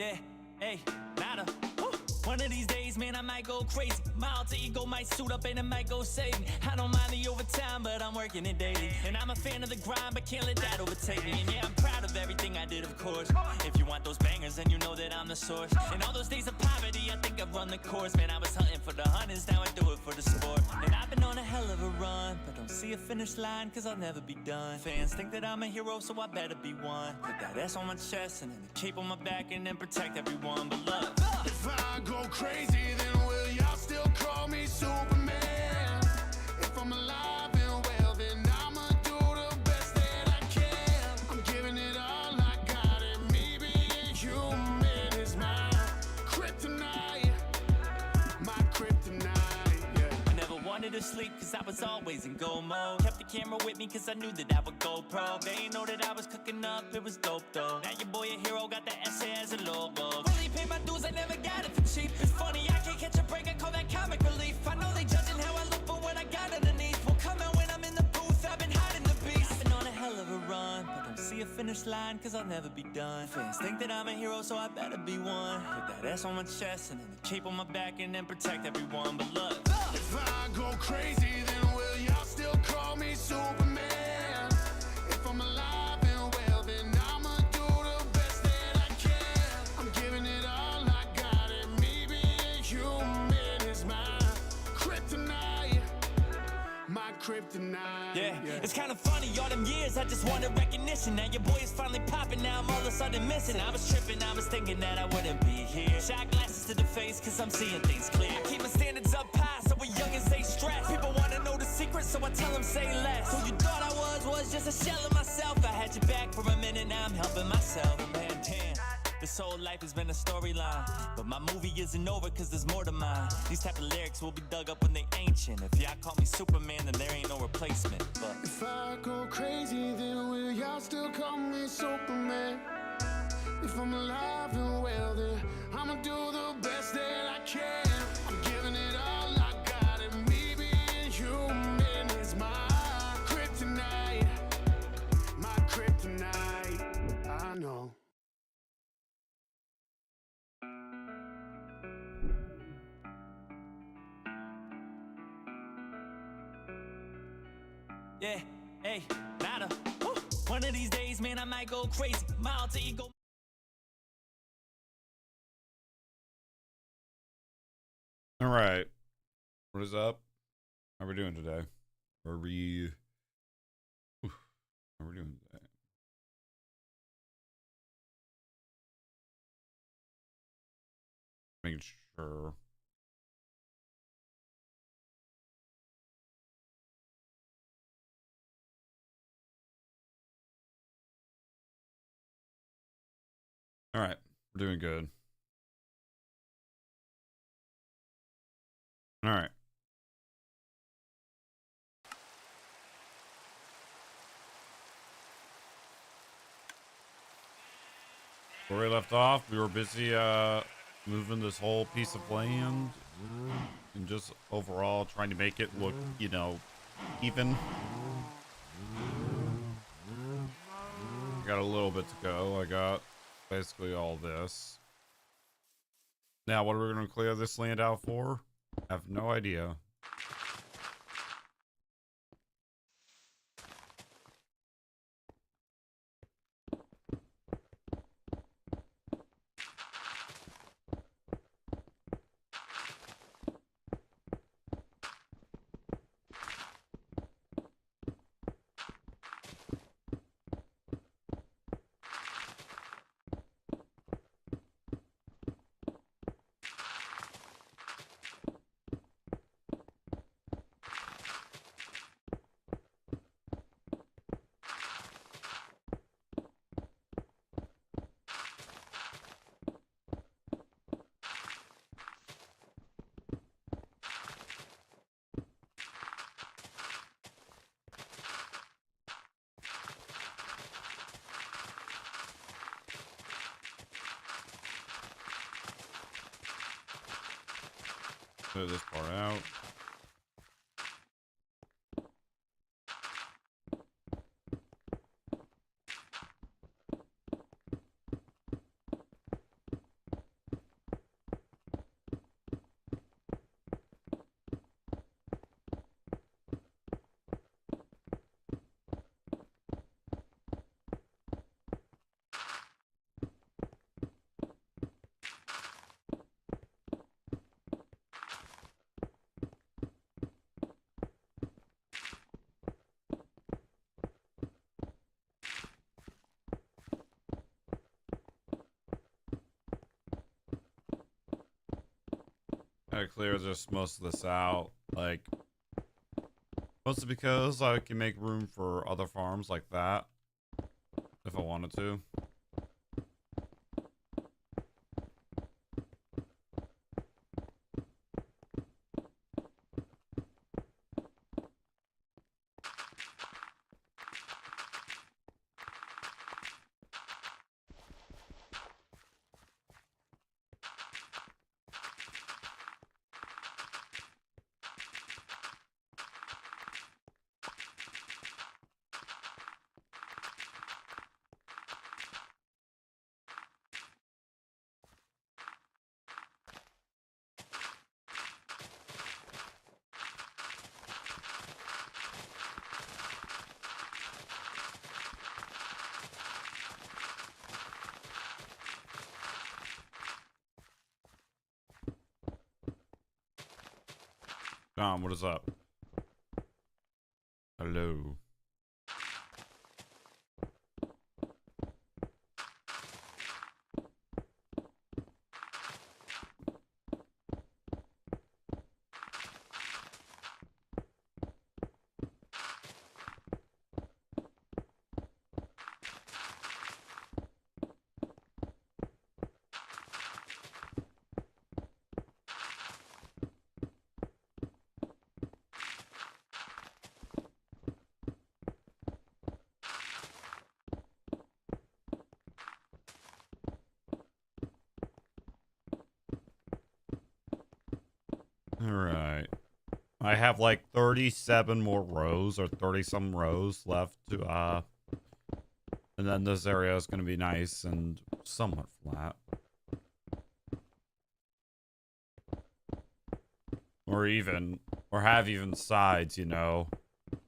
Yeah, hey, nada. Woo. One of these days, man, I might go crazy. My alter ego might suit up and it might go save me. I don't mind the overtime, but I'm working it daily. And I'm a fan of the grind, but can't let that overtake me. And yeah, I'm proud of everything I did, of course. If you want those bangers, then you know that I'm the source. And all those days of poverty, I think I've run the course. Man, I was hunting for the hunters, now I do it for the sport. And I've been on a hell of a run, but don't see a finish line, cause I'll never be done. Fans think that I'm a hero, so I better be one. Put that S on my chest, and then the cape on my back, and then protect everyone. But look, if I go crazy, then will y'all still call me Superman? If I'm alive and well, then I'ma do the best that I can. I'm giving it all I got, and me being human is my kryptonite. My kryptonite, yeah. I never wanted to sleep, cause I was always in go mode. Kept the camera with me, cause I knew that I would go pro. They ain't know that I was cooking up, it was dope though. Now your boy a hero, got the S as a logo. Really paid my dues, I never got it for cheap. It's funny, I can't catch a break, I call that comic relief. I know they judging how I look, but what I got underneath will come out when I'm in the booth. I've been hiding the beast. I've been on a hell of a run, but don't see a finish line, cause I'll never be done. Fans think that I'm a hero, so I better be one. Put that S on my chest, and then the cape on my back, and then protect everyone. But look, if I go crazy, then will y'all still call me Superman? If I'm alive and well, then I'ma do the best that I can. I'm giving it all I got, and me being human is my kryptonite. My kryptonite. yeah, it's kind of funny, all them years I just wanted recognition. Now your boy is finally popping, now I'm all of a sudden missing. I was tripping, I was thinking that I wouldn't be here. Shot glasses to the face, cause I'm seeing things clear. I keep my standards up high, so we young and stay stressed. People wanna know the secret, so I tell them say less. Who you thought I was just a shell of myself. I had your back for a minute, now I'm helping myself. Man, damn. This whole life has been a storyline, but my movie isn't over cause there's more to mine. These type of lyrics will be dug up when they ancient. If y'all call me Superman, then there ain't no replacement. But if I go crazy, then will y'all still call me Superman? If I'm alive and well, then I'ma do the best that I can. I'm giving it all I got, and me being human is my kryptonite. My kryptonite, I know. yeah, hey, nada. Woo. One of these days, man, I might go crazy. My alter ego. All right. What is up? How are we doing today? How are we doing today? Making sure. All right. We're doing good. All right. Where we left off, we were busy moving this whole piece of land and just overall trying to make it look, you know, even. Got a little bit to go. I got basically all this. Now, what are we going to clear this land out for? I have no idea. Clear this part out. Gotta clear just most of this out. Like, mostly because I can make room for other farms like that. If I wanted to. John, what is up? Hello. Alright. I have like 37 more rows or 30 some rows left to and then this area is gonna be nice and somewhat flat. Or have even sides, you know.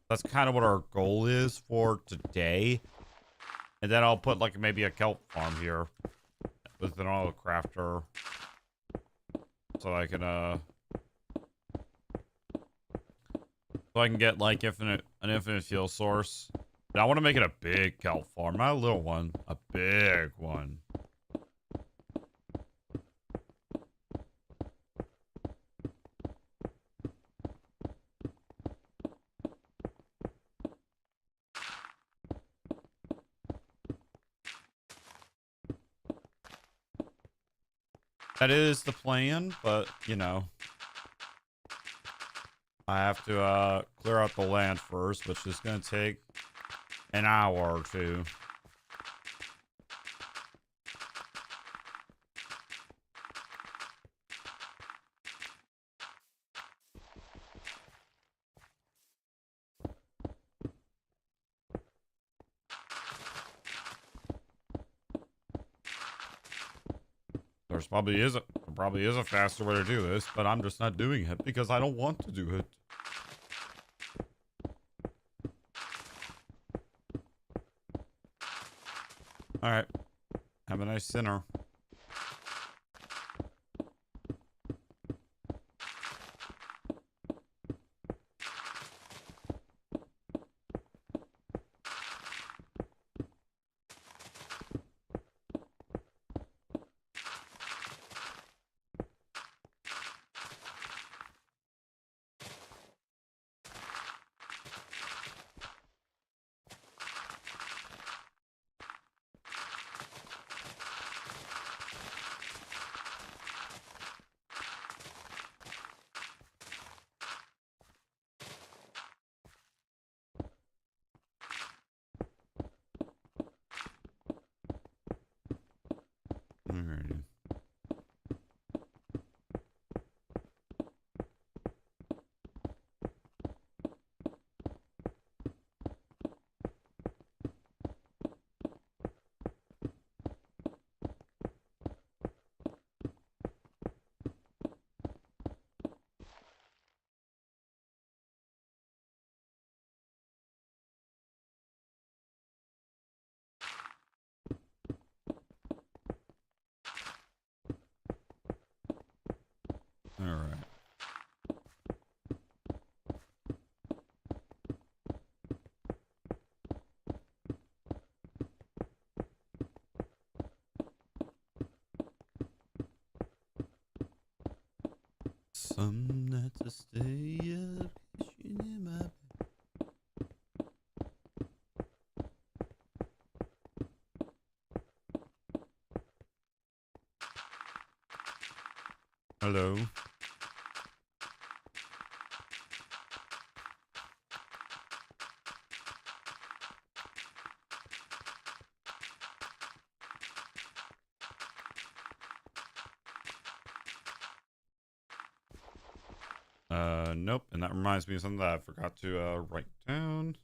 That's kind of what our goal is for today. And then I'll put like maybe a kelp farm here with an auto crafter. So I can get like an infinite fuel source. But I want to make it a big kelp farm, not a little one, a big one. That is the plan, but you know, I have to clear out the land first, which is going to take an hour or two. There probably is a faster way to do this, but I'm just not doing it because I don't want to do it. All right. Have a nice dinner. some nights I stay up, kissing in my bed. Hello. Nope. And that reminds me of something that I forgot to write down.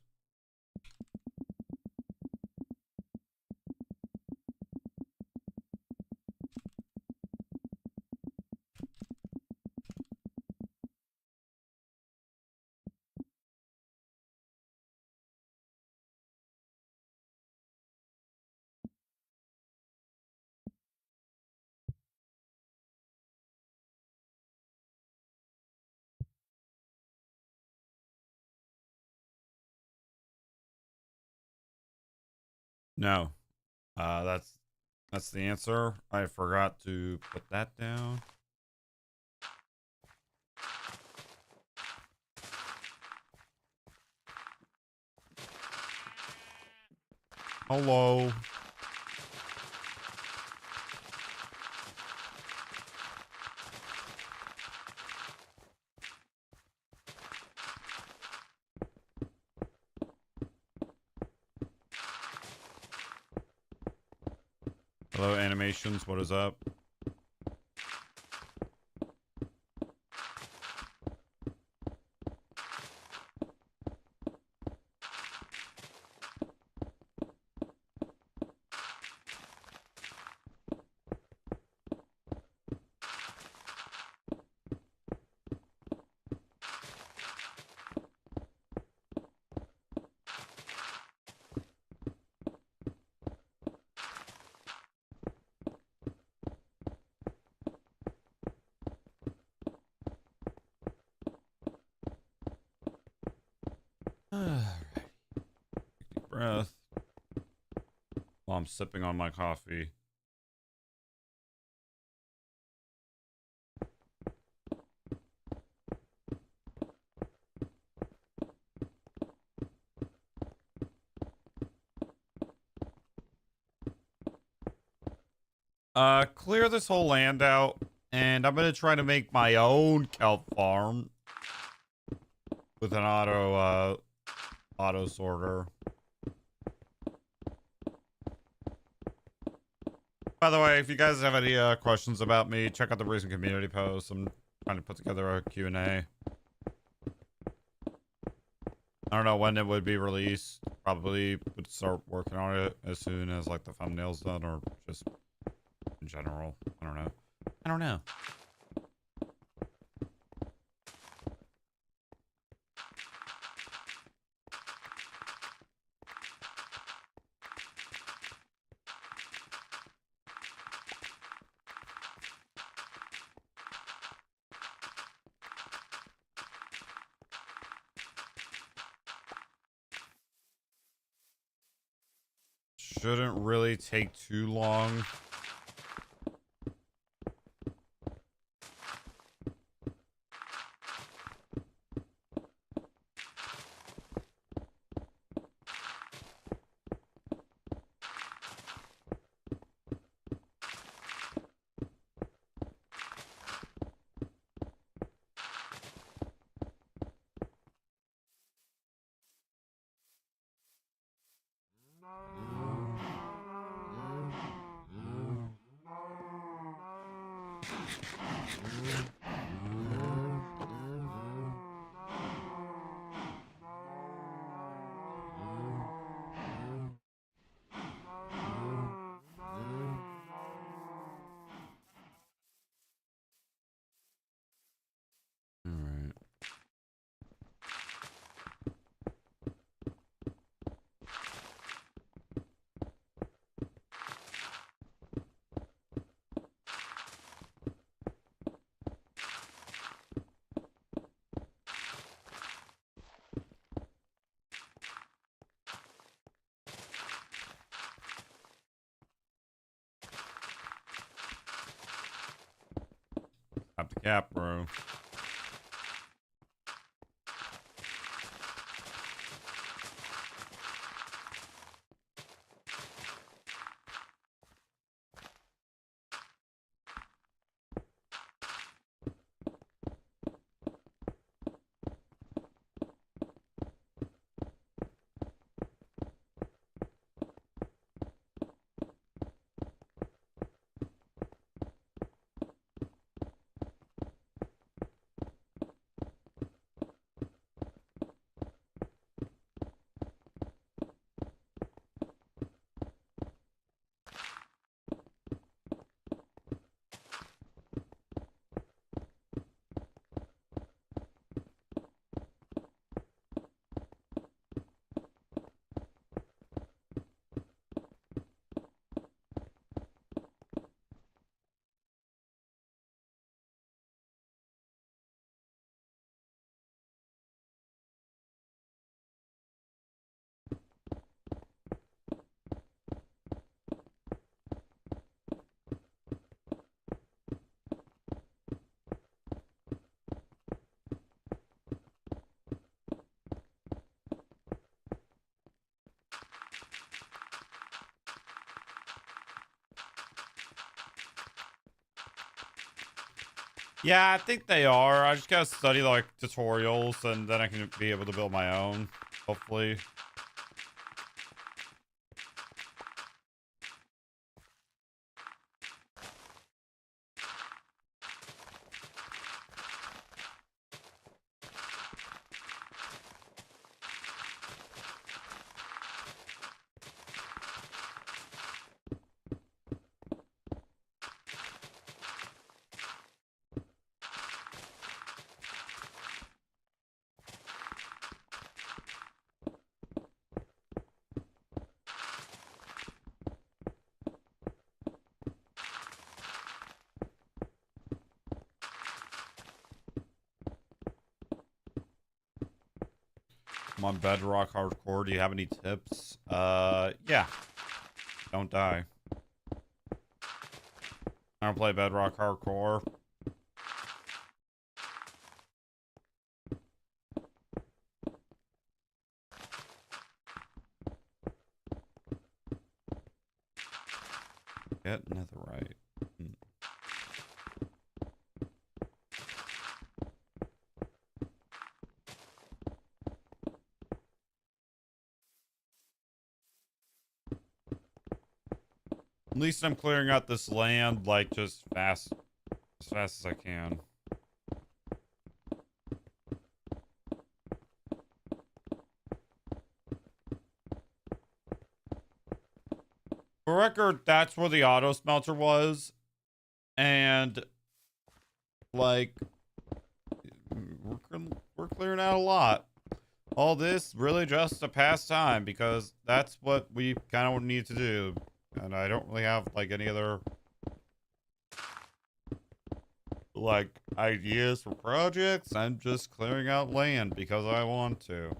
No. That's the answer. I forgot to put that down. Hello. Hello, animations. What is up? Deep breath. While I'm sipping on my coffee. Clear this whole land out, and I'm gonna try to make my own kelp farm with an auto sorter. By the way, if you guys have any questions about me, check out the recent community posts. I'm trying to put together a Q&A. I don't know when it would be released. Probably would start working on it as soon as like the thumbnail's done, or just in general. I don't know. I don't know. Shouldn't really take too long. All right. Stop the cap, bro. Yeah, I think they are. I just gotta study like tutorials and then I can be able to build my own, hopefully. I'm on Bedrock Hardcore. Do you have any tips? Yeah. Don't die. I don't play Bedrock Hardcore. Get netherite. At least I'm clearing out this land like just as fast as I can. For record, that's where the auto smelter was. And like we're clearing out a lot. All this really just a pastime because that's what we kind of need to do. And I don't really have like any other like ideas for projects. I'm just clearing out land because I want to.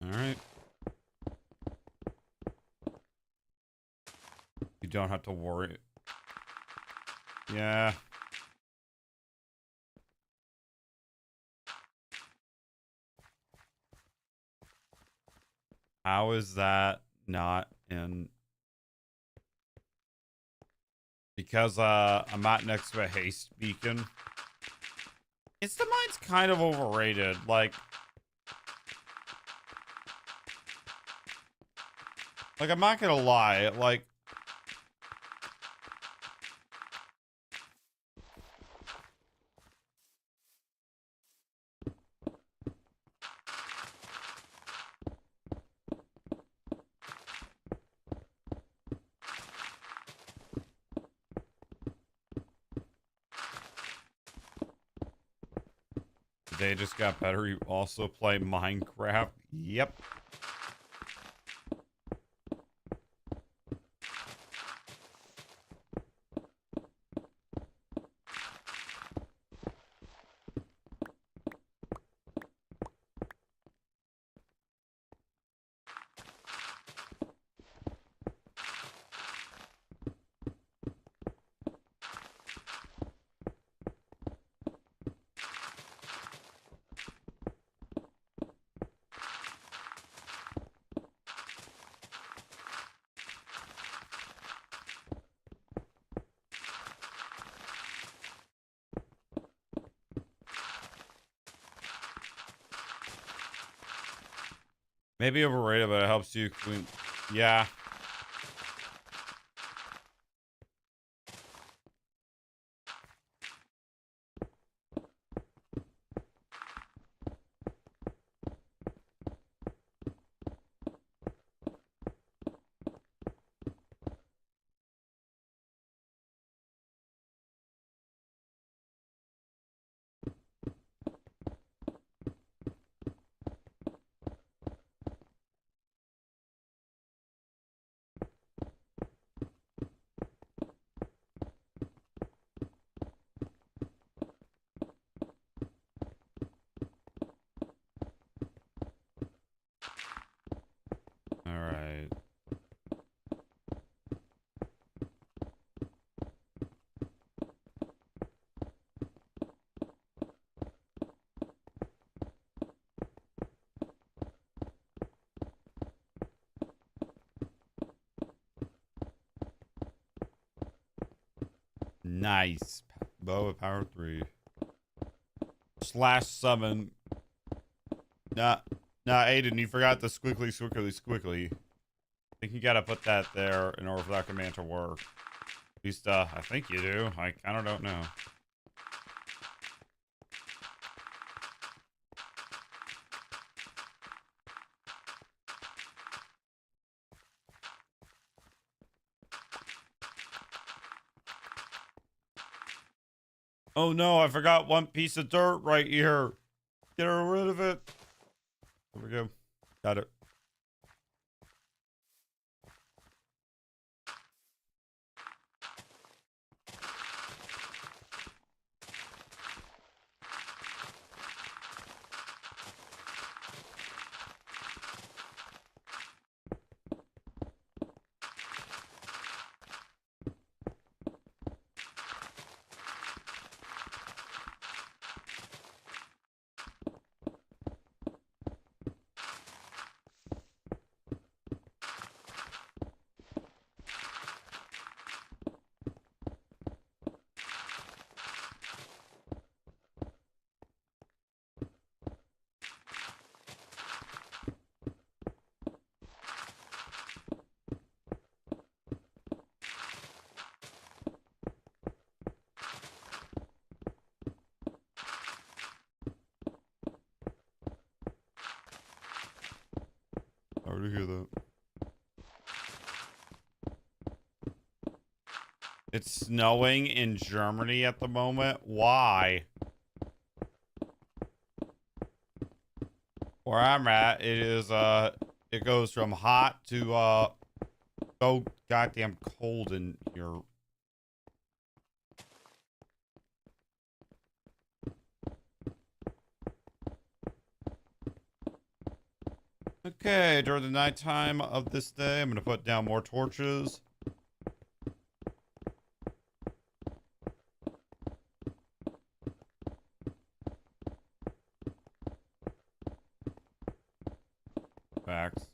All right. You don't have to worry. Yeah. How is that not in? Because I'm not next to a haste beacon. Instamine's kind of overrated. Like I'm not gonna lie. Like they just got better. You also play Minecraft. Yep. Maybe overrated, but it helps you clean. Yeah. Nice. Bow of power 3. Slash summon. Nah, Aiden, you forgot the squiggly. I think you gotta put that there in order for that command to work. At least, I think you do. I kind of don't know. Oh no, I forgot one piece of dirt right here. Get rid of it. There we go. Got it. I already hear that. It's snowing in Germany at the moment. Why? Where I'm at, it goes from hot to, so goddamn cold in here. Okay, during the nighttime of this day, I'm gonna put down more torches. Facts.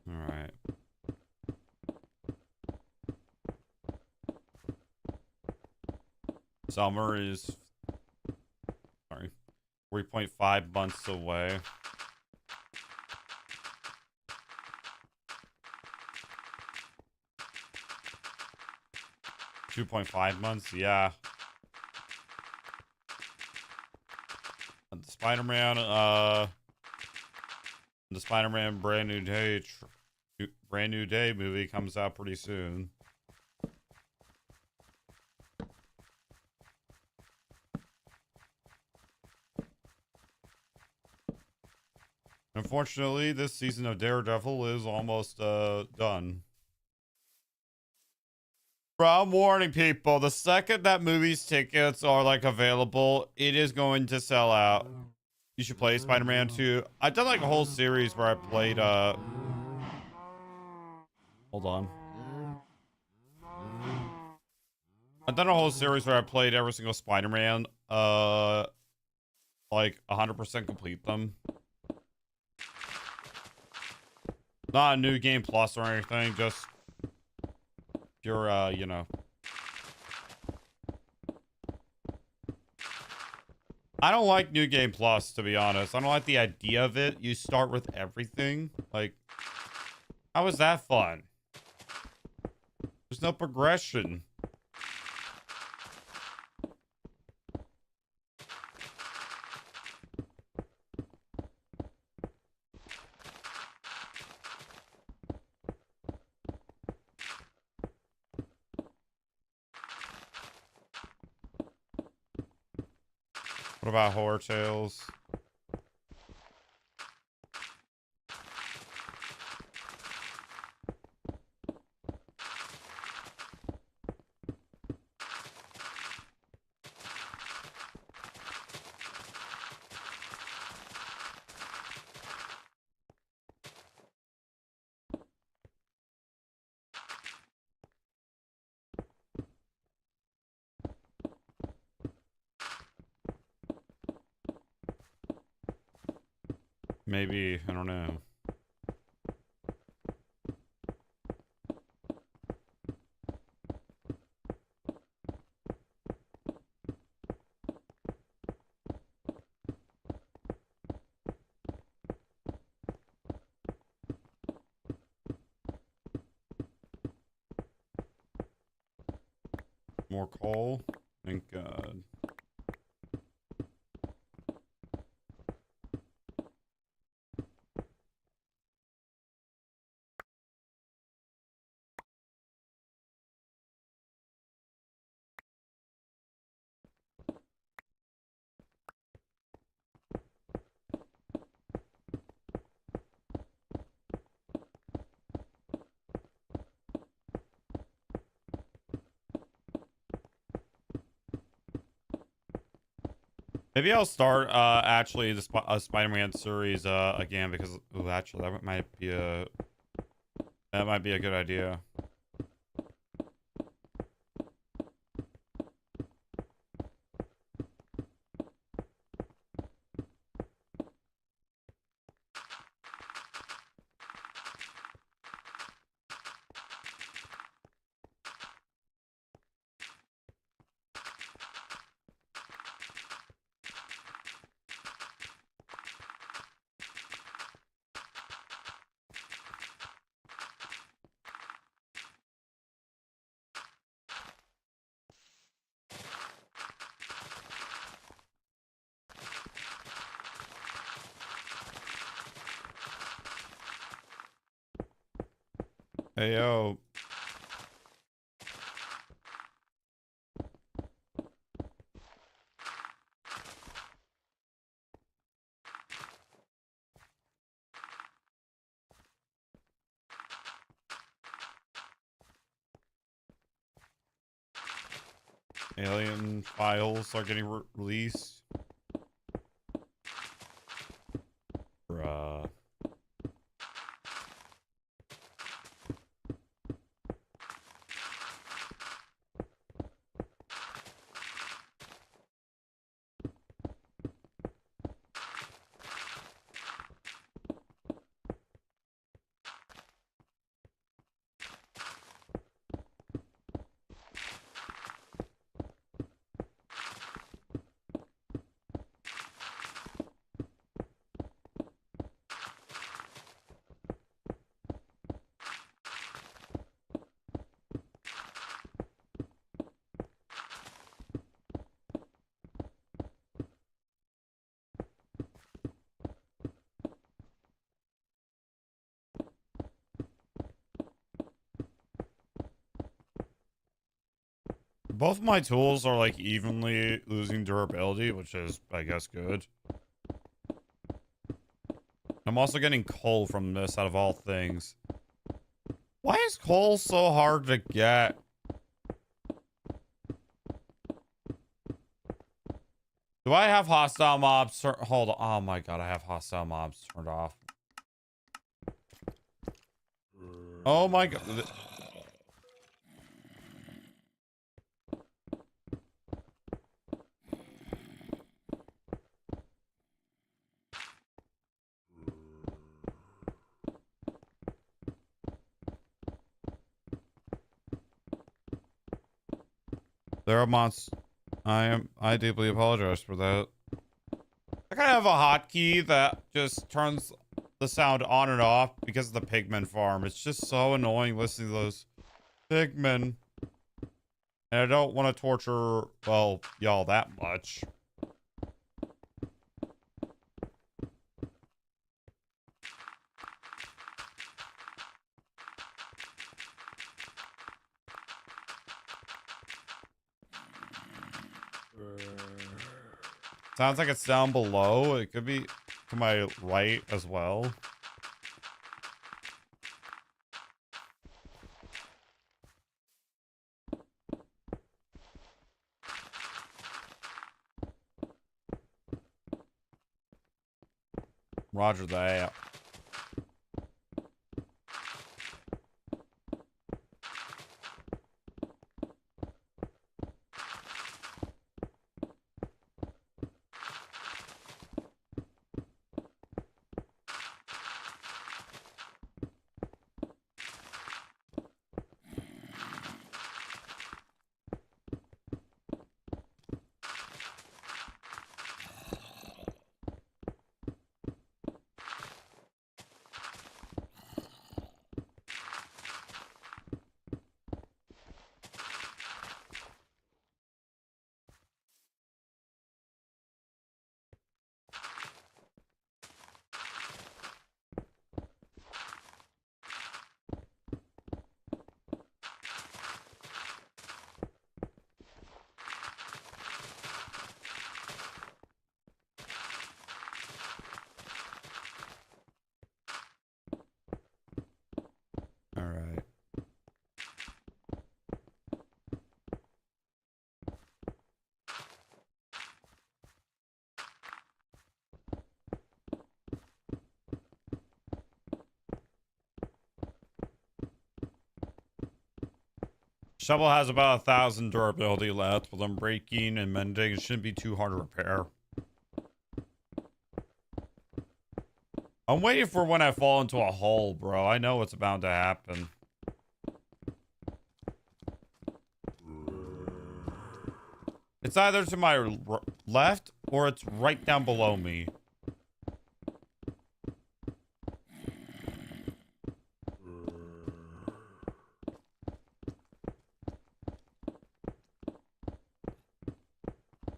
Alright. Summer is, sorry, 3.5 months away. $2.5 months, yeah. And the Spider-Man Brand New Day movie comes out pretty soon. Unfortunately, this season of Daredevil is almost done. Bro, I'm warning people, the second that movie's tickets are like available, it is going to sell out. You should play Spider-Man 2. I've done like a whole series where I played hold on. I've done a whole series where I played every single Spider-Man, like 100% complete them. Not a new game plus or anything, just pure, you know. I don't like New Game Plus, to be honest. I don't like the idea of it. You start with everything. Like, how is that fun? There's no progression. What about Horror Tales? Maybe, I don't know. More coal. Thank God. Maybe I'll start actually the Spider-Man series again because actually that might be a good idea. Hey yo. Alien files are getting released. Bruh. Both my tools are like evenly losing durability, which is, I guess, good. I'm also getting coal from this out of all things. Why is coal so hard to get? Do I have hostile mobs? Hold on. Oh my god, I have hostile mobs turned off. Oh my god. There are monsters. I deeply apologize for that. I kind of have a hotkey that just turns the sound on and off because of the pigman farm. It's just so annoying listening to those pigmen. And I don't want to torture, well, y'all that much. Sounds like it's down below. It could be to my right as well. Roger that. Shovel has about 1,000 durability left, but I'm breaking and mending. It shouldn't be too hard to repair. I'm waiting for when I fall into a hole, bro. I know what's about to happen. It's either to my left or it's right down below me.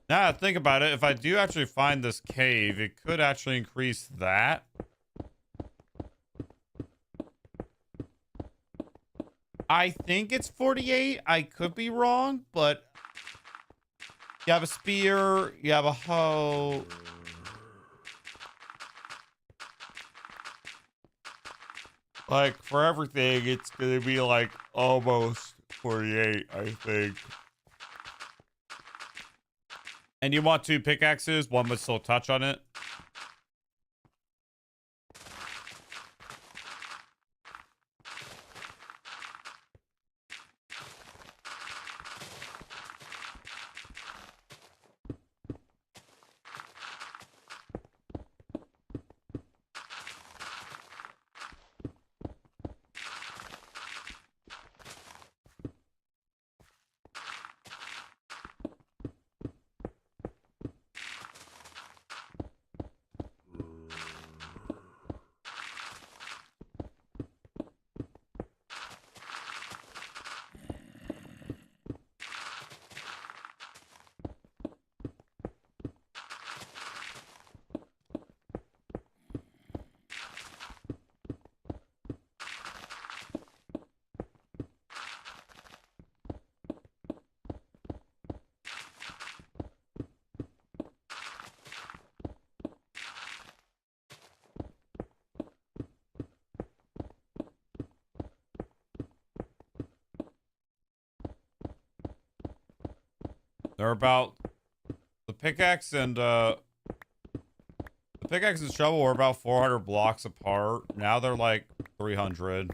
Now, think about it. If I do actually find this cave, it could actually increase that. I think it's 48. I could be wrong, but you have a spear, you have a hoe. Like, for everything, it's gonna be like almost 48, I think. And you want 2 pickaxes, one would still touch on it. They're about the pickaxe and shovel were about 400 blocks apart. Now they're like 300.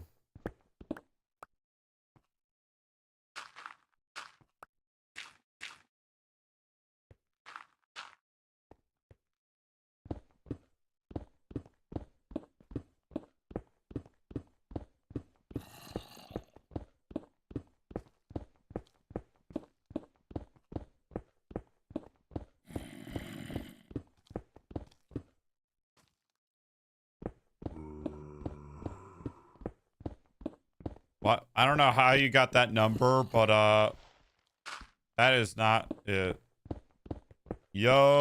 What? I don't know how you got that number, but that is not it. Yo.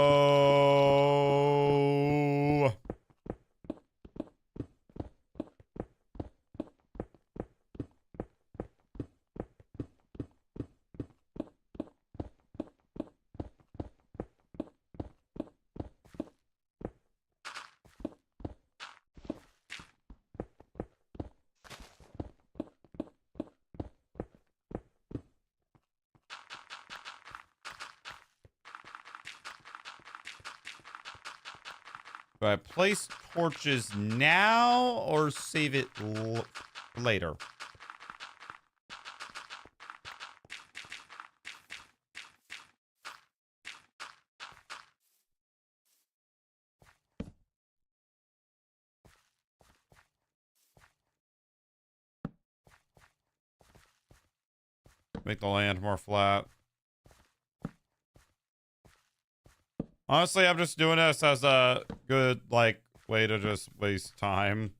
Do I place torches now or save it later? Make the land more flat. Honestly, I'm just doing this as a good, like, way to just waste time.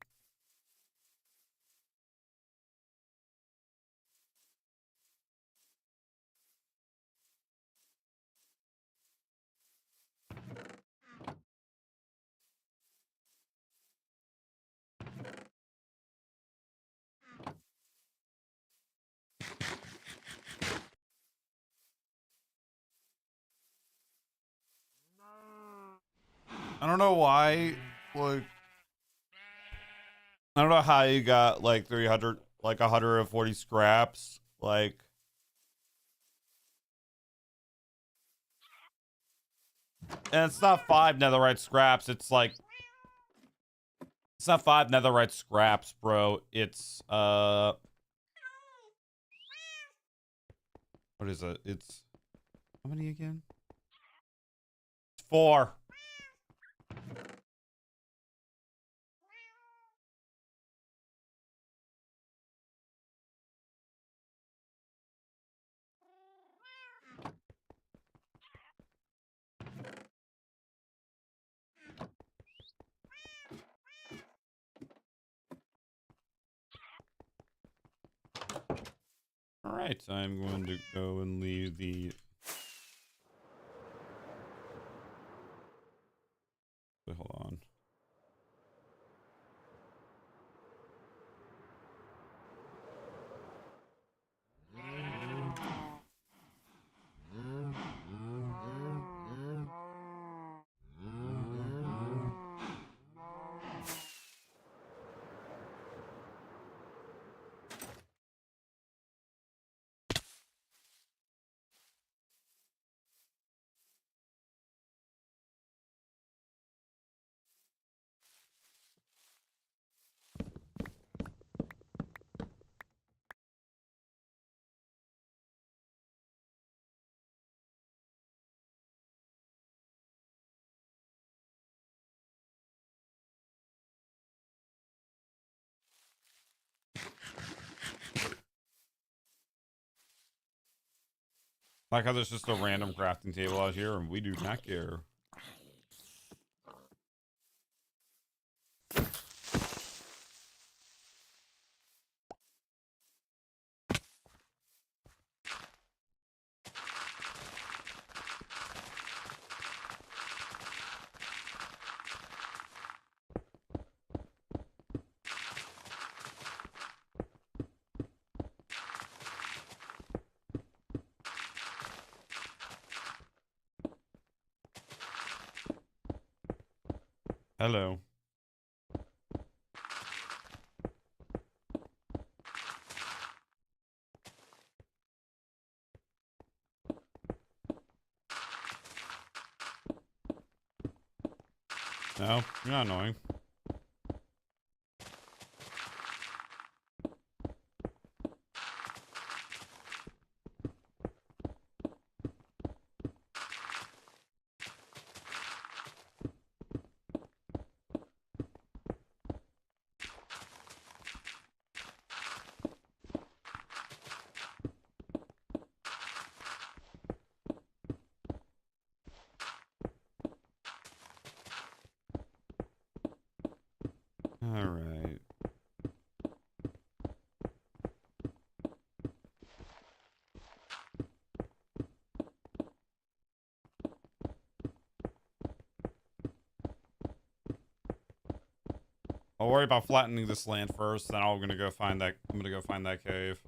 I don't know why, like, I don't know how you got, like, 300, like, 140 scraps, like, and it's not 5 netherite scraps, it's, like, it's not 5 netherite scraps, bro, it's, What is it? It's how many again? It's 4. All right, I'm going to go and leave the. Wait, hold on. Like how there's just a random crafting table out here, and we do not care. Hello. No, you're not annoying. All right. I'll worry about flattening this land first, then I'm gonna go find that cave.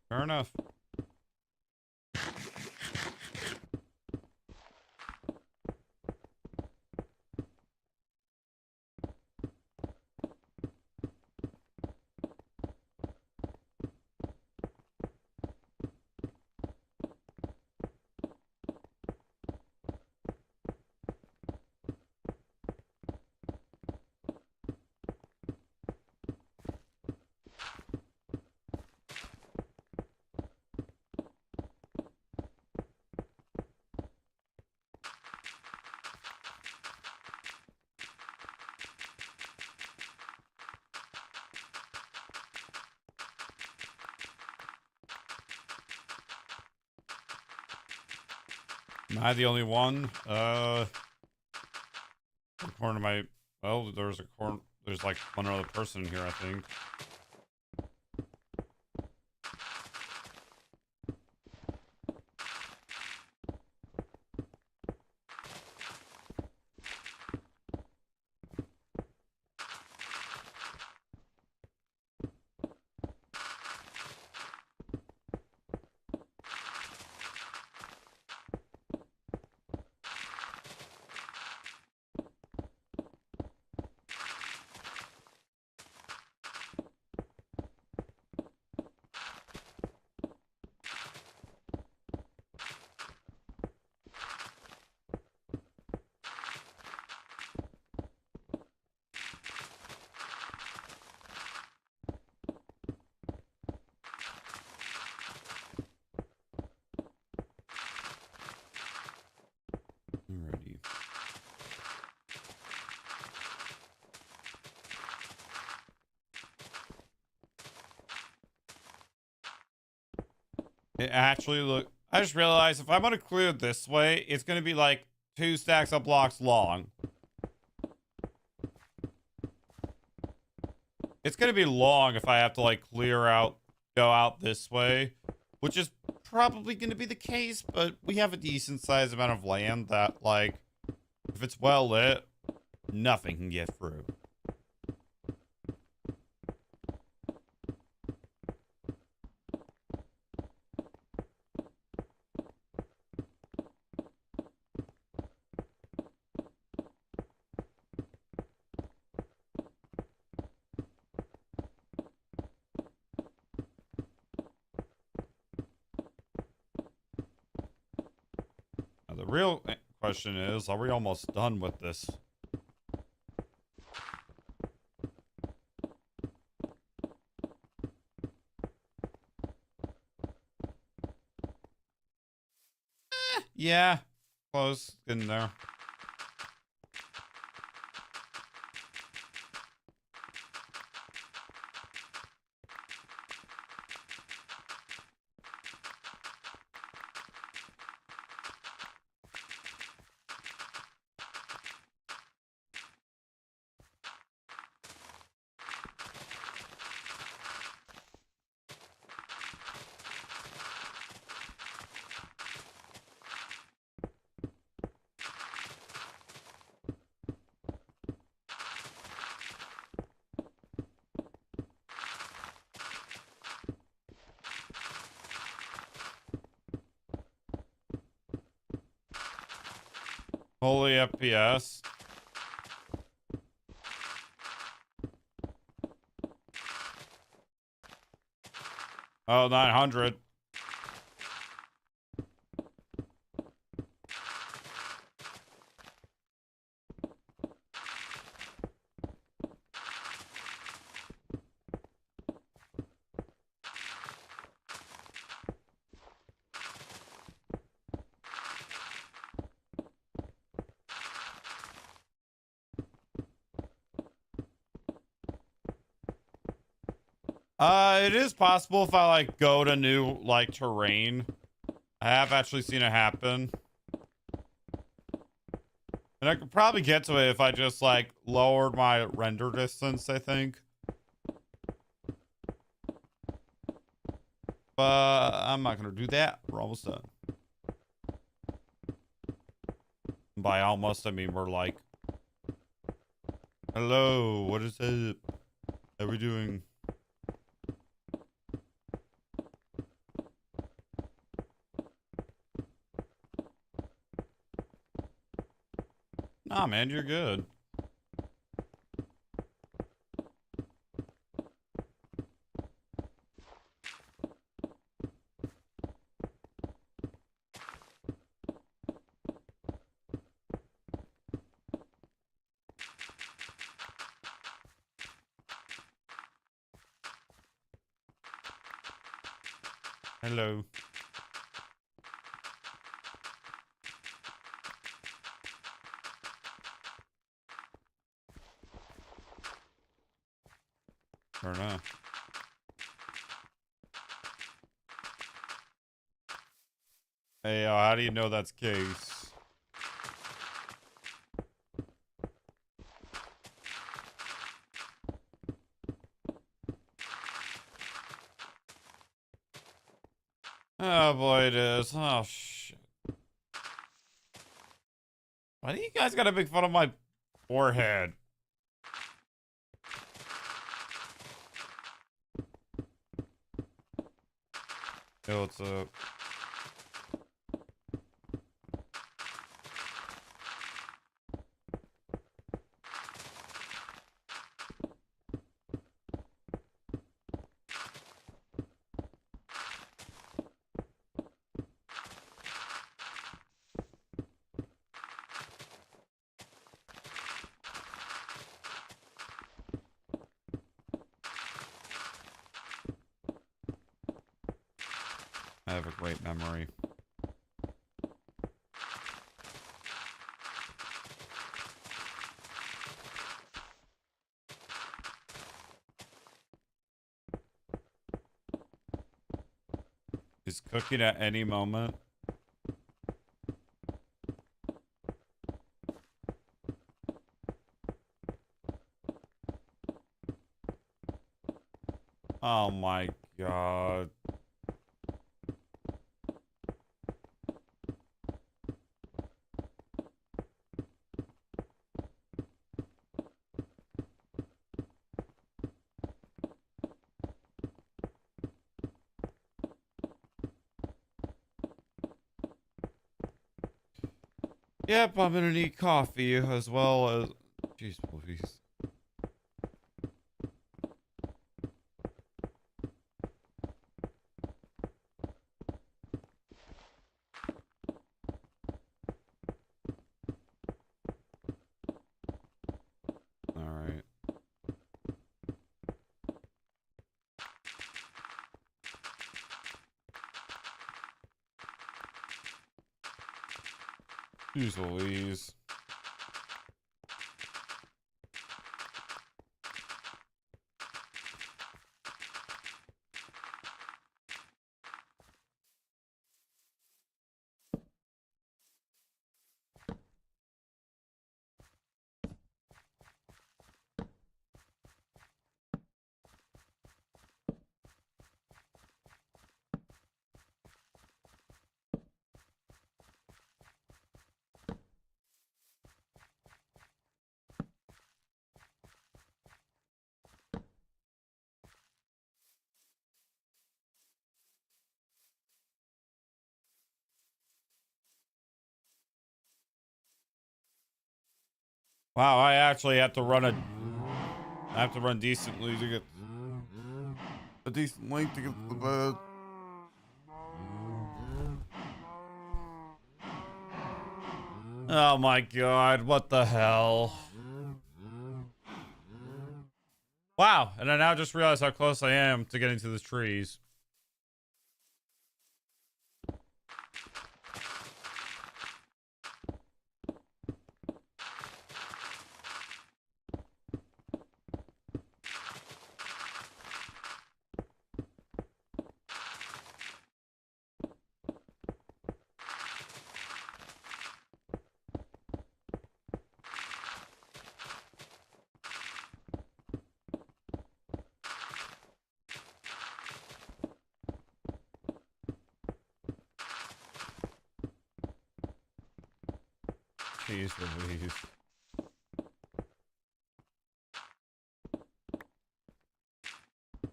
Fair enough. Am I the only one? According to my, well, there's like one other person in here, I think. It actually look. I just realized if I'm gonna clear this way, it's gonna be like 2 stacks of blocks long. It's gonna be long if I have to like go out this way, which is probably gonna be the case. But we have a decent sized amount of land that, like, if it's well lit, nothing can get through. Now, the real question is, are we almost done with this? Yeah, close, getting there. Holy FPS. Oh, 900. It is possible if I like go to new like terrain. I have actually seen it happen. And I could probably get to it if I just like lowered my render distance, I think. But I'm not gonna do that. We're almost done. By almost, I mean we're like, hello, what is it? How are we doing? Nah, man, you're good. Hello. Fair enough. Hey, how do you know that's the case? Oh boy, it is. Oh shit. Why do you guys gotta make fun of my forehead? Yo, what's up? I have a great memory. He's cooking at any moment. Oh my god. Yep, I'm gonna need coffee as well as... Jeez, please. Alright. Jeez Louise. Wow, I actually have to run I have to run decently to get a decent length to get to the bed. Oh my god, what the hell? Wow, and I now just realized how close I am to getting to the trees. Jeez Louise.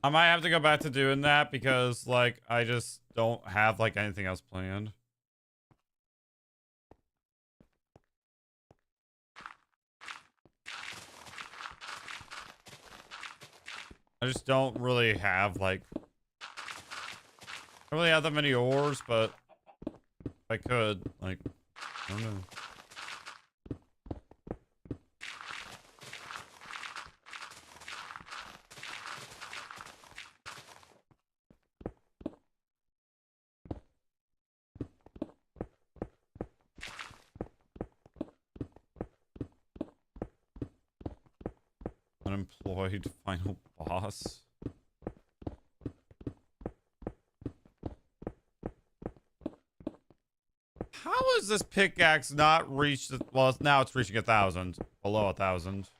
I might have to go back to doing that because, like, I just don't have, like, anything else planned. I just don't really have, like... I don't really have that many ores, but... if I could, like... I don't know. Unemployed final boss. How is this pickaxe not reached? Well, now it's reaching 1,000. Below 1,000.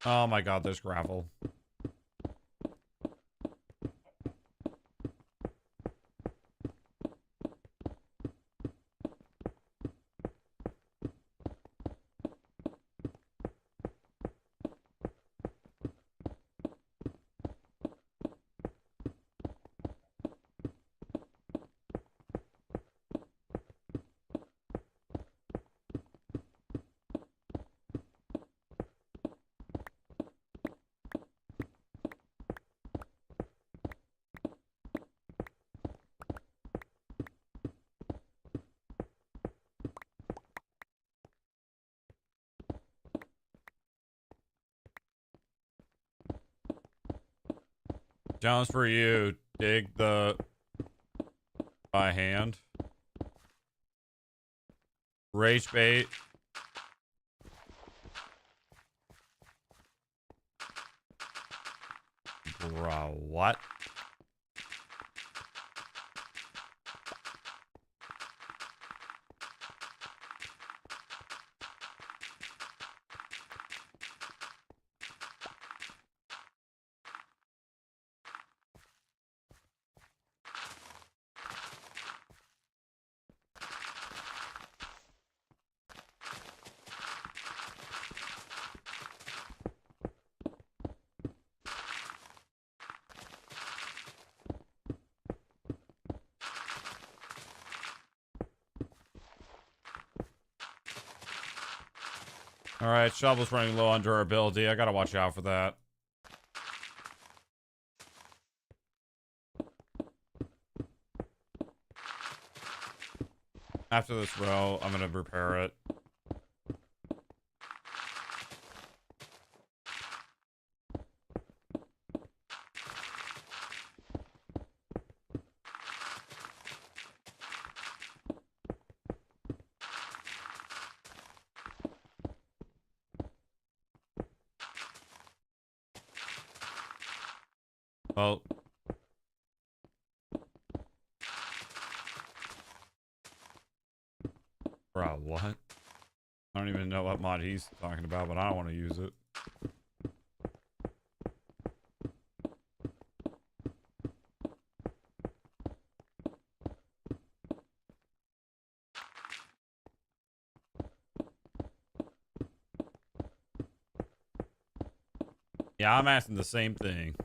Oh my god, there's gravel. Challenge for you. Dig the by hand. Rage bait. Bruh, what? All right, shovel's running low on durability. I gotta watch out for that. After this row, I'm gonna repair it. Well, bro, what? I don't even know what mod he's talking about, but I don't want to use it. Yeah, I'm asking the same thing.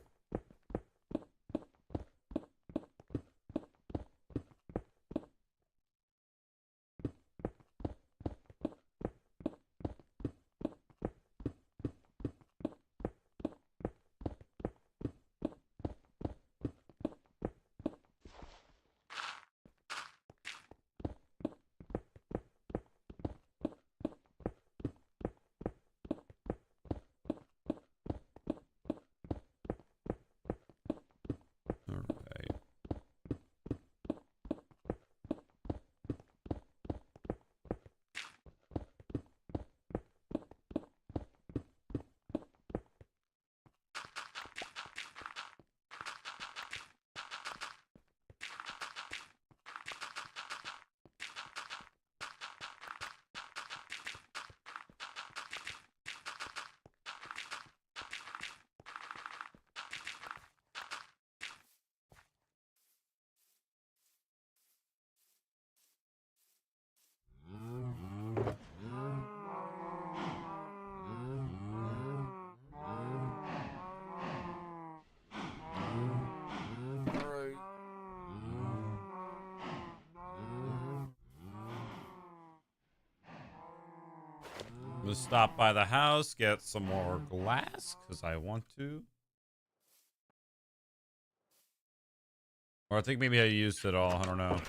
All right. I'm gonna stop by the house, get some more glass, because I want to. Or I think maybe I used it all. I don't know.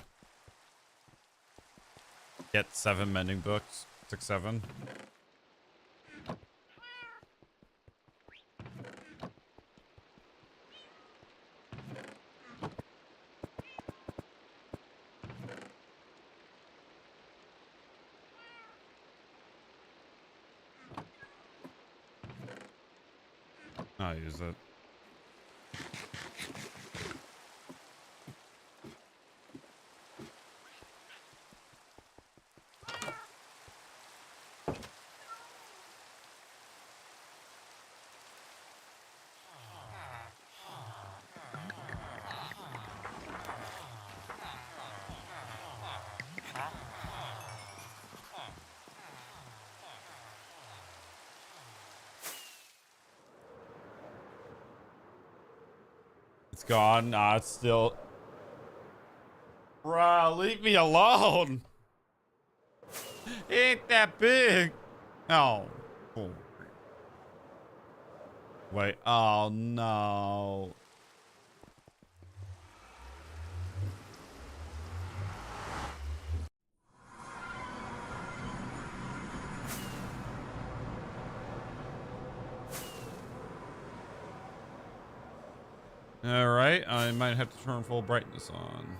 Get 7 mending books. 6, 7. I'll use it. It's gone. Nah, it's still. Bruh, leave me alone. It ain't that big. Oh. Oh. Wait. Oh, no. All right. I might have to turn full brightness on.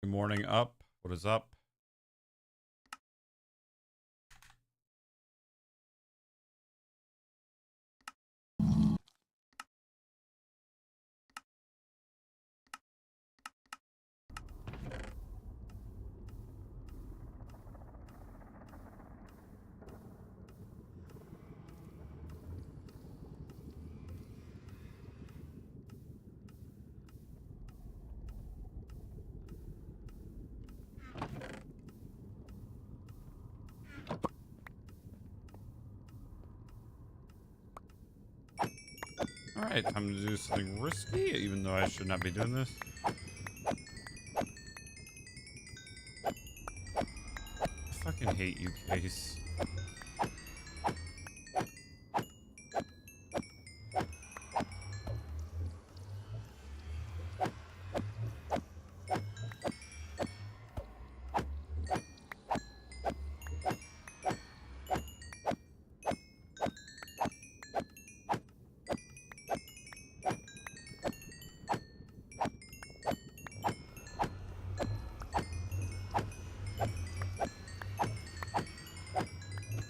Good morning, up. What is up? Alright, time to do something risky, even though I should not be doing this. I fucking hate you, Case.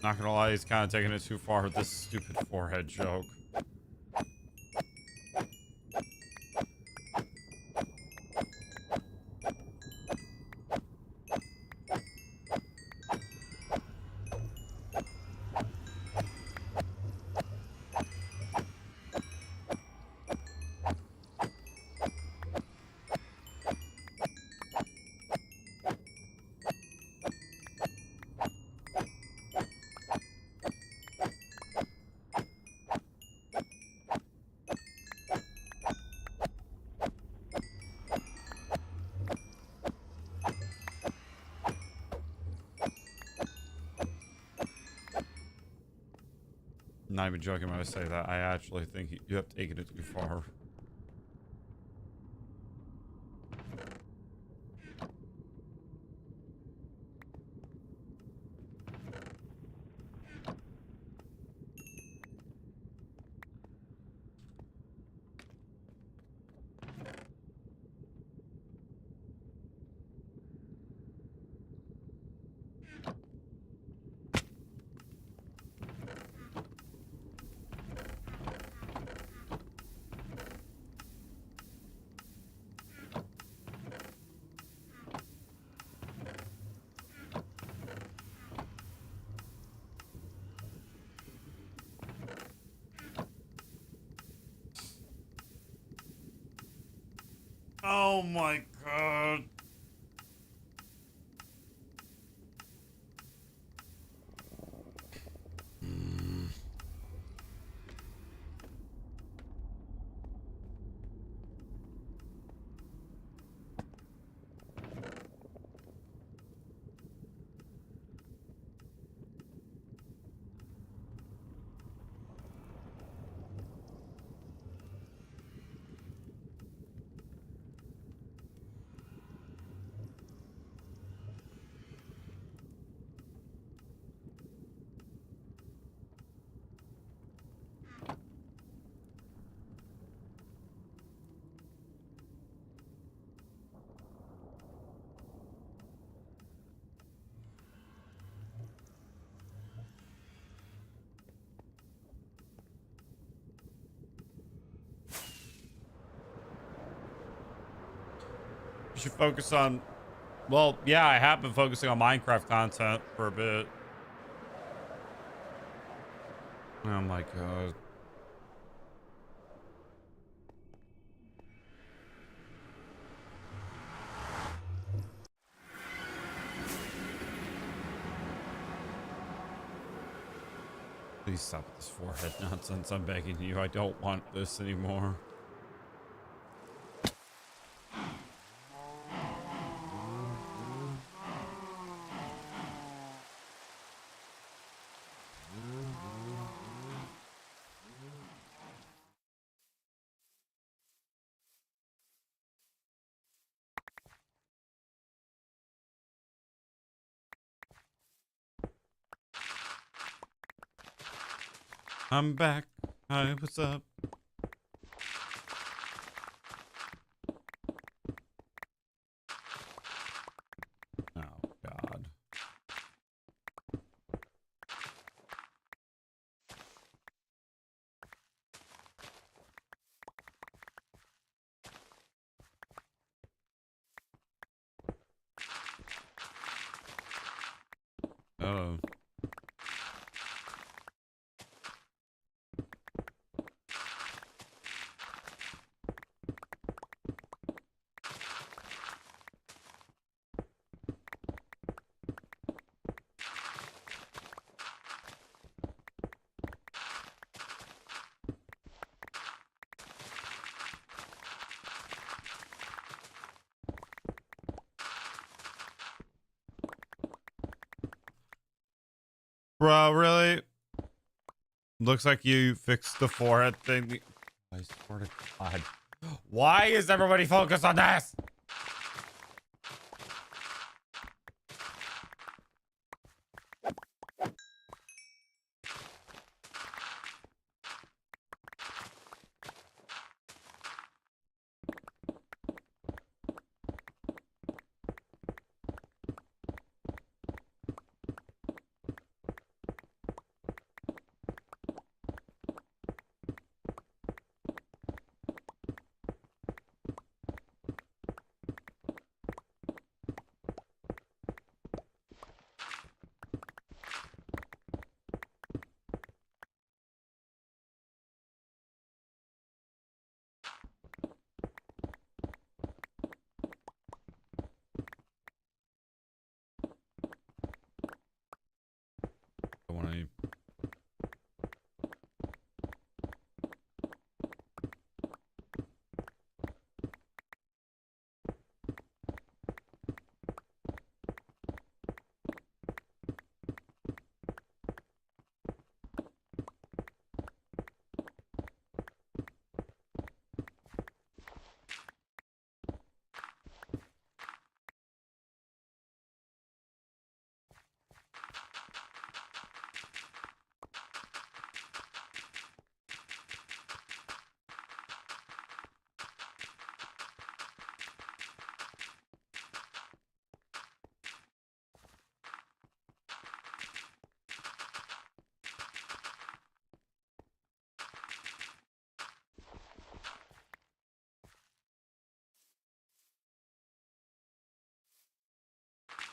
Not gonna lie, he's kind of taking it too far with this stupid forehead joke. Not even joking when I say that. I actually think you have taken it too far. Oh my god. You should focus on... Well, yeah, I have been focusing on Minecraft content for a bit. Oh my god. Please stop with this forehead nonsense. I'm begging you. I don't want this anymore. I'm back. Hi, what's up? Oh, God. Oh. Bro, really? Looks like you fixed the forehead thing. I swear to God. Why is everybody focused on this? I want to.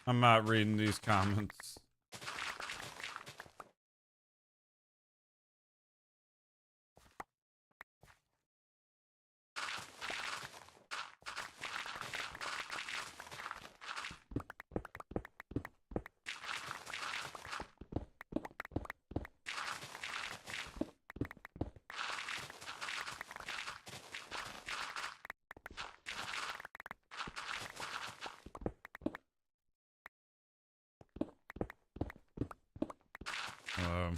I'm not reading these comments. Um,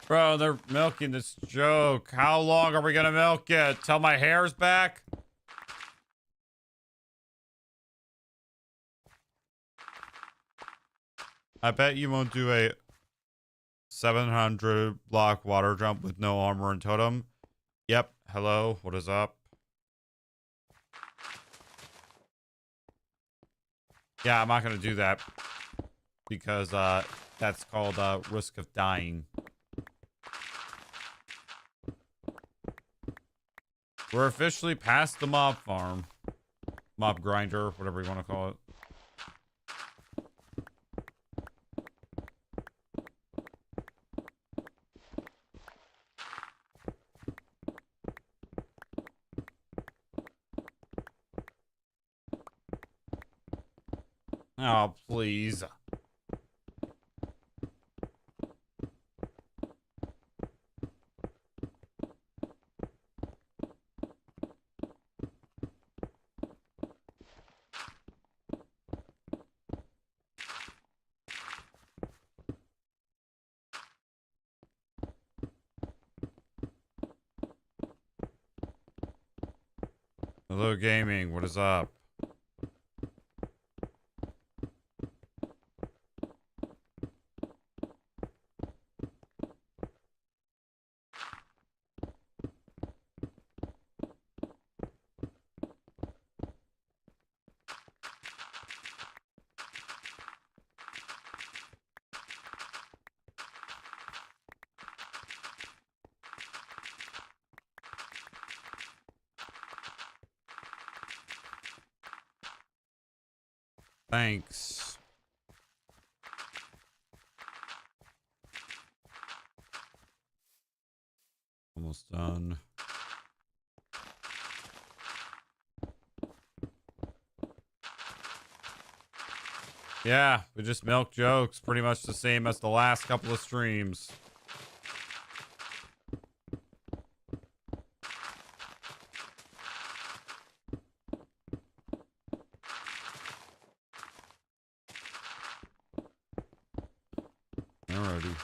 Bro, they're milking this joke. How long are we gonna milk it? Till my hair's back? I bet you won't do a 700 block water jump with no armor and totem. Yep. Hello. What is up? Yeah, I'm not gonna do that because that's called risk of dying. We're officially past the mob farm. Mob grinder, whatever you want to call it. Oh, please. Hello, gaming. What is up? Thanks. Almost done. Yeah, we just milk jokes pretty much the same as the last couple of streams. Alrighty.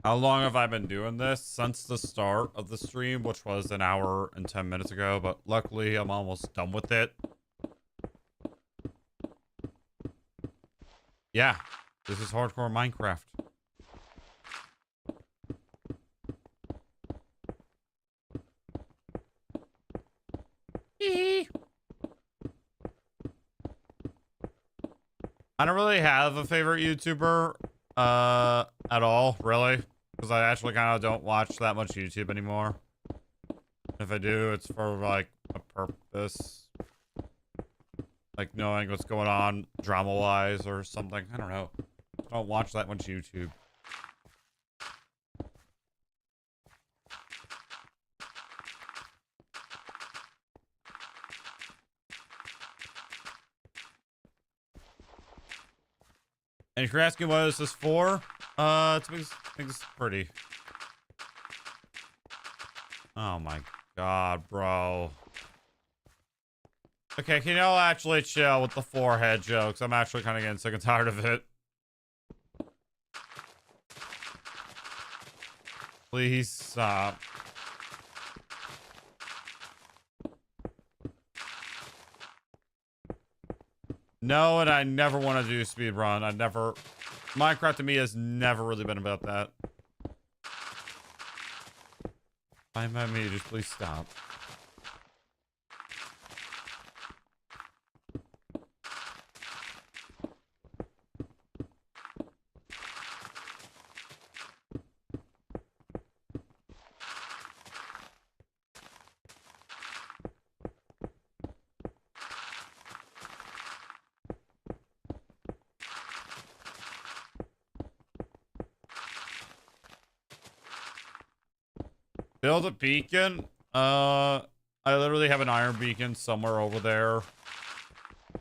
How long have I been doing this? Since the start of the stream, which was an hour and 10 minutes ago, but luckily I'm almost done with it. Yeah, this is hardcore Minecraft. I don't really have a favorite YouTuber at all, really, because I actually kind of don't watch that much YouTube anymore. If I do, it's for like a purpose, like knowing what's going on drama-wise or something. I don't know. I don't watch that much YouTube. And if you're asking what is this for, it's because I think it's pretty. Oh my god, bro. Okay, can y'all actually chill with the forehead jokes? I'm actually kind of getting sick and tired of it. Please stop. No, and I never want to do speedrun. I never... Minecraft to me has never really been about that. Fine by me, just please stop. Build a beacon? I literally have an iron beacon somewhere over there.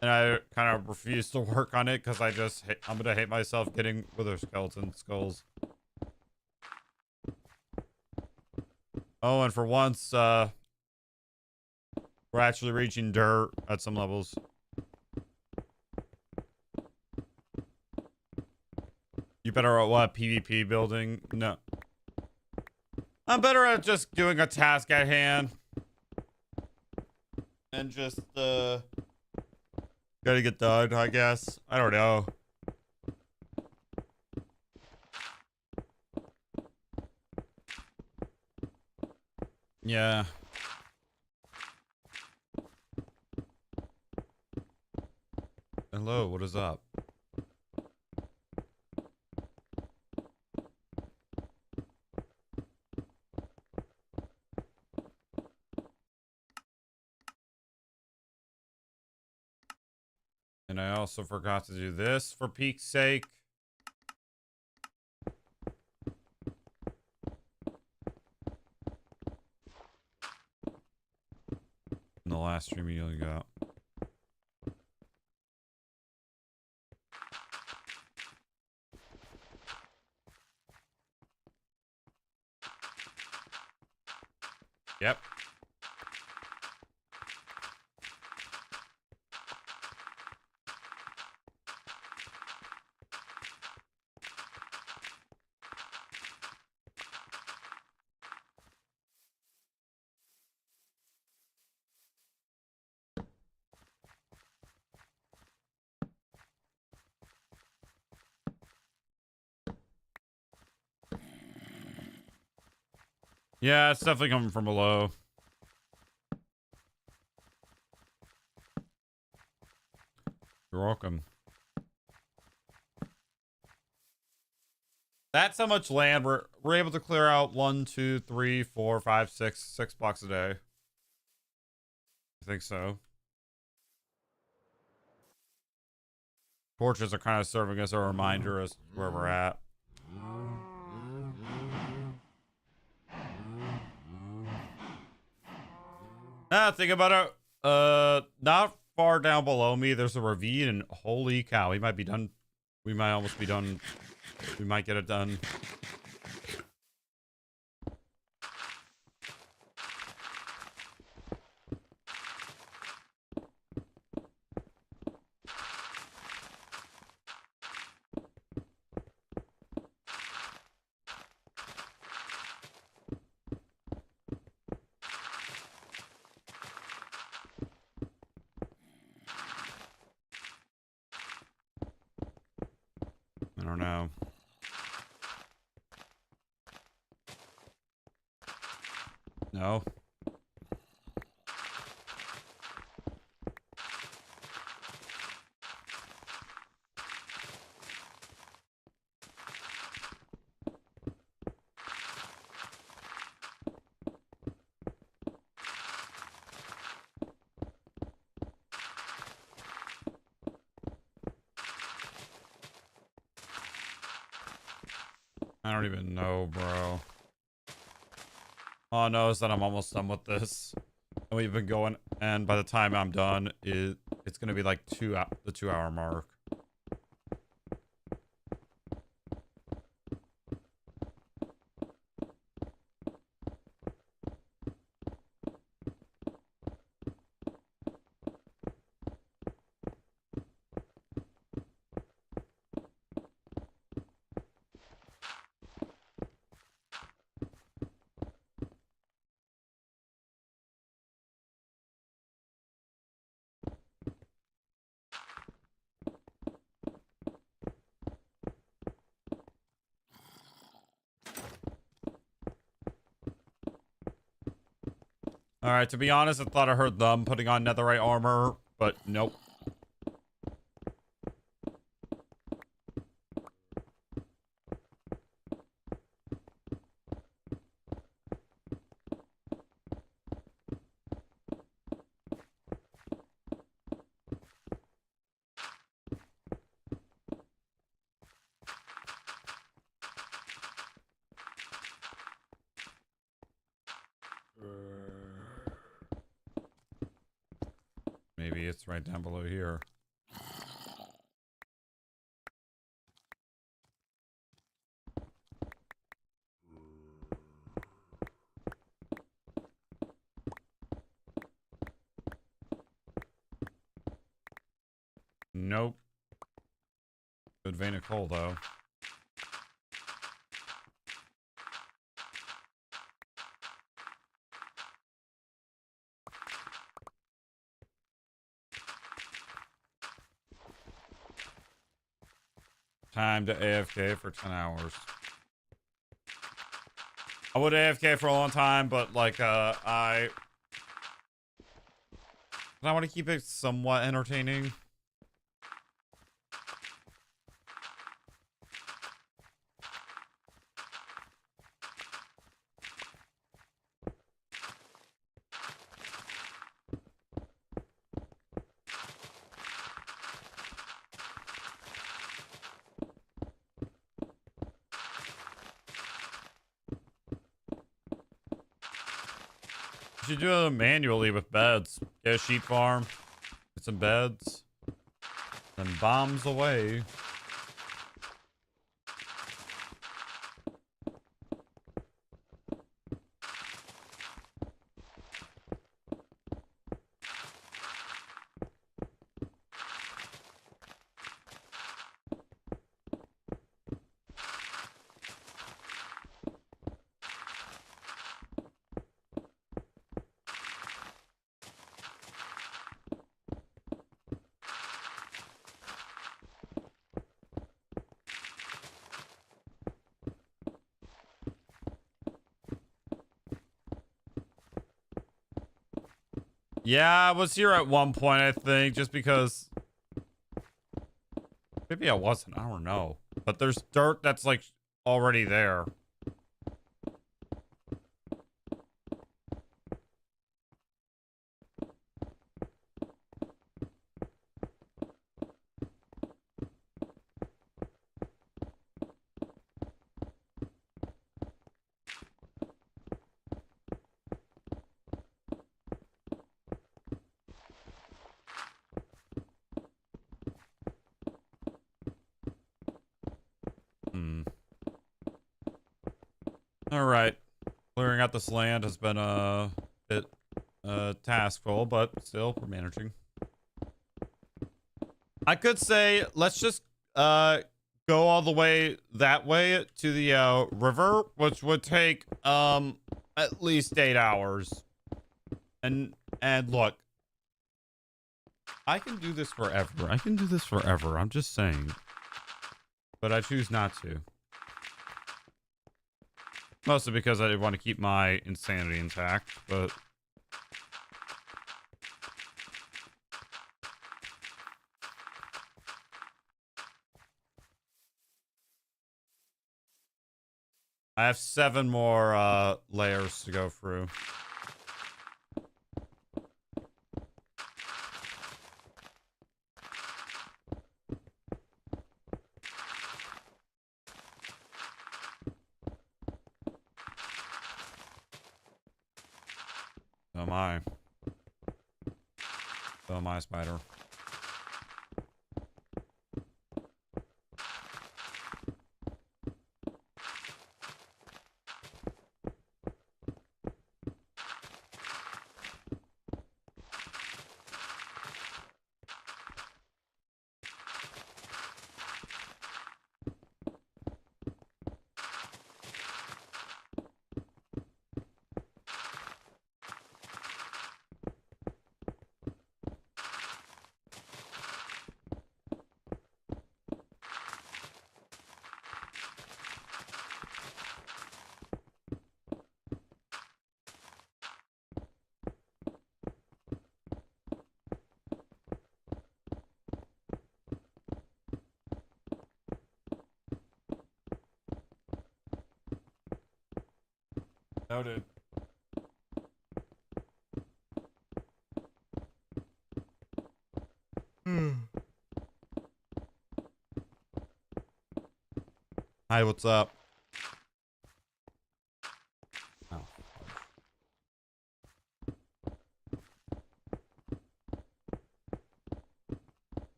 And I kind of refuse to work on it because I'm gonna hate myself getting wither skeleton skulls. Oh, and for once, we're actually reaching dirt at some levels. You better at what? PvP building? No. I'm better at just doing a task at hand. And just, gotta get done, I guess. I don't know. Yeah. Hello, what is up? And I also forgot to do this for peak's sake. In the last stream you only got. Yep. Yeah, it's definitely coming from below. You're welcome. That's how much land we're able to clear out. 1, 2, 3, 4, 5, 6 blocks a day. I think so. Torches are kind of serving as a reminder as to where we're at. Think about it. Not far down below me, there's a ravine, and holy cow, we might be done. We might almost be done. We might get it done. I don't know. No. I don't even know, bro. All I know is that I'm almost done with this. And we've been going, and by the time I'm done, it's gonna be like the 2-hour mark. All right, to be honest, I thought I heard them putting on netherite armor, but nope. Maybe it's right down below here. Nope. Good vein of coal, though. Time to AFK for 10 hours. I would AFK for a long time, but like, I want to keep it somewhat entertaining. You should do it manually with beds. Get a sheep farm, get some beds, then bombs away. Yeah, I was here at one point, I think, just because... Maybe I wasn't, I don't know. But there's dirt that's like already there. All right. Clearing out this land has been a bit taskful, but still we're managing. I could say let's just go all the way that way to the river, which would take at least 8 hours. And look, I can do this forever. I can do this forever. I'm just saying. But I choose not to. Mostly because I want to keep my insanity intact, but... I have 7 more layers to go through. So am I. So am I, Spider. Noted. Hi, what's up? Oh.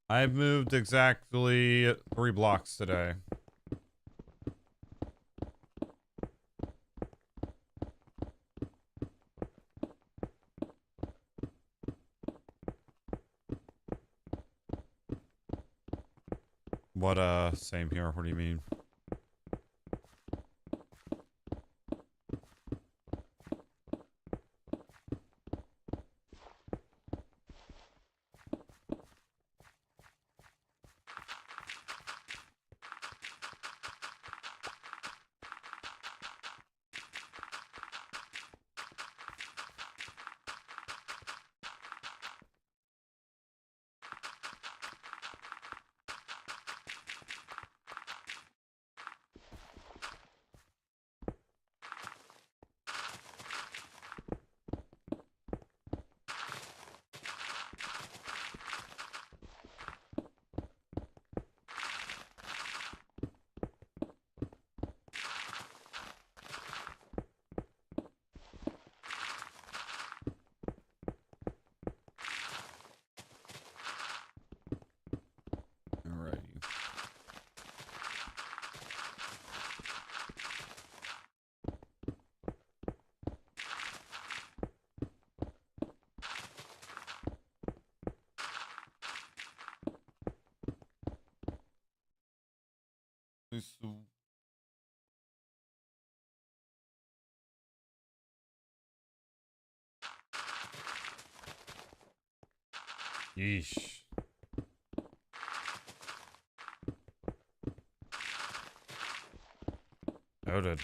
I've moved exactly 3 blocks today. What, same here. What do you mean? Alrighty. Yeesh. Noted.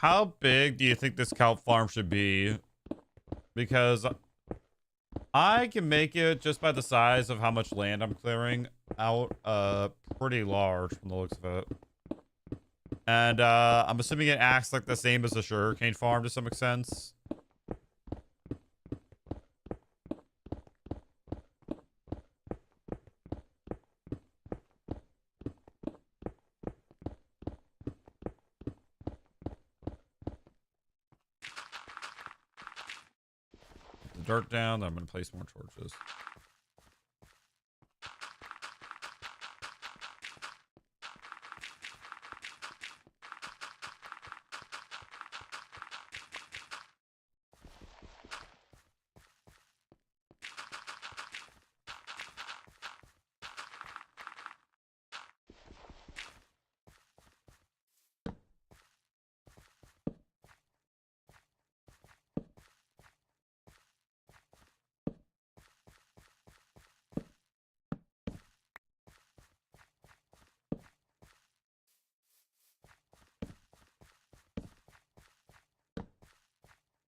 How big do you think this kelp farm should be? Because I can make it just by the size of how much land I'm clearing out, pretty large from the looks of it. And I'm assuming it acts like the same as the sugarcane farm to some extent. The dirt down, then I'm gonna place more torches.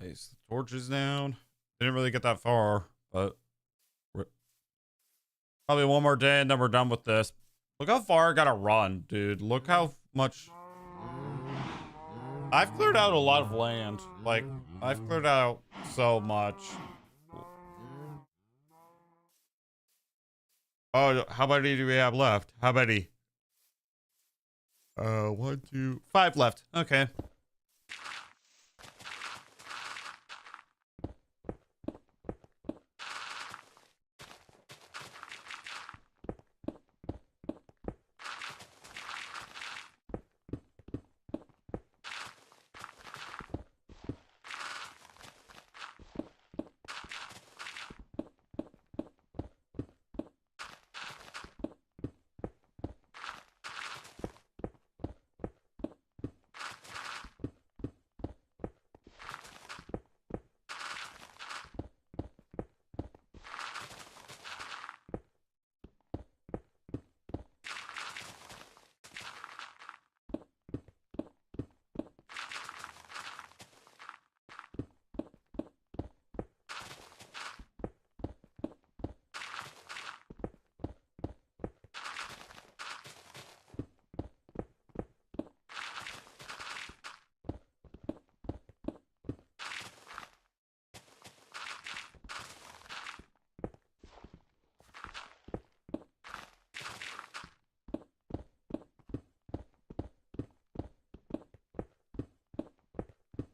Place the torches down. Didn't really get that far, but probably one more day and then we're done with this. Look how far I gotta run, dude. Look how much. I've cleared out a lot of land. Like, I've cleared out so much. Oh, how many do we have left? How many? 1, 2, 5 left. Okay.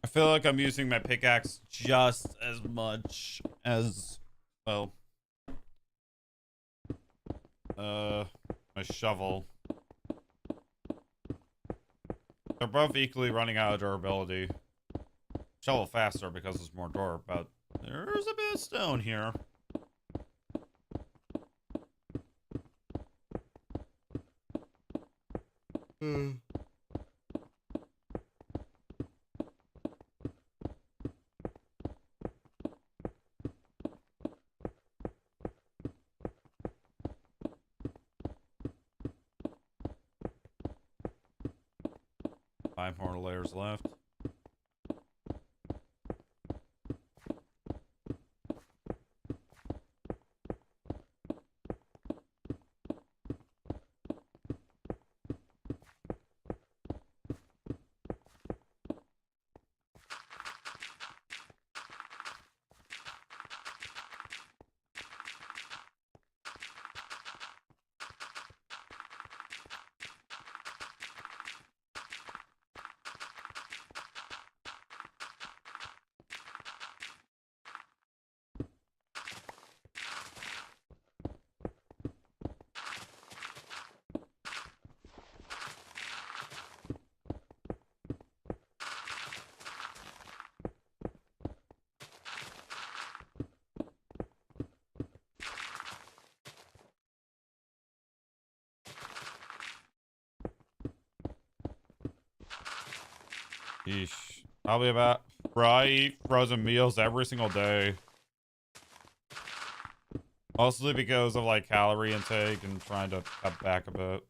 I feel like I'm using my pickaxe just as much as, well, my shovel. They're both equally running out of durability. Shovel faster because there's more dirt, but there's a bit of stone here. Five more layers left. Yeesh. Probably about, bro, I eat frozen meals every single day. Mostly because of like calorie intake and trying to cut back a bit.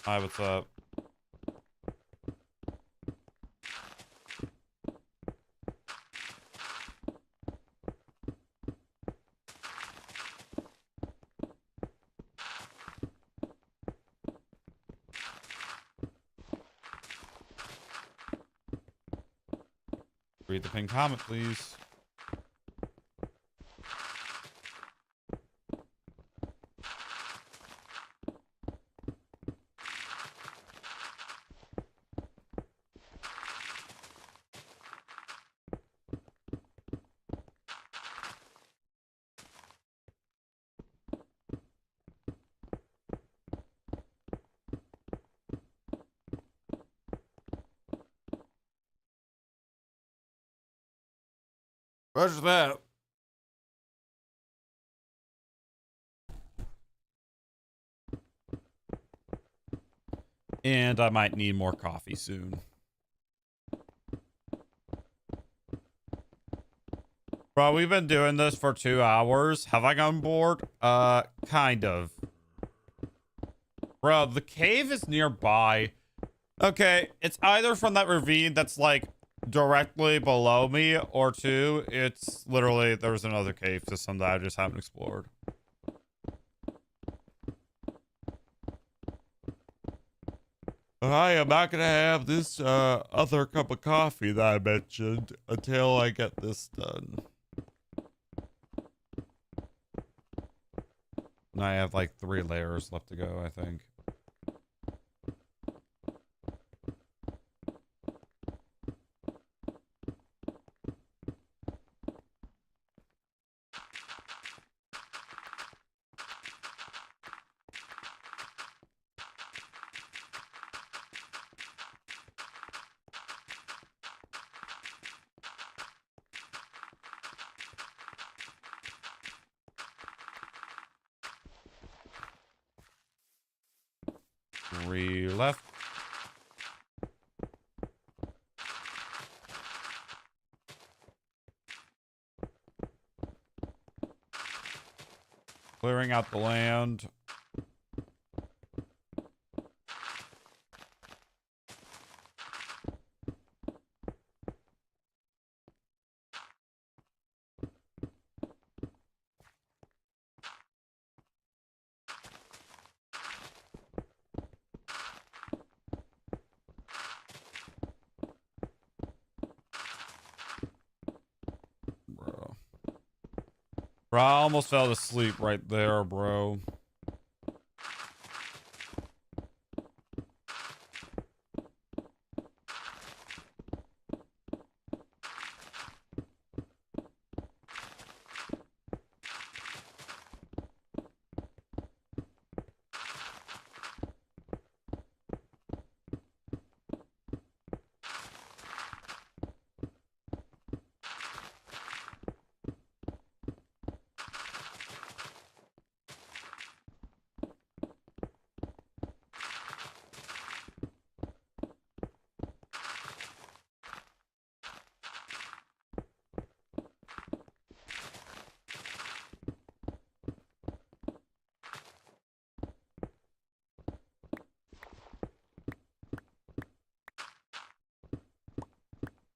Hi, what's up? Read the pinned comment, please. Where's that? And I might need more coffee soon. Bro, we've been doing this for 2 hours. Have I gone bored? Kind of. Bro, the cave is nearby. Okay, it's either from that ravine that's like directly below me, or two, it's literally there's another cave system that I just haven't explored. I am not gonna have this other cup of coffee that I mentioned until I get this done. And I have like 3 layers left to go, I think. Three left. Clearing out the land. Bro, I almost fell asleep right there, bro.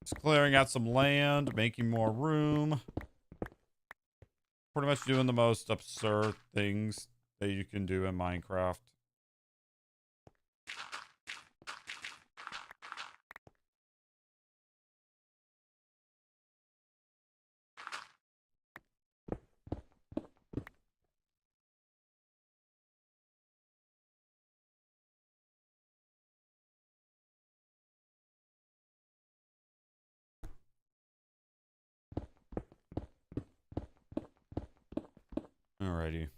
Just clearing out some land, making more room. Pretty much doing the most absurd things that you can do in Minecraft. Alrighty.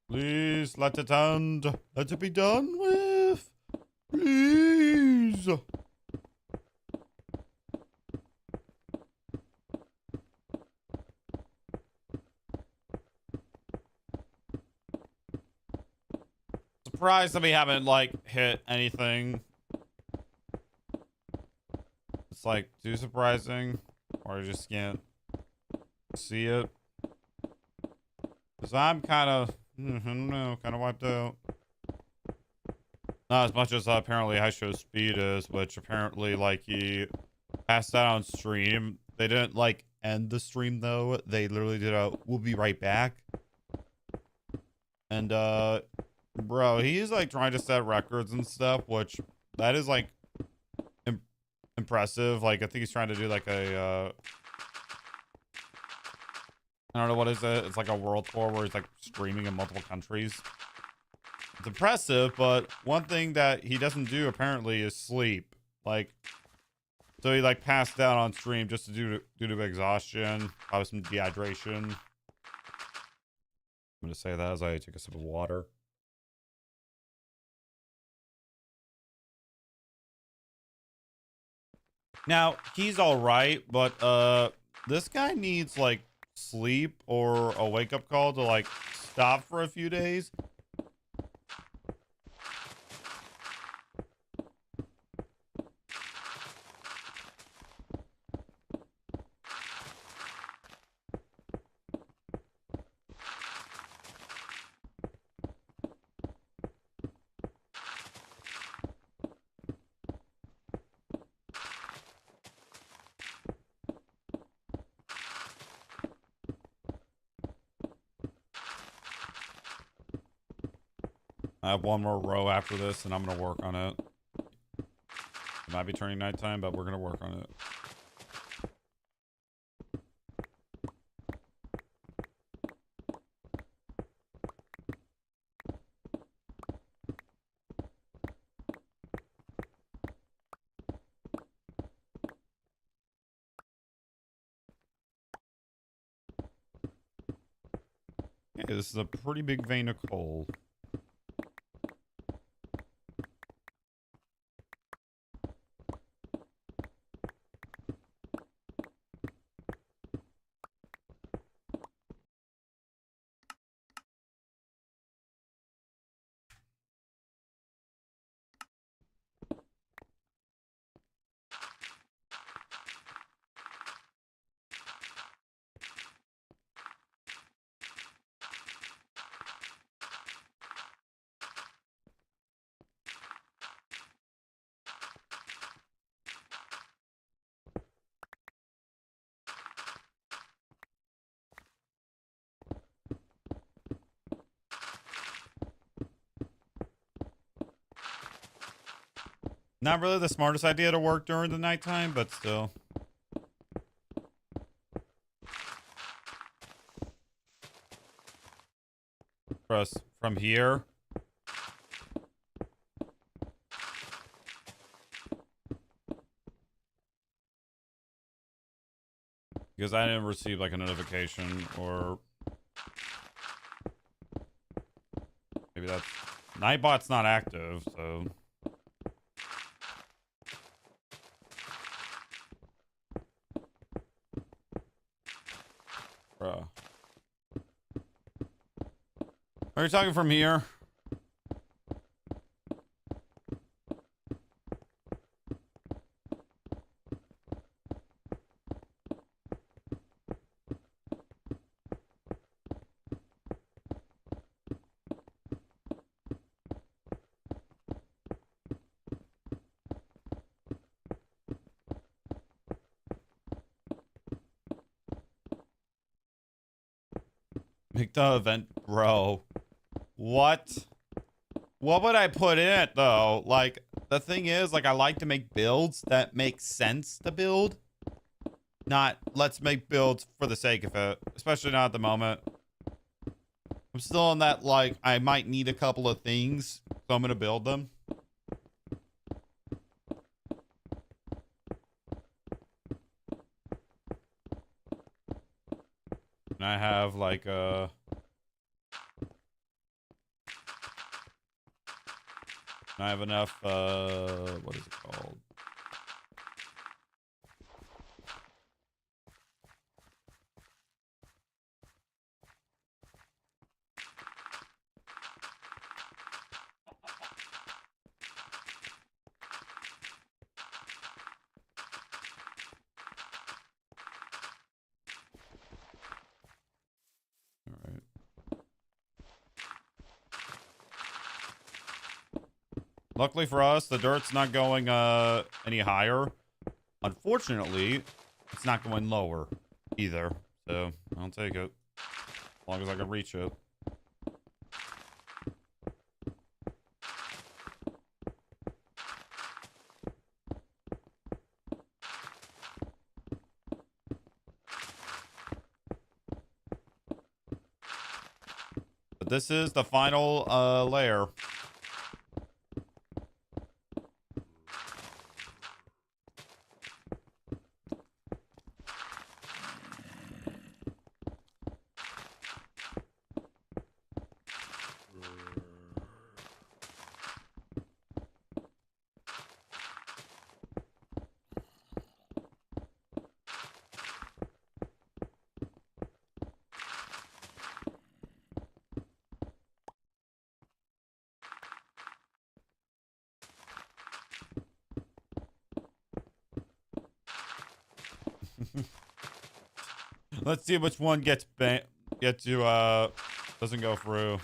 Please let it end. Let it be done with. Please. Surprised that we haven't like hit anything. It's like too surprising. Or I just can't see it. Because I'm kind of, I don't know, kind of wiped out. Not as much as apparently High Show Speed is, which apparently, like, he passed out on stream. They didn't, like, end the stream, though. They literally did a, we'll be right back. And, bro, he's, like, trying to set records and stuff, which that is like impressive. Like I think he's trying to do like a I don't know what is it. It's like a world tour where he's like streaming in multiple countries. It's impressive, but one thing that he doesn't do apparently is sleep. Like, so he like passed out on stream just to due to exhaustion, probably some dehydration. I'm gonna say that as I take a sip of water. Now he's all right, but this guy needs like sleep or a wake up call to like stop for a few days. I have one more row after this, and I'm going to work on it. It might be turning nighttime, but we're going to work on it. Okay, this is a pretty big vein of coal. Not really the smartest idea to work during the nighttime, but still. Press from here. Because I didn't receive like a notification or maybe that's Nightbot's not active, so bruh. Are you talking from here? Make the event, bro. What? What would I put in it though? Like the thing is, like I like to make builds that make sense to build. Not let's make builds for the sake of it, especially not at the moment. I'm still in that like I might need a couple of things, so I'm gonna build them. And I have like I have enough what is it called? Luckily for us, the dirt's not going any higher. Unfortunately, it's not going lower either. So I'll take it as long as I can reach it. But this is the final layer. Let's see which one doesn't go through.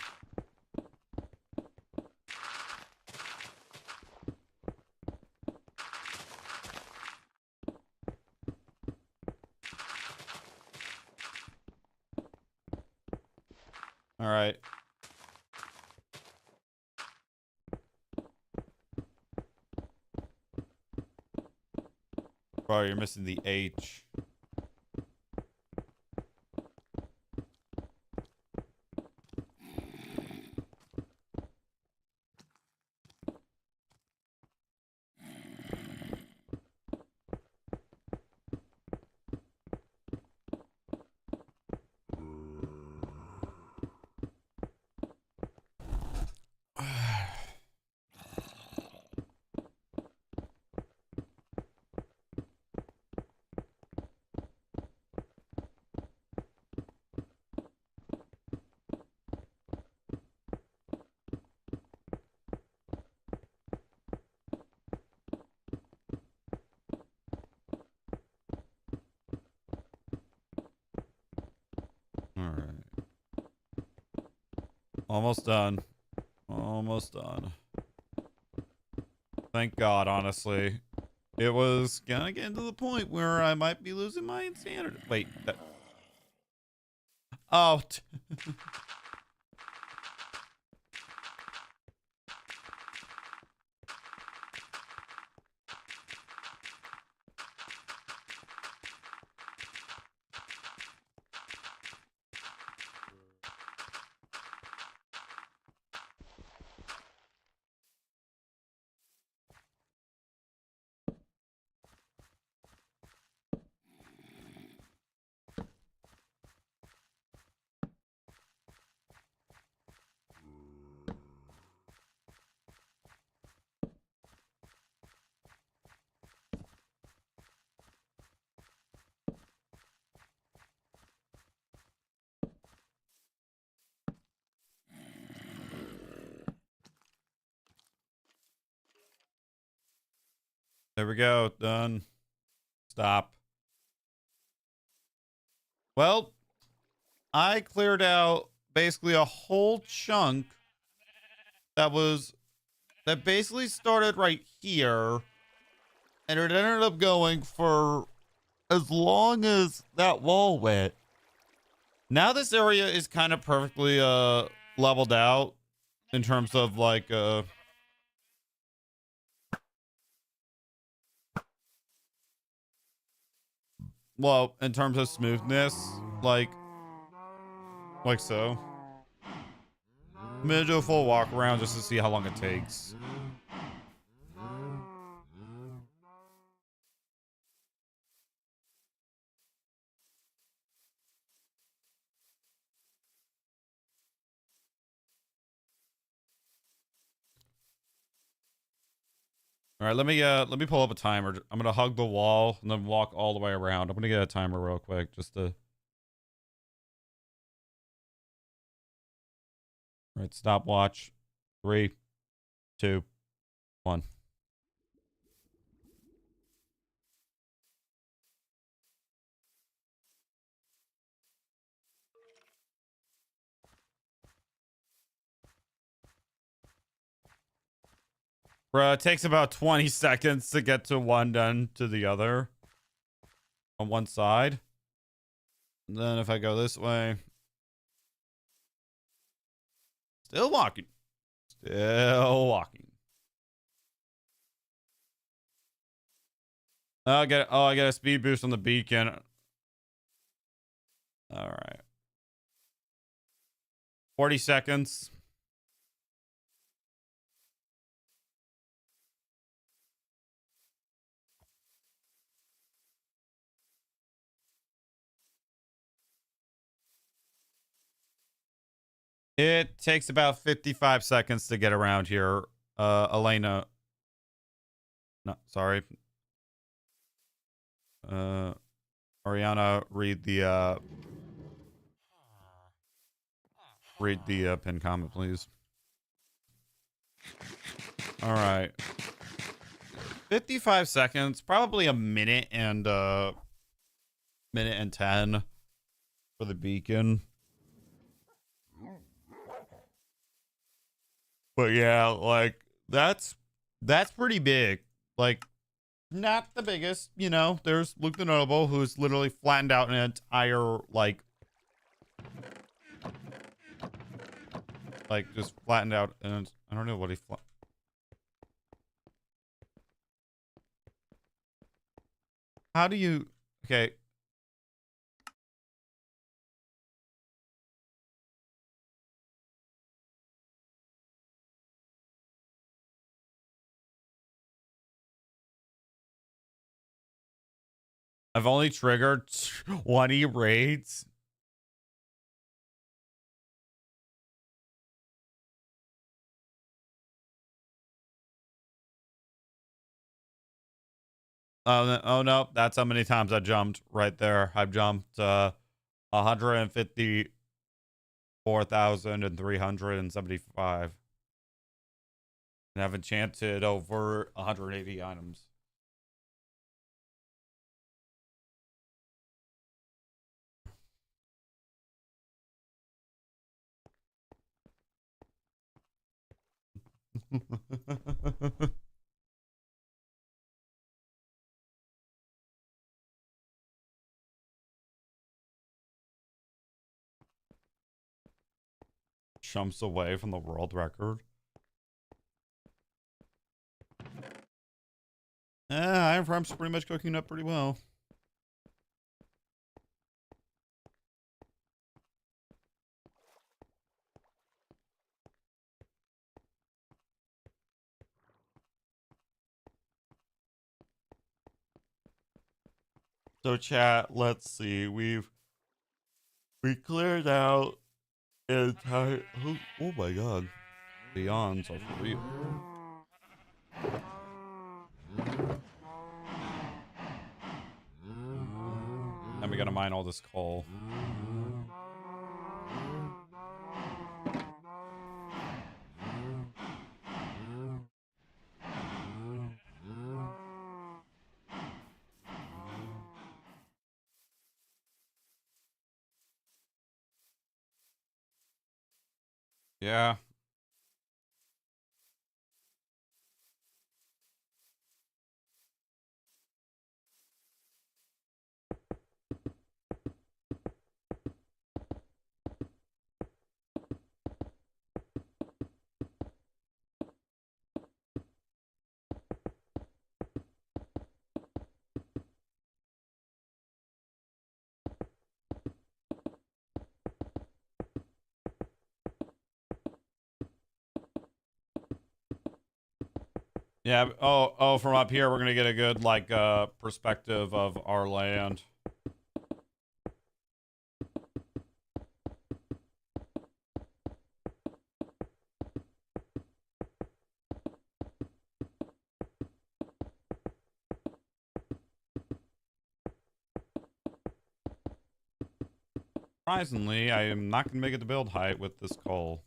All right. Bro, you're missing the H. Almost done. Almost done. Thank God, honestly. It was gonna get to the point where I might be losing my insanity. Wait. Oh. There we go. Done. Stop. Well, I cleared out basically a whole chunk that basically started right here, and it ended up going for as long as that wall went. Now this area is kind of perfectly leveled out in terms of like well, in terms of smoothness, like so. I'm gonna do a full walk around just to see how long it takes. All right, let me pull up a timer. I'm gonna hug the wall and then walk all the way around. I'm gonna get a timer real quick just to. All right, stopwatch. 3, 2, 1. Bruh, it takes about 20 seconds to get to one done to the other on one side. And then if I go this way, still walking. Still walking. I get a speed boost on the beacon. All right. 40 seconds. It takes about 55 seconds to get around here. Elena. No, sorry. Ariana, read the pin comment, please. All right. 55 seconds, probably a minute and 10 for the beacon. But yeah, like that's pretty big. Like not the biggest, you know. There's Luke the Notable, who's literally flattened out an entire like just flattened out, and I don't know what he how do you okay. I've only triggered 20 raids. Oh no, that's how many times I jumped right there. I've jumped 154,375. And I've enchanted over 180 items. Jumps away from the world record. Iron Farm's pretty much cooking up pretty well. So chat, let's see. We cleared out entire. Oh my god, Beyonds are for real. And we gotta mine all this coal. Yeah. Yeah. Oh, from up here, we're gonna get a good like perspective of our land. Surprisingly, I am not gonna make it to build height with this coal.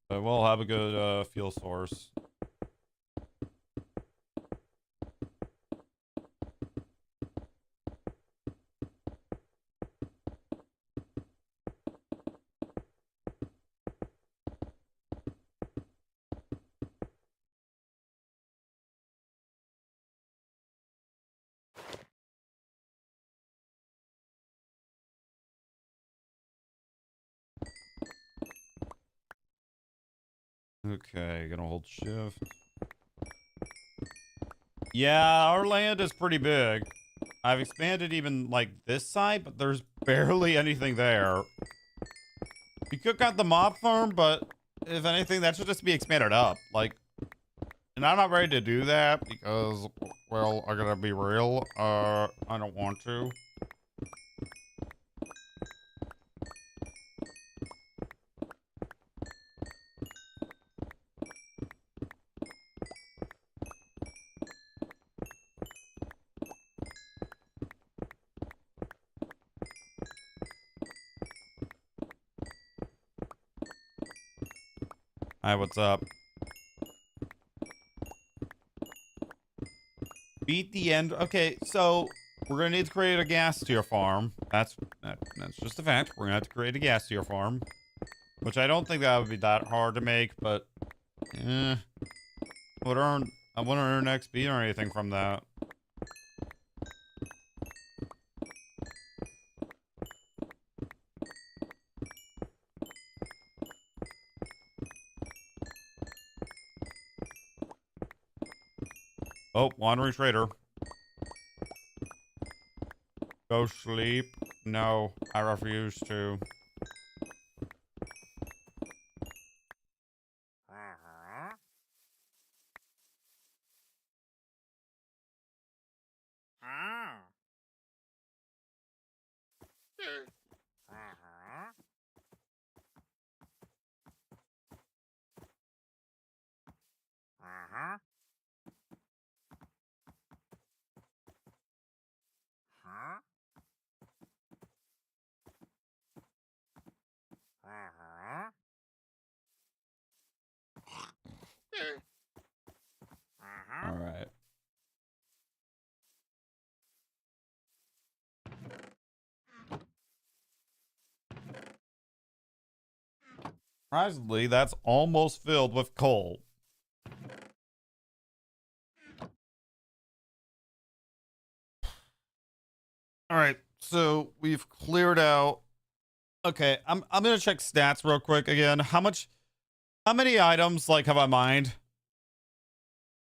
But we'll have a good fuel source. Okay, gonna hold shift. Yeah, our land is pretty big. I've expanded even like this side, but there's barely anything there. We could cut the mob farm, but if anything, that should just be expanded up. Like, and I'm not ready to do that because, well, I gotta be real. I don't want to. Hi, what's up? Beat the end. Okay, so we're gonna need to create a gas tier farm. That's just a fact. We're gonna have to create a gas tier farm, which I don't think that would be that hard to make, but I wouldn't earn XP or anything from that. Oh, wandering trader. Go sleep. No, I refuse to. All right. Surprisingly, that's almost filled with coal. All right, so we've cleared out. Okay, I'm gonna check stats real quick again. How many items like have I mined?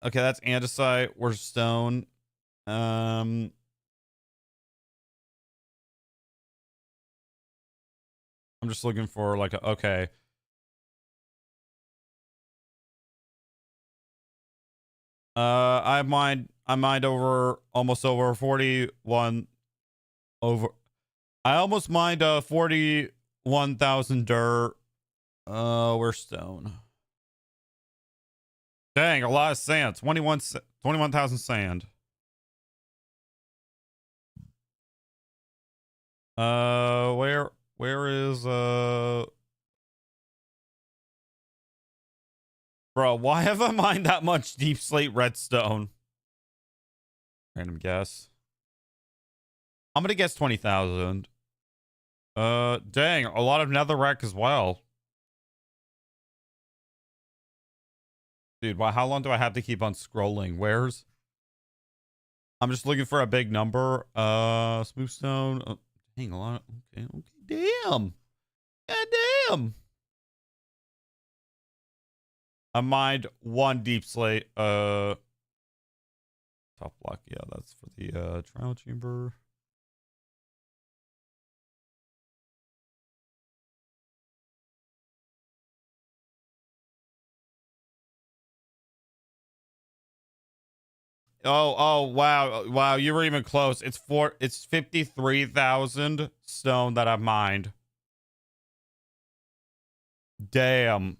Okay, that's andesite. We're stone. I'm just looking for like a, okay. I mined over almost over 41 over. I almost mined 41,000 dirt. We're stone. Dang, a lot of sand. 21,000 sand. Where is bro, why have I mined that much deep slate redstone? Random guess. I'm gonna guess 20,000. Dang, a lot of netherrack as well. Dude, wow, how long do I have to keep on scrolling? Where's? I'm just looking for a big number. Smooth stone. Oh, dang, a lot. Okay, damn. God damn. I mined one deep slate. Top block. Yeah, that's for the trial chamber. Oh, wow. You were even close. It's 53,000 stone that I've mined. Damn.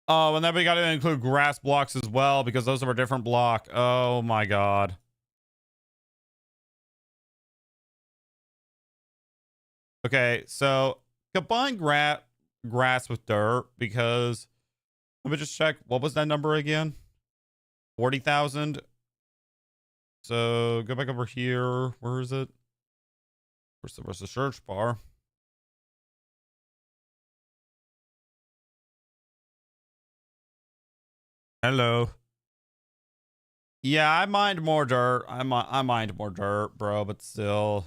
Oh, and then we got to include grass blocks as well because those are a different block. Oh my god. Okay, so combine grass with dirt because let me just check. What was that number again? 40,000. So go back over here. Where is it? Where's the search bar? Hello. Yeah, I mined more dirt. I mined more dirt, bro, but still.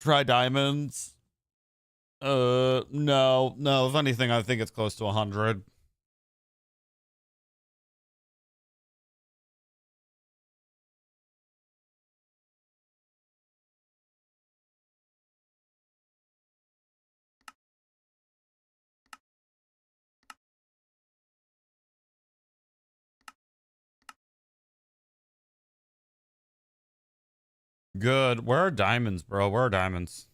Try diamonds. No. If anything, I think it's close to 100. Good. Where are diamonds, bro? Where are diamonds?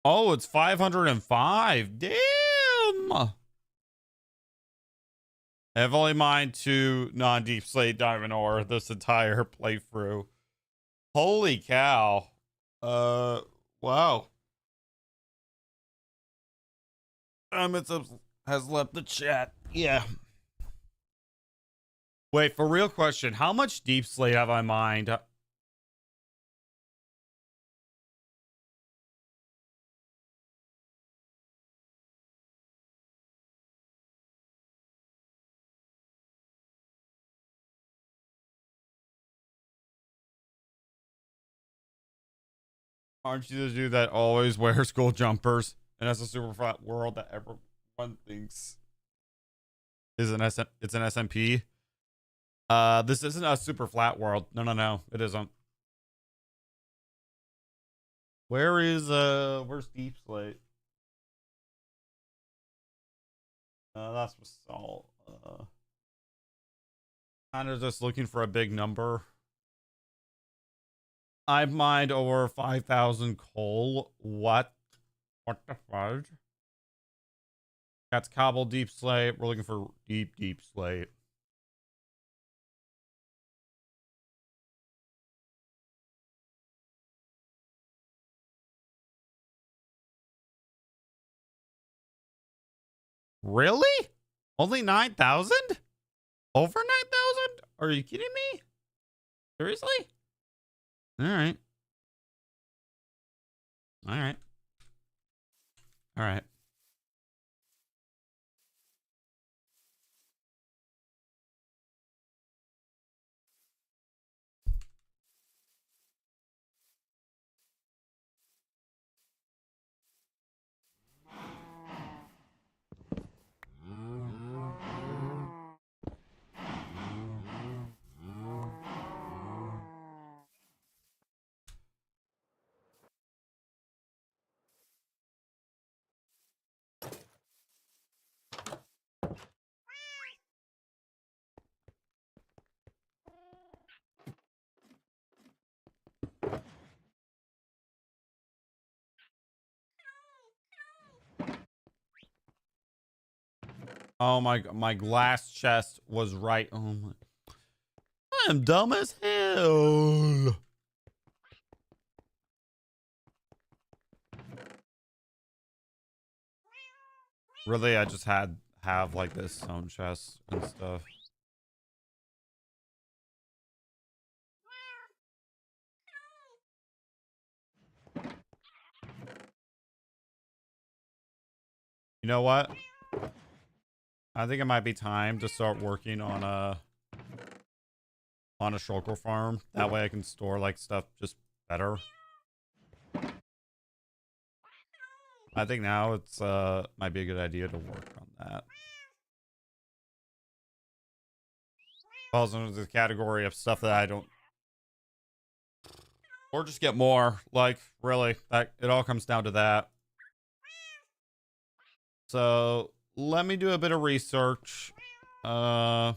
Oh, it's 505. Damn. I've only mined 2 non-deep slate diamond ore this entire playthrough. Holy cow. Wow. It has left the chat. Yeah. Wait, for real question, how much deep slate have I mined? Aren't you the dude that always wears gold jumpers and has a super flat world that everyone thinks is it's an SMP? This isn't a super flat world. No, it isn't. Where's Deep Slate? That's Basalt. Kind of just looking for a big number. I've mined over 5,000 coal. What the fudge? That's cobble deep slate. We're looking for deep slate. Really? Only 9,000? Over 9,000? Are you kidding me? Seriously? All right. Oh my glass chest was right. Oh my. I am dumb as hell. Really, I just have like this stone chest and stuff. You know what? I think it might be time to start working on a shulker farm. That way I can store like stuff just better. I think now it's might be a good idea to work on that. Falls under the category of stuff that I don't, or just get more. Like really, that it all comes down to that. So let me do a bit of research. And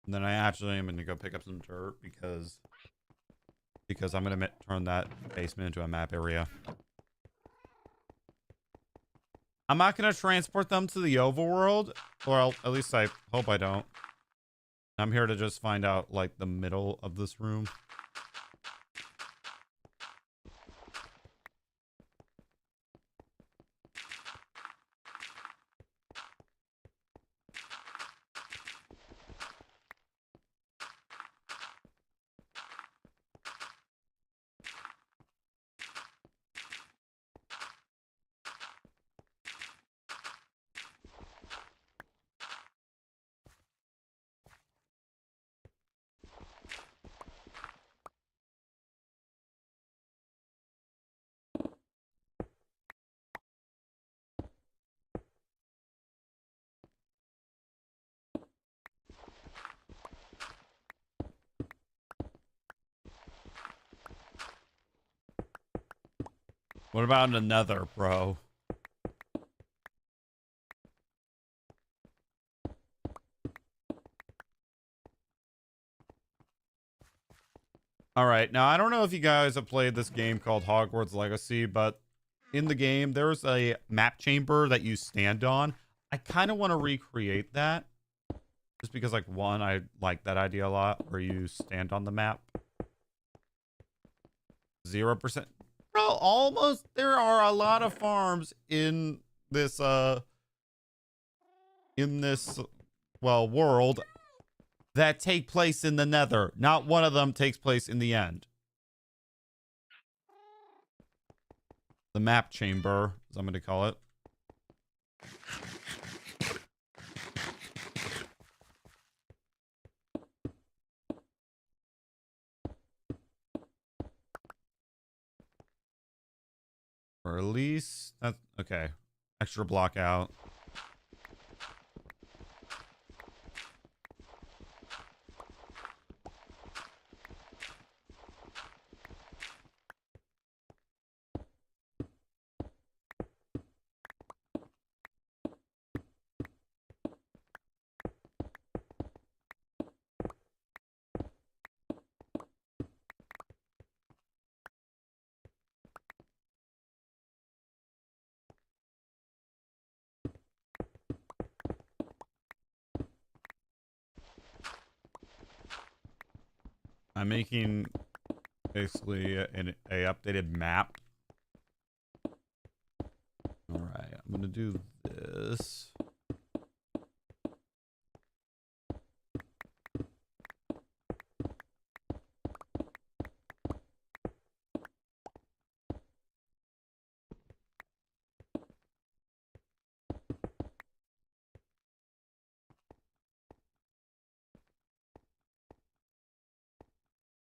then I actually am going to go pick up some dirt because I'm going to turn that basement into a map area. I'm not going to transport them to the overworld, or at least I hope I don't. I'm here to just find out like the middle of this room. What about another, bro? All right. Now, I don't know if you guys have played this game called Hogwarts Legacy, but in the game, there's a map chamber that you stand on. I kind of want to recreate that. Just because, like, one, I like that idea a lot, where you stand on the map. 0%. Bro, almost. There are a lot of farms in this, well, world that take place in the Nether. Not one of them takes place in the end. The map chamber, as I'm going to call it. Or at least that's okay. Extra block out. I'm making basically a updated map. All right, I'm gonna do this.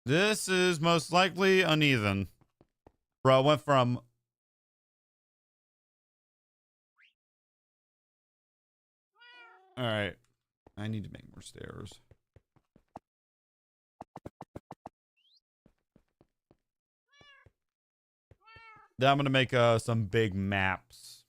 This is most likely uneven. Bro, I went from... Alright. I need to make more stairs. Then I'm going to make some big maps.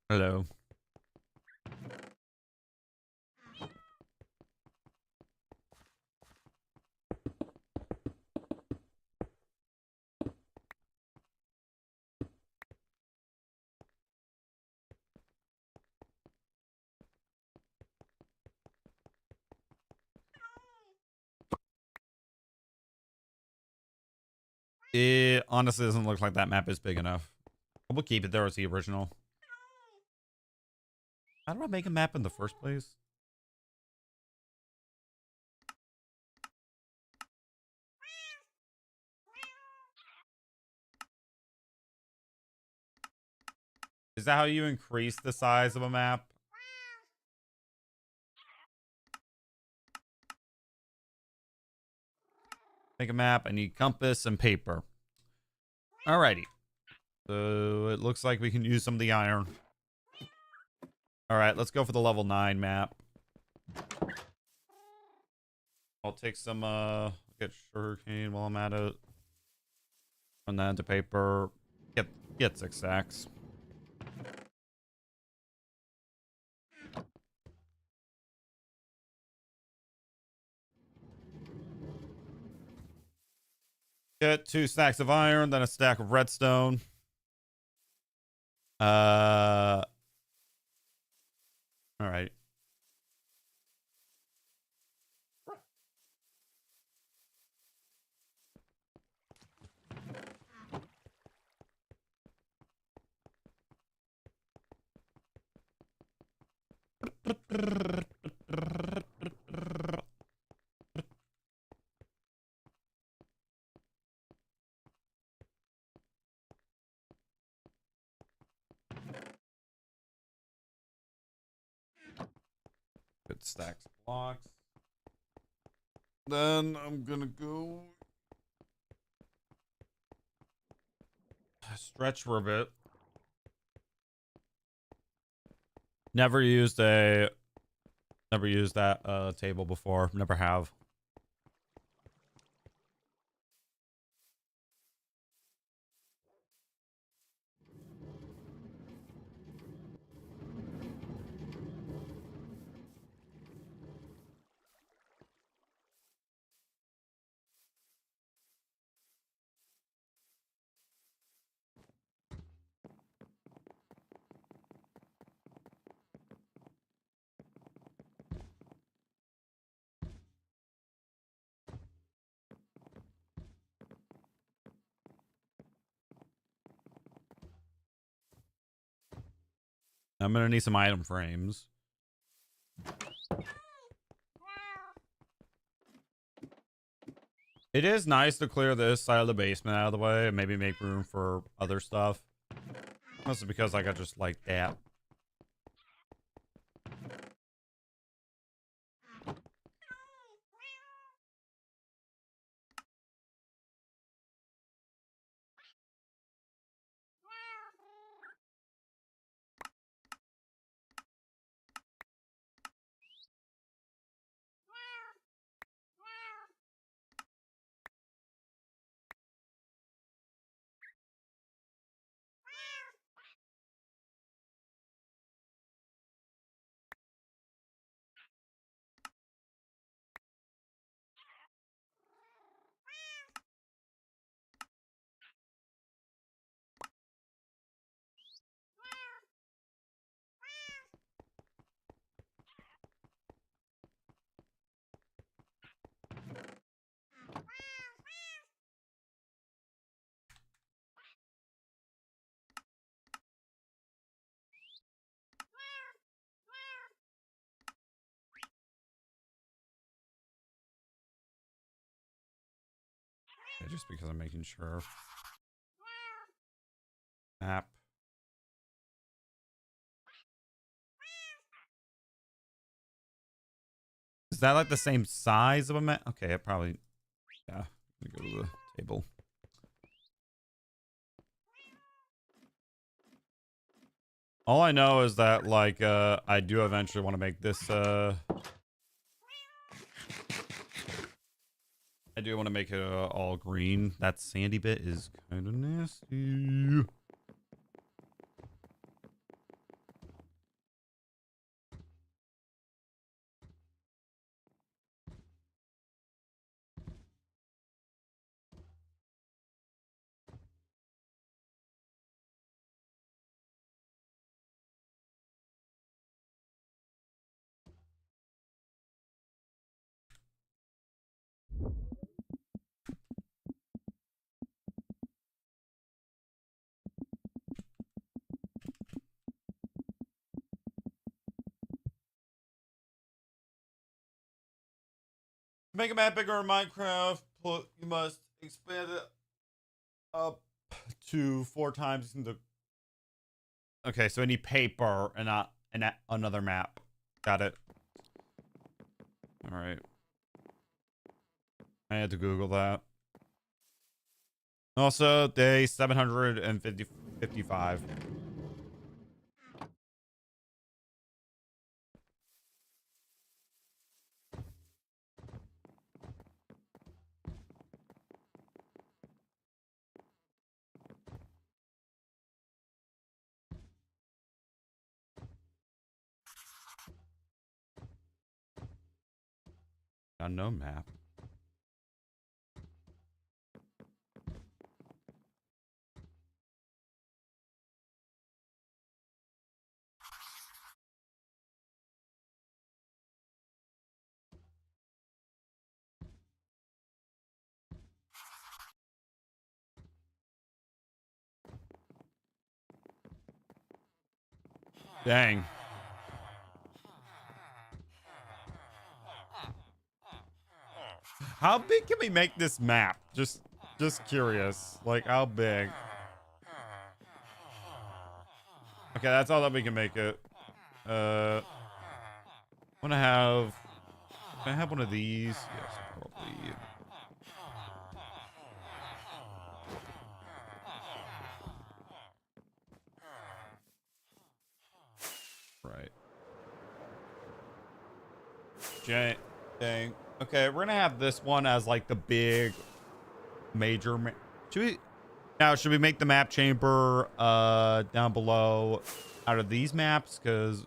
Hello. It honestly doesn't look like that map is big enough. We'll keep it there as the original. How do I make a map in the first place? Is that how you increase the size of a map? Make a map. I need compass and paper. Alrighty. So it looks like we can use some of the iron. Alright, let's go for the level 9 map. I'll take some, get sugarcane while I'm at it. Run that into paper. Get 6 sacks. Get 2 stacks of iron, then a stack of redstone. All right. Good stacks of blocks. Then I'm gonna go stretch for a bit. Never used that table before. Never have. I'm gonna need some item frames. It is nice to clear this side of the basement out of the way and maybe make room for other stuff. Mostly because like I just like that. Okay, just because I'm making sure. Map. Is that like the same size of a map? Okay, it probably. Yeah. Let me go to the table. All I know is that like I do eventually want to make this I do want to make it all green. That sandy bit is kind of nasty. To make a map bigger in Minecraft, you must expand it up to 4 times in the. Okay, so I need paper and not another map. Got it. All right. I had to Google that. Also, day 755. Got no map. Dang. How big can we make this map? Just curious. Like, how big? Okay, that's all that we can make it. Well, Can I have one of these? Yes, probably. Right. Dang. Okay, we're gonna have this one as like the big major. Should we make the map chamber down below out of these maps? Because,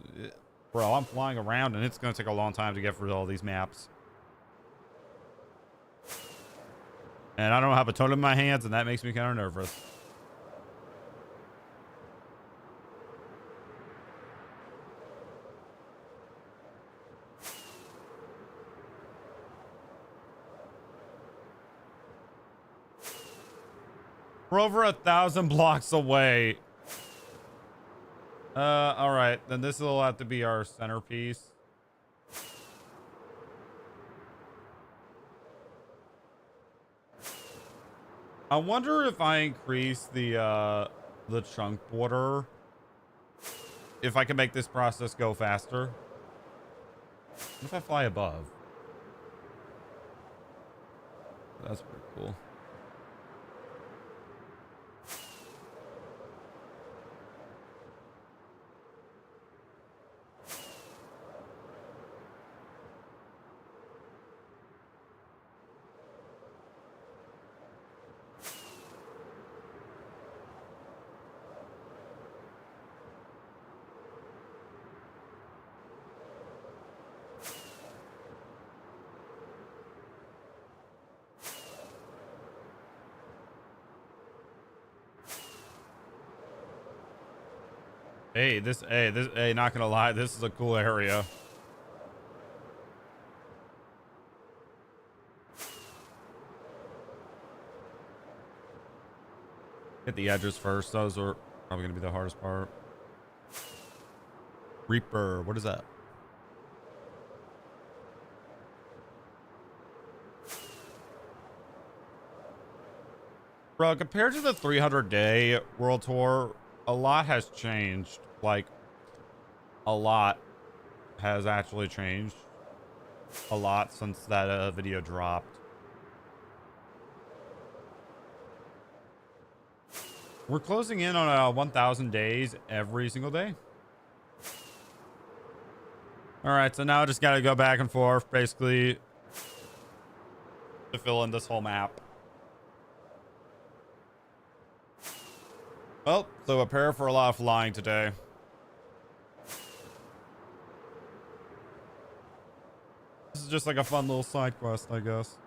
bro, I'm flying around and it's gonna take a long time to get through all these maps. And I don't have a totem in my hands, and that makes me kind of nervous. We're over 1,000 blocks away. All right, then this will have to be our centerpiece. I wonder if I increase the chunk border, if I can make this process go faster. What if I fly above? That's pretty cool. Hey, not gonna lie, this is a cool area. Hit the edges first. Those are probably gonna be the hardest part. Reaper, what is that? Bro, compared to the 300-day World Tour, a lot has changed. Like, a lot has actually changed. A lot since that video dropped. We're closing in on 1,000 days every single day. All right, so now I just got to go back and forth, basically, to fill in this whole map. Well, so prepare for a lot of flying today. This is just like a fun little side quest, I guess.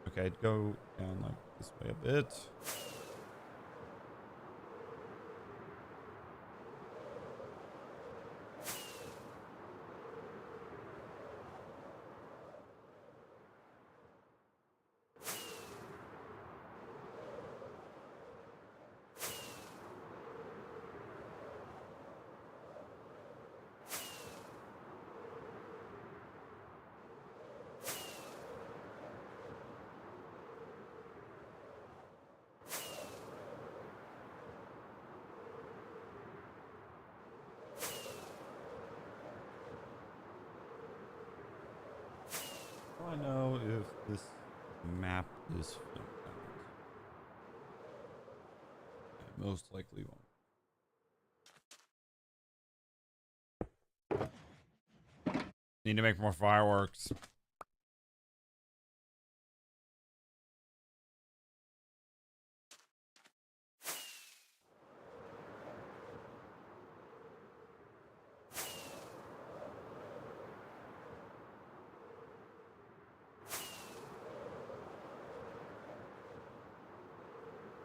Okay, go down like this way a bit. I know if this map is filled out. Most likely won't. Need to make more fireworks.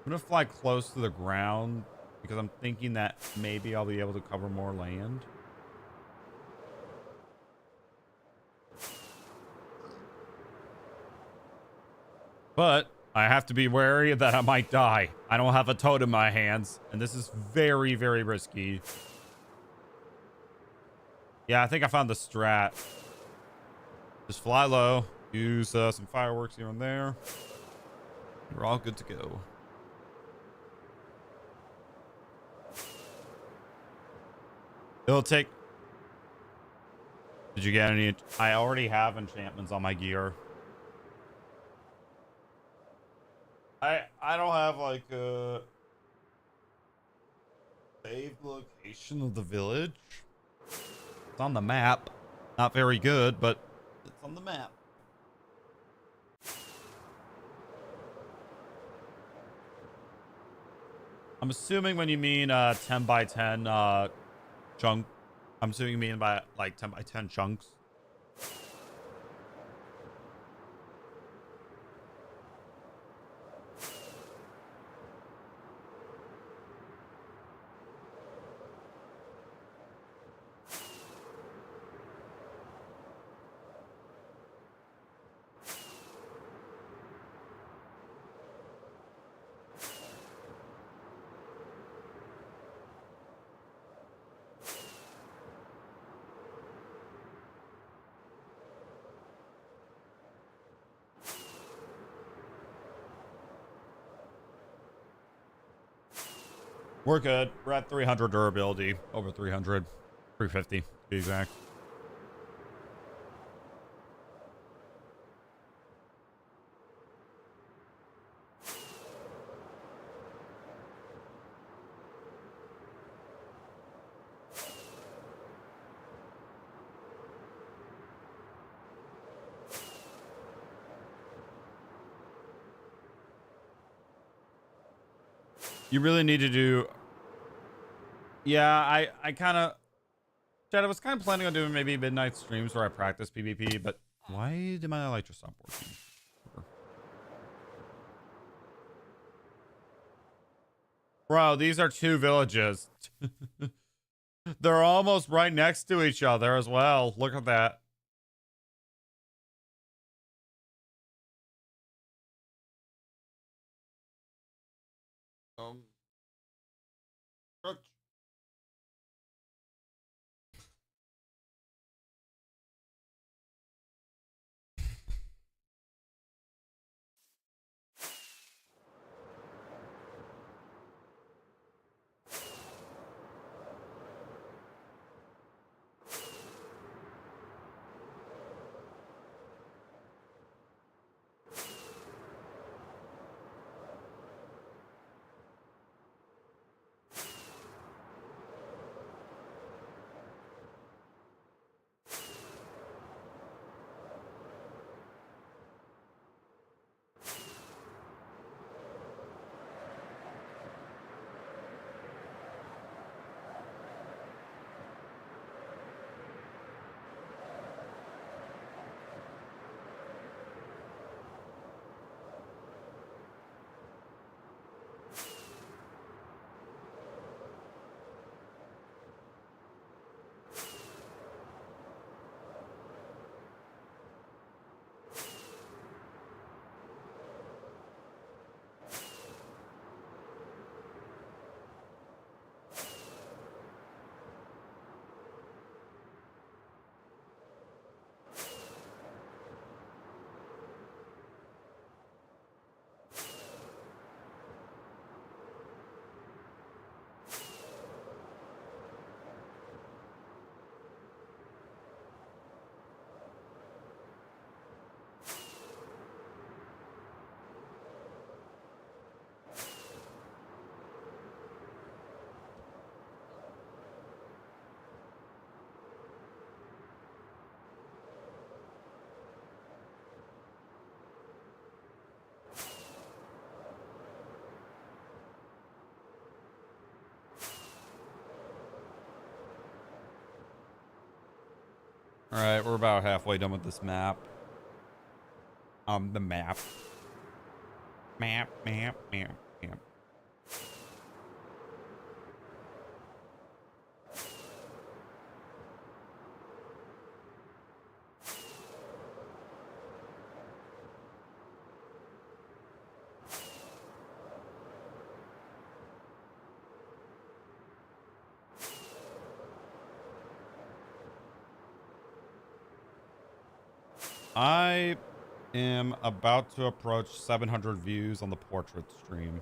I'm gonna fly close to the ground because I'm thinking that maybe I'll be able to cover more land. But I have to be wary that I might die. I don't have a totem in my hands, and this is very, very risky. Yeah, I think I found the strat. Just fly low, use some fireworks here and there. We're all good to go. It'll take. Did you get any? I already have enchantments on my gear. I don't have like a saved location of the village. It's on the map. Not very good, but it's on the map. I'm assuming when you mean 10 by 10 chunk, I'm assuming you mean by like 10 by 10 chunks. We're good. We're at 300 durability. Over 300. 350 to be exact. You really need to do. Yeah, I kind of. Chad, I was kind of planning on doing maybe midnight streams where I practice PvP, but why did my elytra stop working? Bro, these are two villages. They're almost right next to each other as well. Look at that. Crutch. All right, we're about halfway done with this map. The map. Map. I am about to approach 700 views on the portrait stream.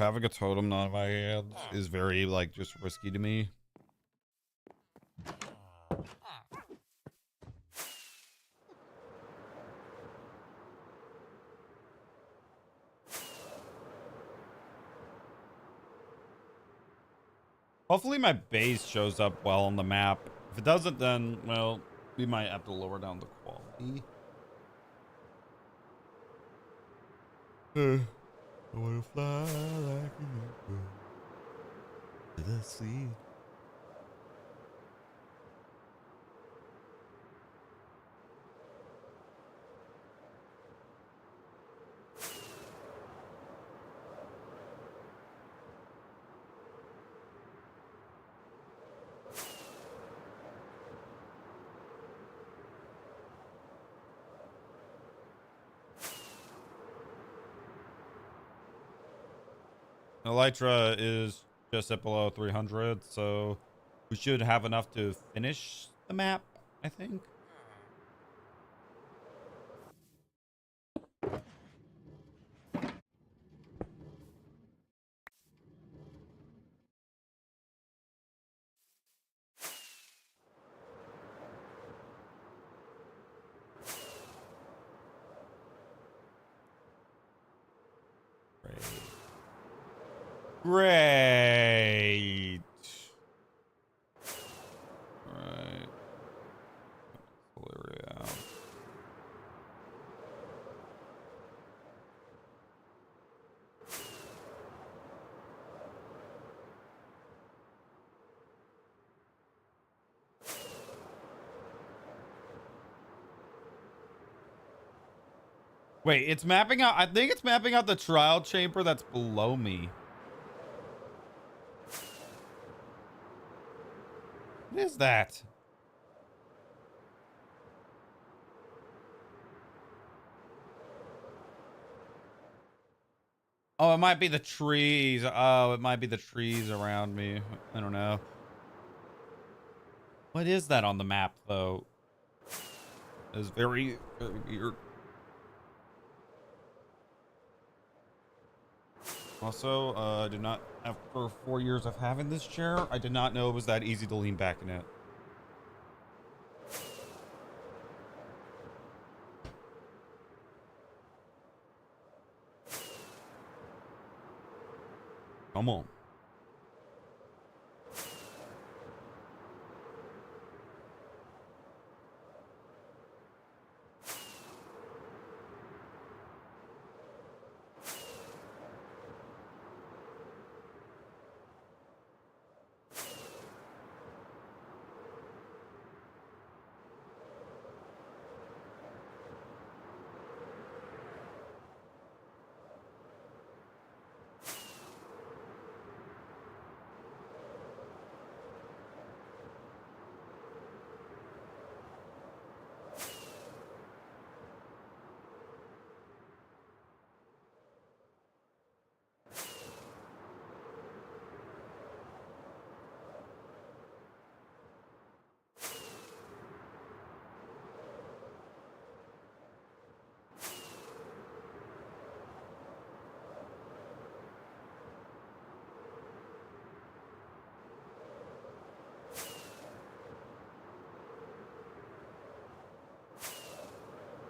having a totem not in my hands is very, like, just risky to me. Hopefully my base shows up well on the map. If it doesn't, then, well, we might have to lower down the quality. I wanna fly like an eagle to the sea. Elytra is just at below 300, so we should have enough to finish the map, I think. Great. Right. Valeria. Wait, it's mapping out. I think it's mapping out the trial chamber that's below me. What is that? Oh, it might be the trees. Oh, it might be the trees around me. I don't know. What is that on the map, though? It's very, very weird. Also, I did not, after 4 years of having this chair, I did not know it was that easy to lean back in it. Come on.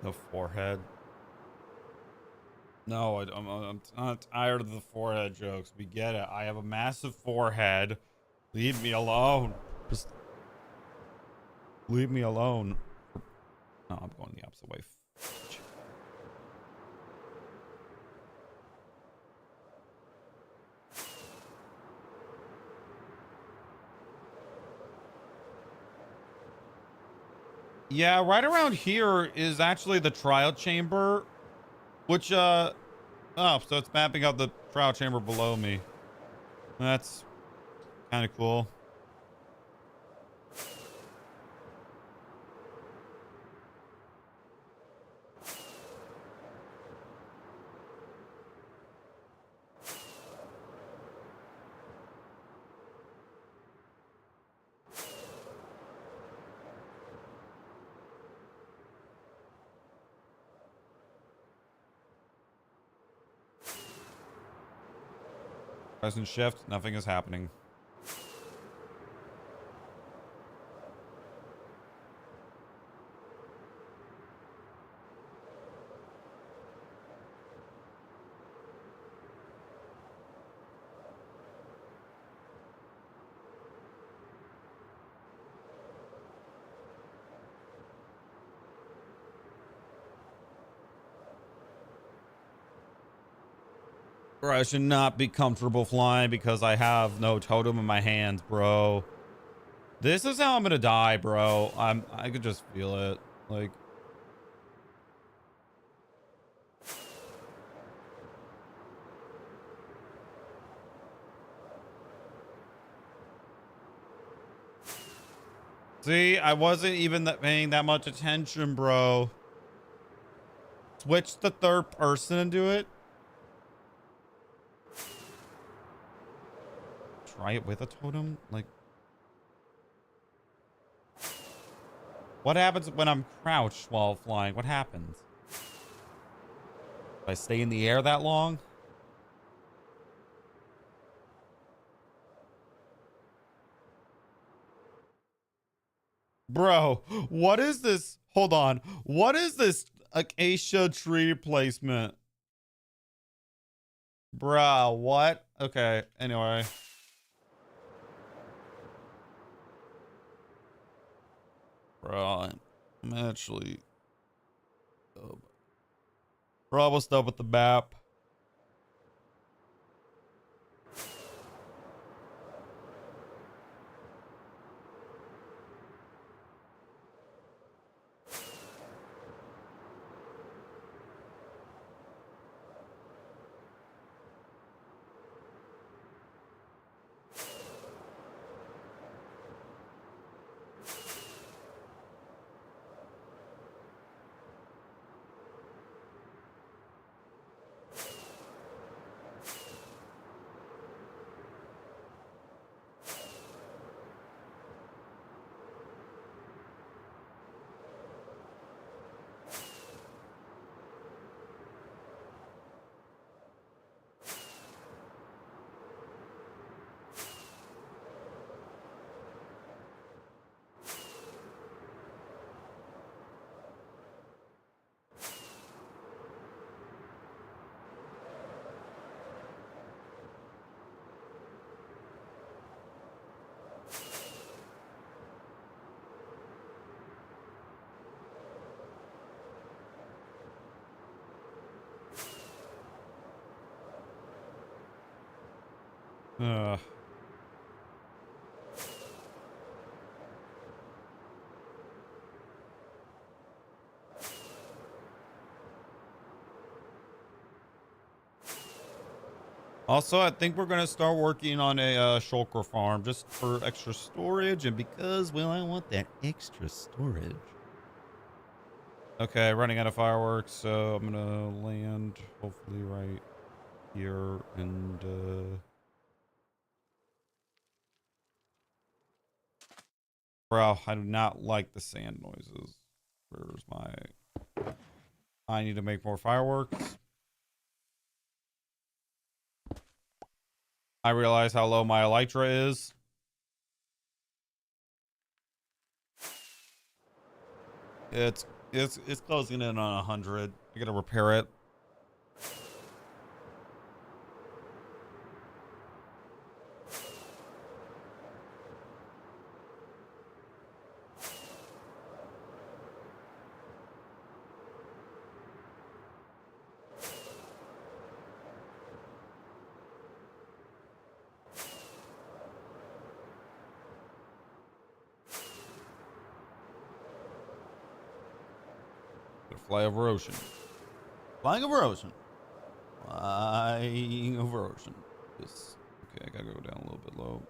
The forehead. No, I'm tired of the forehead jokes. We get it. I have a massive forehead. Leave me alone. Just leave me alone. No, I'm going the opposite way. Yeah, right around here is actually the trial chamber, which, oh, so it's mapping out the trial chamber below me. That's kind of cool. Press shift, nothing is happening. Bro, I should not be comfortable flying because I have no totem in my hands, bro. This is how I'm gonna die, bro. I could just feel it. Like, see, I wasn't even paying that much attention, bro. Switch the third person and do it. Try it with a totem? Like, what happens when I'm crouched while flying? What happens? If I stay in the air that long? Bro, what is this? Hold on. What is this acacia tree placement? Bruh, what? Okay, anyway. Bro, I'm actually we're almost done with the map. Ugh. Also, I think we're gonna start working on a shulker farm just for extra storage, and because, well, I want that extra storage. Okay, running out of fireworks, so I'm gonna land hopefully right here, and bro, I do not like the sand noises. Where's my... I need to make more fireworks. I realize how low my elytra is. It's closing in on 100. I gotta repair it. Fly over ocean. Flying over ocean. Flying over ocean. This, okay, I gotta go down a little bit low.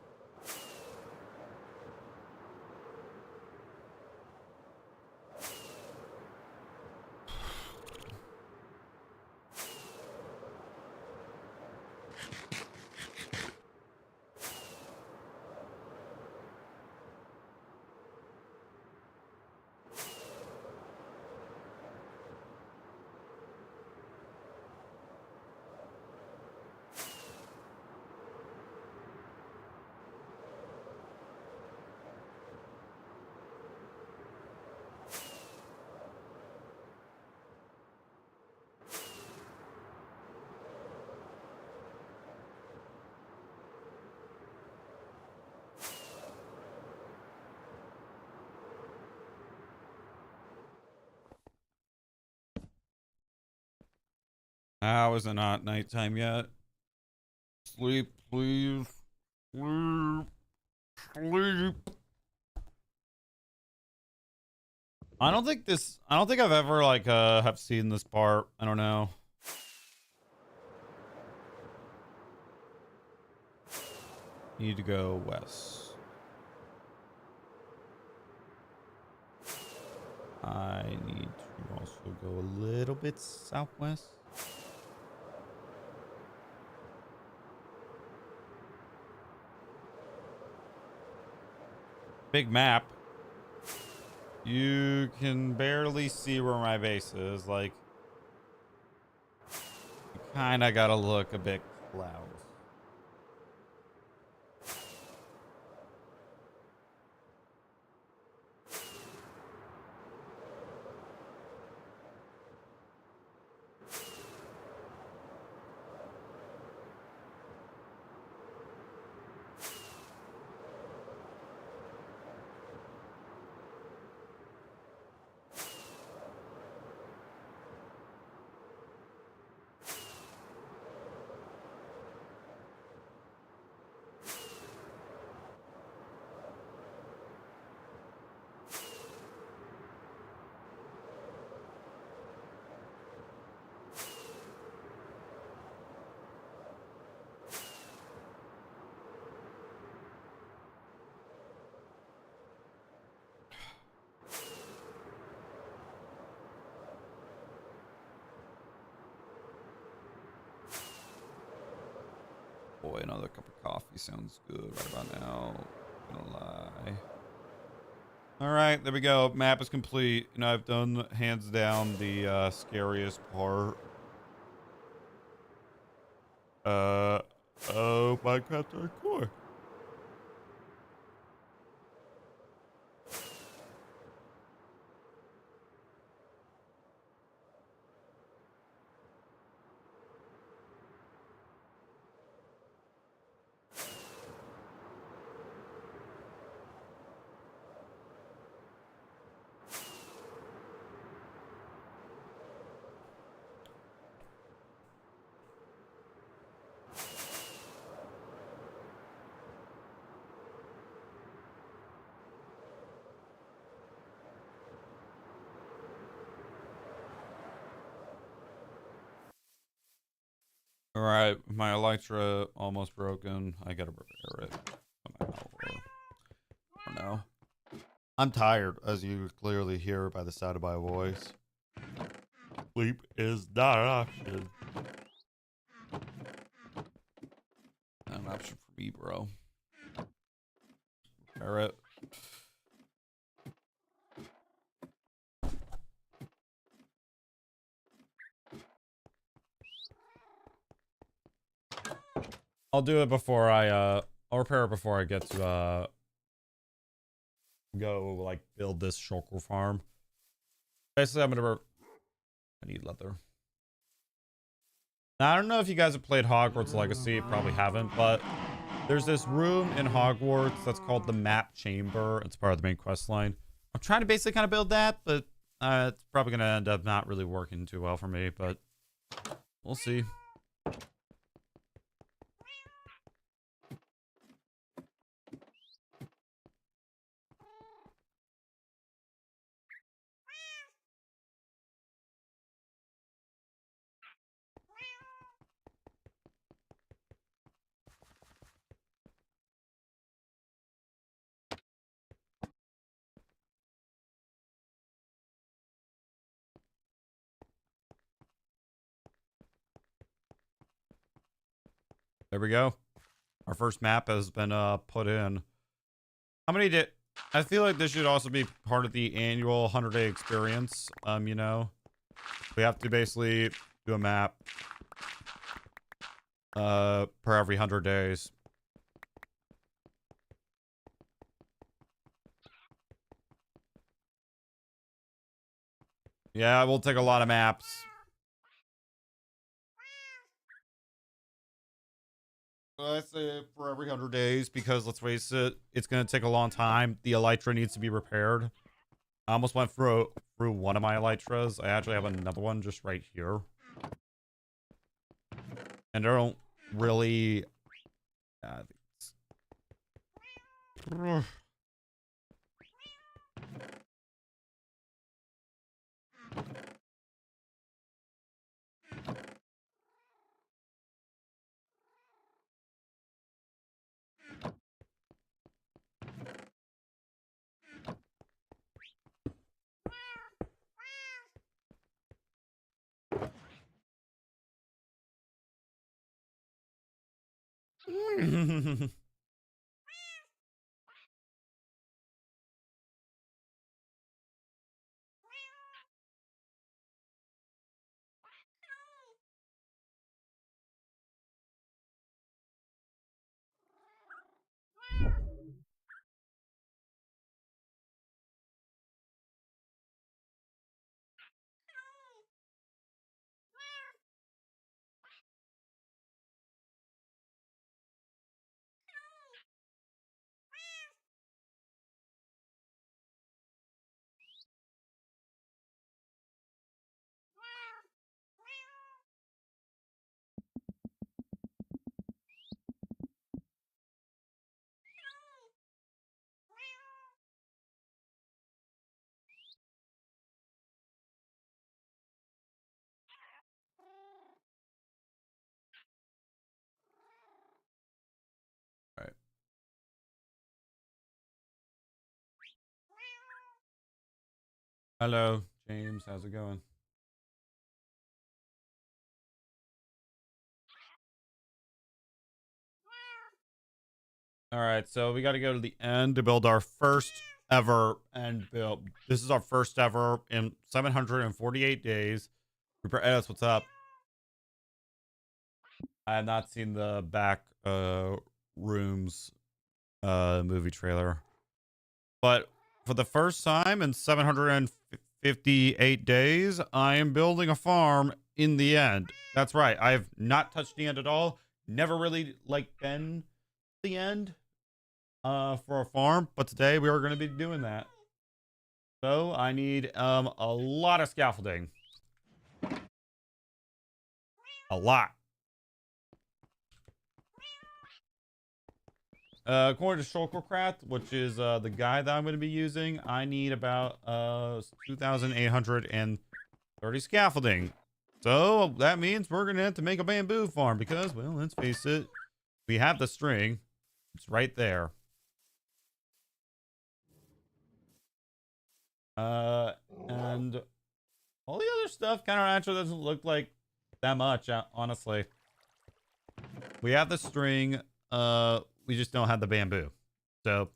How is it not nighttime yet? Sleep, please. Sleep. Sleep. I don't think I've ever like have seen this part. I don't know. Need to go west. I need to also go a little bit southwest. Big map. You can barely see where my base is. Like, you kind of gotta look a bit close. Boy, another cup of coffee sounds good right about now. Not gonna lie. All right, there we go. Map is complete. You know, I've done hands down the scariest part. Oh, Minecraft hardcore. All right, my Elytra almost broken. I gotta repair it somehow. I don't know. I'm tired, as you clearly hear by the sound of my voice. Sleep is not an option. Not an option for me, bro. Repair it. I'll do it before I'll repair it before I get to go like build this shulker farm. Basically, I need leather. Now, I don't know if you guys have played Hogwarts Legacy, probably haven't, but there's this room in Hogwarts that's called the Map Chamber. It's part of the main quest line. I'm trying to basically kind of build that, but it's probably gonna end up not really working too well for me, but we'll see. There we go. Our first map has been put in. How many did... I feel like this should also be part of the annual 100-day experience. You know, we have to basically do a map per every 100 days. Yeah, we'll take a lot of maps. I say for every 100 days because let's face it, it's going to take a long time. The Elytra needs to be repaired. I almost went through one of my Elytras. I actually have another one just right here. And I don't really... Right. Hello, James. How's it going? All right, so we got to go to the end to build our first ever end build. This is our first ever in 748 days. Reaper Edits, what's up? I have not seen the back rooms movie trailer. But for the first time in 758 days, I am building a farm in the end. That's right. I have not touched the end at all. Never really like been the end for a farm, but today we are going to be doing that. So I need a lot of scaffolding. A lot. According to Shulkercraft, which is the guide that I'm going to be using, I need about 2,830 scaffolding. So that means we're going to have to make a bamboo farm because, well, let's face it, we have the string. It's right there. And all the other stuff kind of actually doesn't look like that much, honestly. We have the string. We just don't have the bamboo. So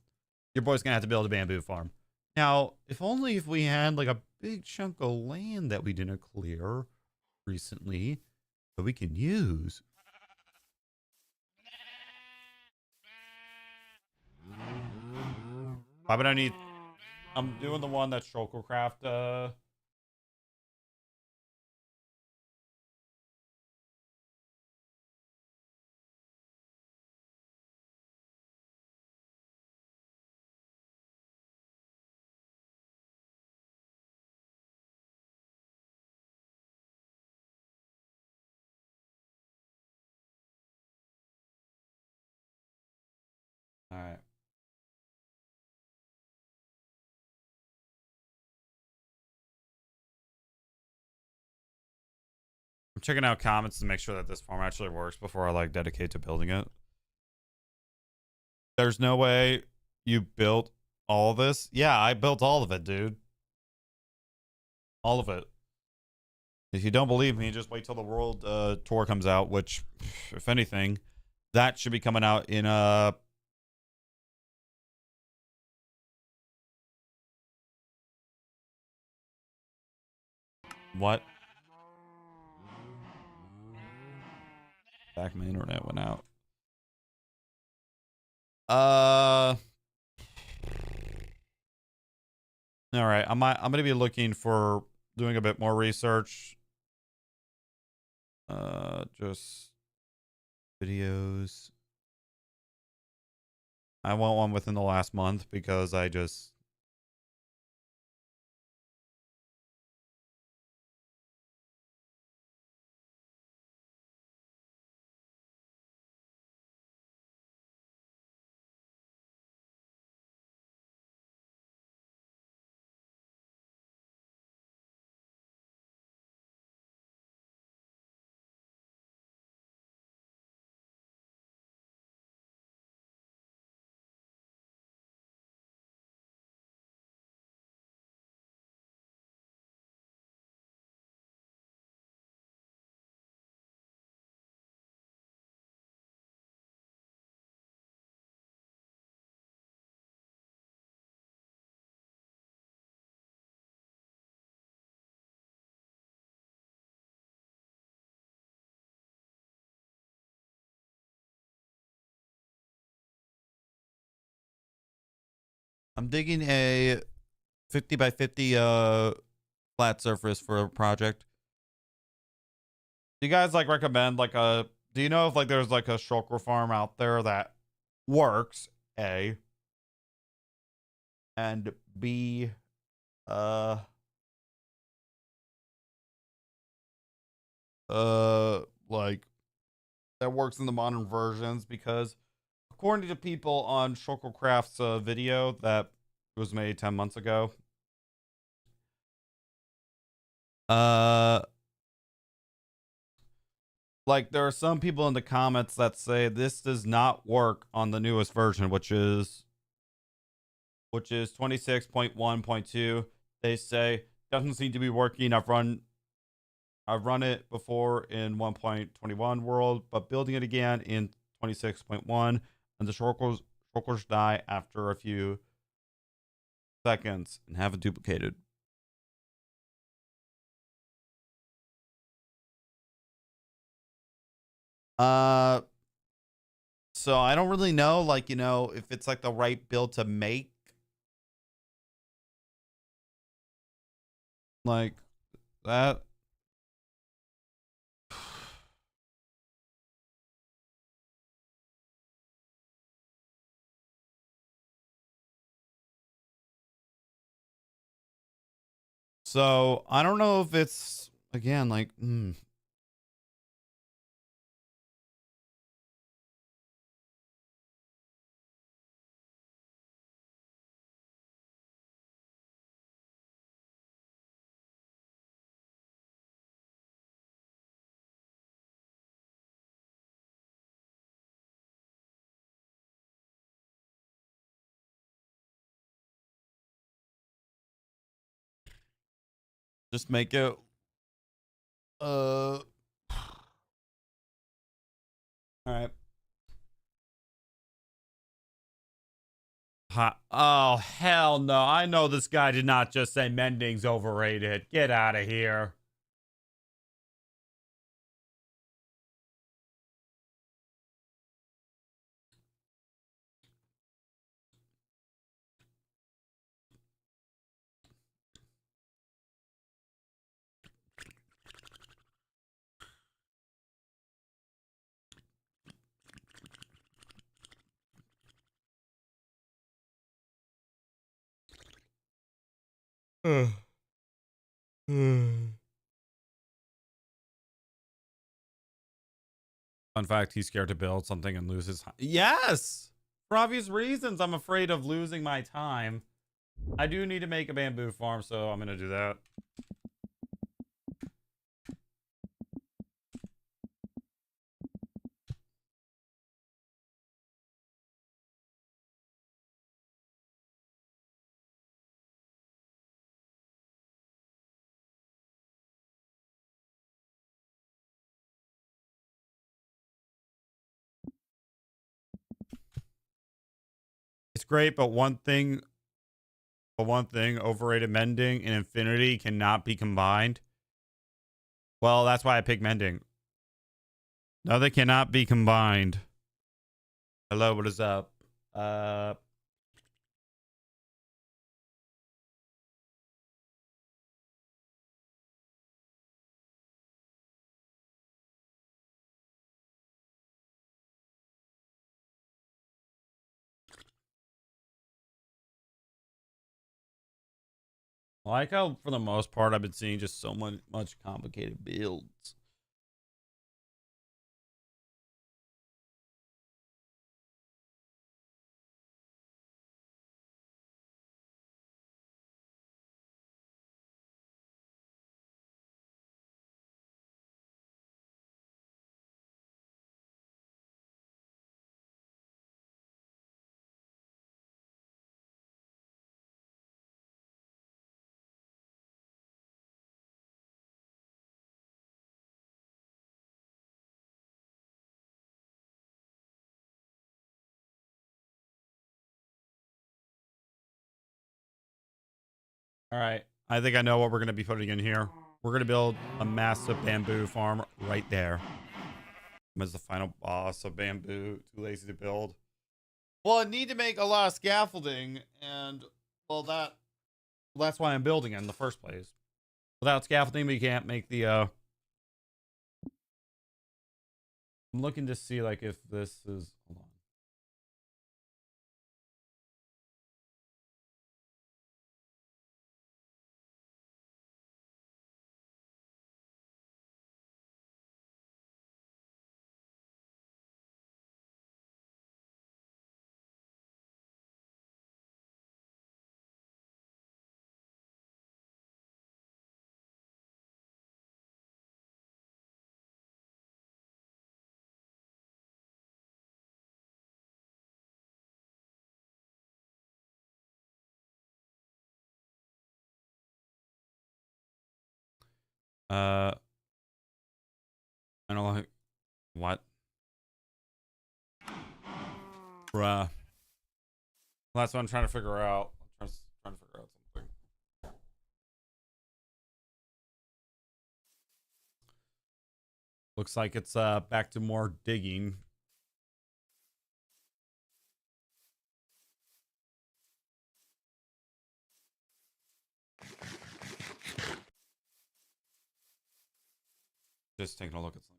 your boy's gonna have to build a bamboo farm. Now, if we had like a big chunk of land that we didn't clear recently that we can use. Why would I need... I'm doing the one that Shulkercraft all right. I'm checking out comments to make sure that this farm actually works before I like dedicate to building it. There's no way you built all of this. Yeah, I built all of it, dude. All of it. If you don't believe me, just wait till the world tour comes out, which, if anything, that should be coming out in what? Back my internet went out. All right, I'm gonna be looking for doing a bit more research. Just videos. I want one within the last month because I just... I'm digging a 50 by 50 flat surface for a project. Do you guys like recommend like a, do you know if like there's like a shulker farm out there that works, A, and B, like that works in the modern versions? Because according to people on Shulkercraft's video that was made 10 months ago, like there are some people in the comments that say this does not work on the newest version, which is 26.1.2. They say doesn't seem to be working. I've run it before in 1.21 world, but building it again in 26.1, and the shulkers die after a few seconds and have it duplicated. So I don't really know, like, you know, if it's like the right build to make. Like that. So I don't know if it's again like just make it all right. Oh, hell no. I know this guy did not just say mending's overrated. Get out of here. Fun fact, he's scared to build something and lose his time. Yes! For obvious reasons, I'm afraid of losing my time. I do need to make a bamboo farm, so I'm going to do that. It's great, but one thing, overrated mending and infinity cannot be combined. Well, that's why I picked mending. No, they cannot be combined. Hello, what is up? I like how, for the most part, I've been seeing just so much complicated builds. All right. I think I know what we're going to be putting in here. We're going to build a massive bamboo farm right there. As the final boss of bamboo. Too lazy to build. Well, I need to make a lot of scaffolding, and well, that's why I'm building it in the first place. Without scaffolding, we can't make the. I'm looking to see like if this is. Hold on. Uh, I don't like what. Bruh. Well, that's what I'm trying to figure out. I'm trying to figure out something. Looks like it's back to more digging. Just taking a look at something.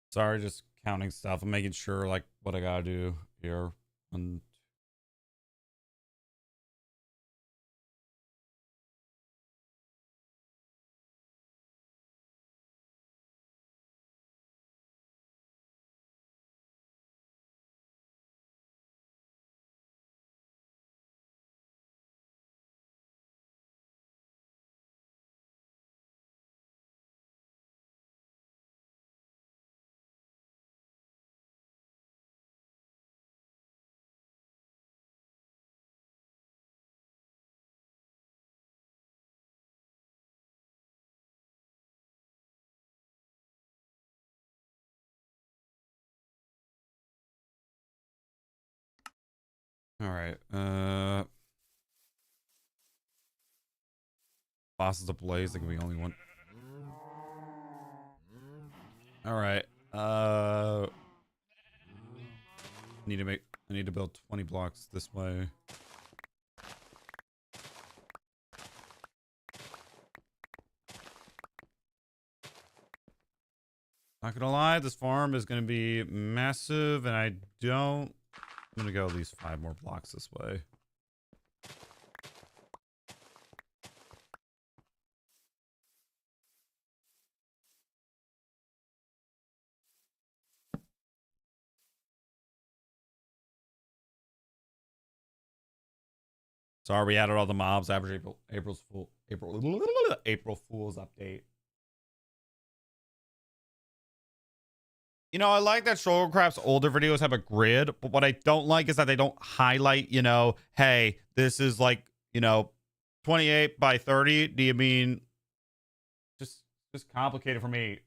Sorry, just counting stuff. I'm making sure like what I gotta do here. And all right. Bosses ablaze. There can be only one. All right. I need to build 20 blocks this way. Not gonna lie, this farm is gonna be massive, and I'm gonna go at least 5 more blocks this way. Sorry, we added all the mobs. Average April Fool's update. You know, I like that Strugglecraft's older videos have a grid, but what I don't like is that they don't highlight, you know, hey, this is like, you know, 28 by 30. Do you mean just complicated for me?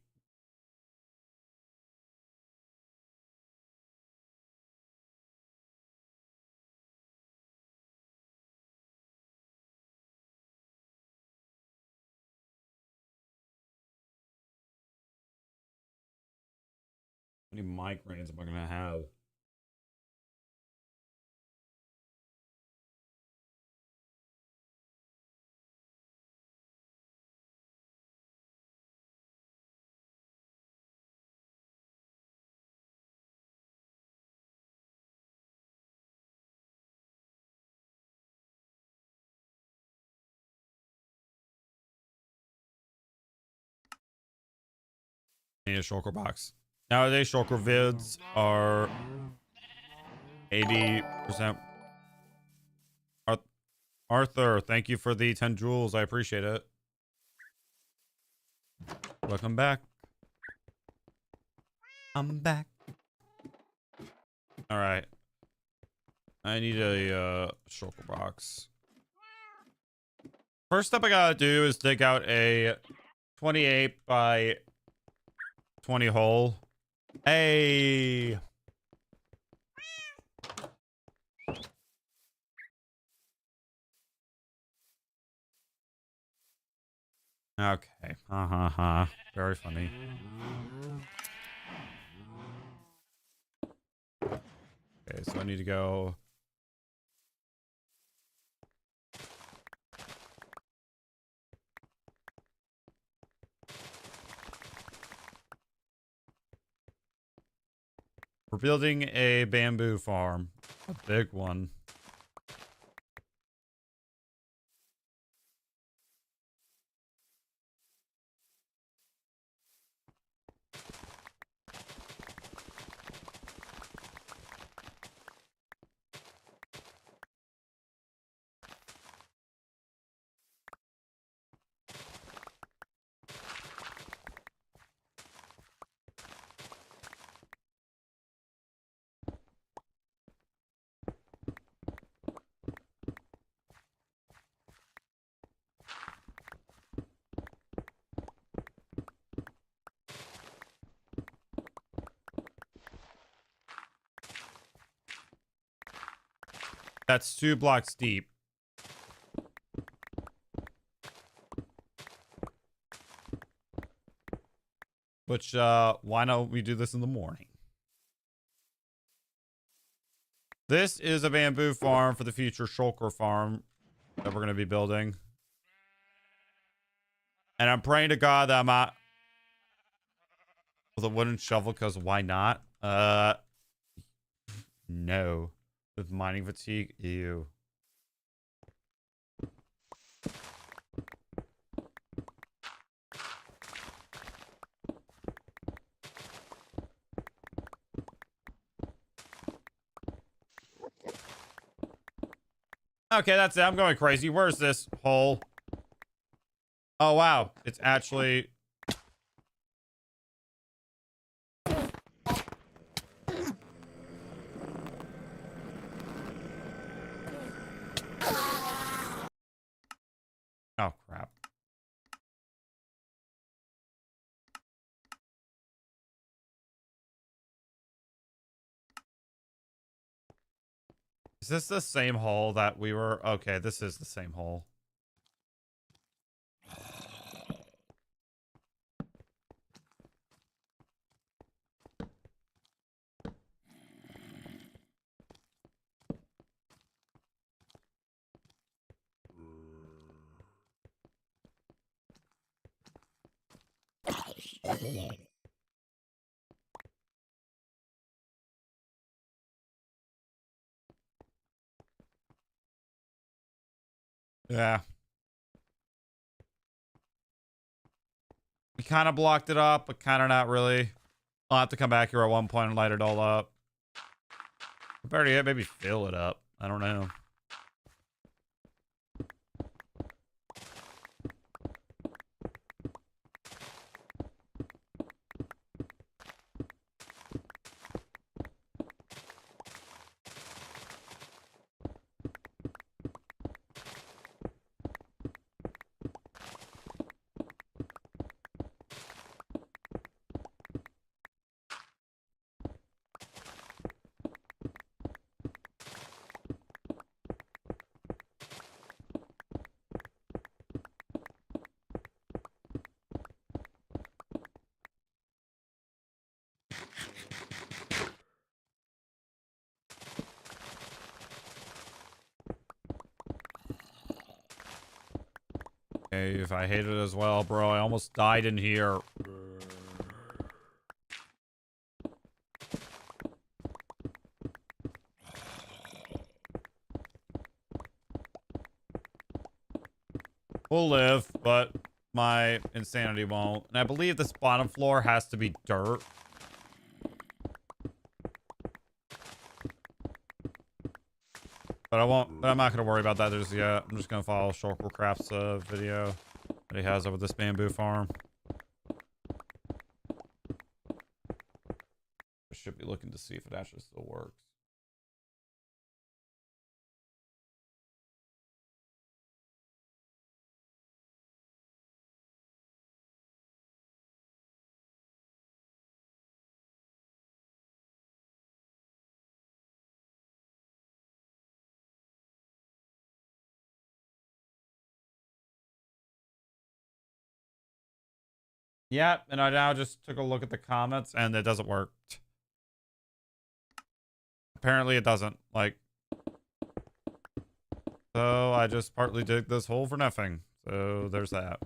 How many migraines am I gonna have? I need a shulker box. Nowadays, shulker vids are 80%. Arthur, thank you for the 10 jewels. I appreciate it. Welcome back. I'm back. All right. I need a shulker box. First step I gotta do is dig out a 28 by 20 hole. Hey. Okay. Very funny. Okay, so I need to go. We're building a bamboo farm. A big one. That's 2 blocks deep. Which, why don't we do this in the morning? This is a bamboo farm for the future shulker farm that we're going to be building. And I'm praying to God that I'm not with a wooden shovel, because why not? No. With mining fatigue, ew. Okay, that's it. I'm going crazy. Where's this hole? Oh, wow. It's actually... Oh, crap. Is this the same hole that we were... Okay, this is the same hole. Yeah. We kind of blocked it up, but kind of not really. I'll have to come back here at one point and light it all up. Better yet, maybe fill it up. I don't know. Okay, if I hate it as well, bro. I almost died in here. We'll live, but my insanity won't. And I believe this bottom floor has to be dirt. But I won't. But I'm not gonna worry about that just yet. I'm just gonna follow Shulkercraft's video that he has over this bamboo farm. I should be looking to see if it actually still works. Yeah, and I now just took a look at the comments and it doesn't work. Apparently it doesn't. Like, so I just partly dig this hole for nothing. So there's that.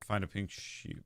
Find a pink sheep.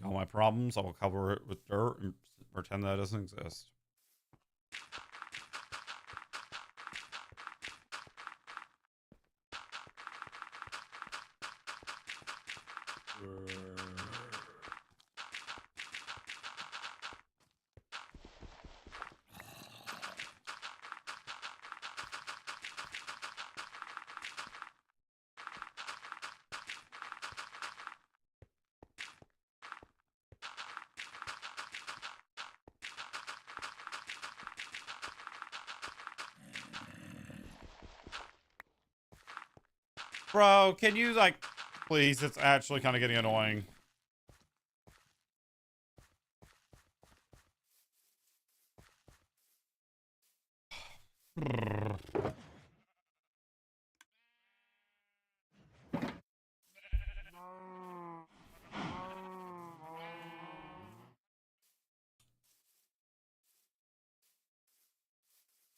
All my problems, I will cover it with dirt and pretend that it doesn't exist. Bro, can you, like, please? It's actually kind of getting annoying.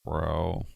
Bro.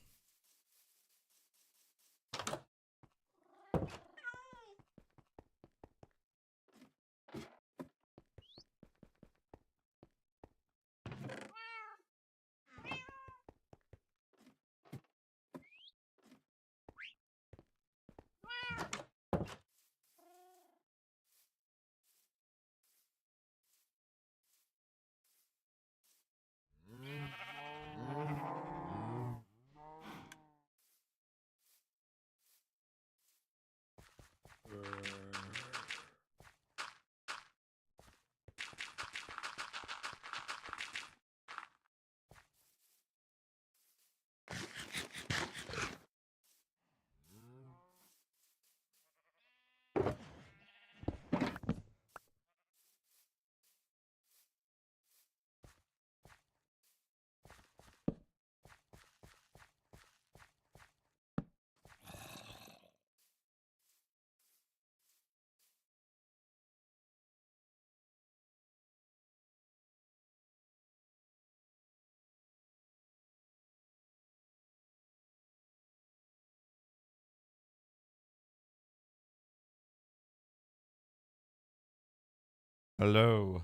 Hello.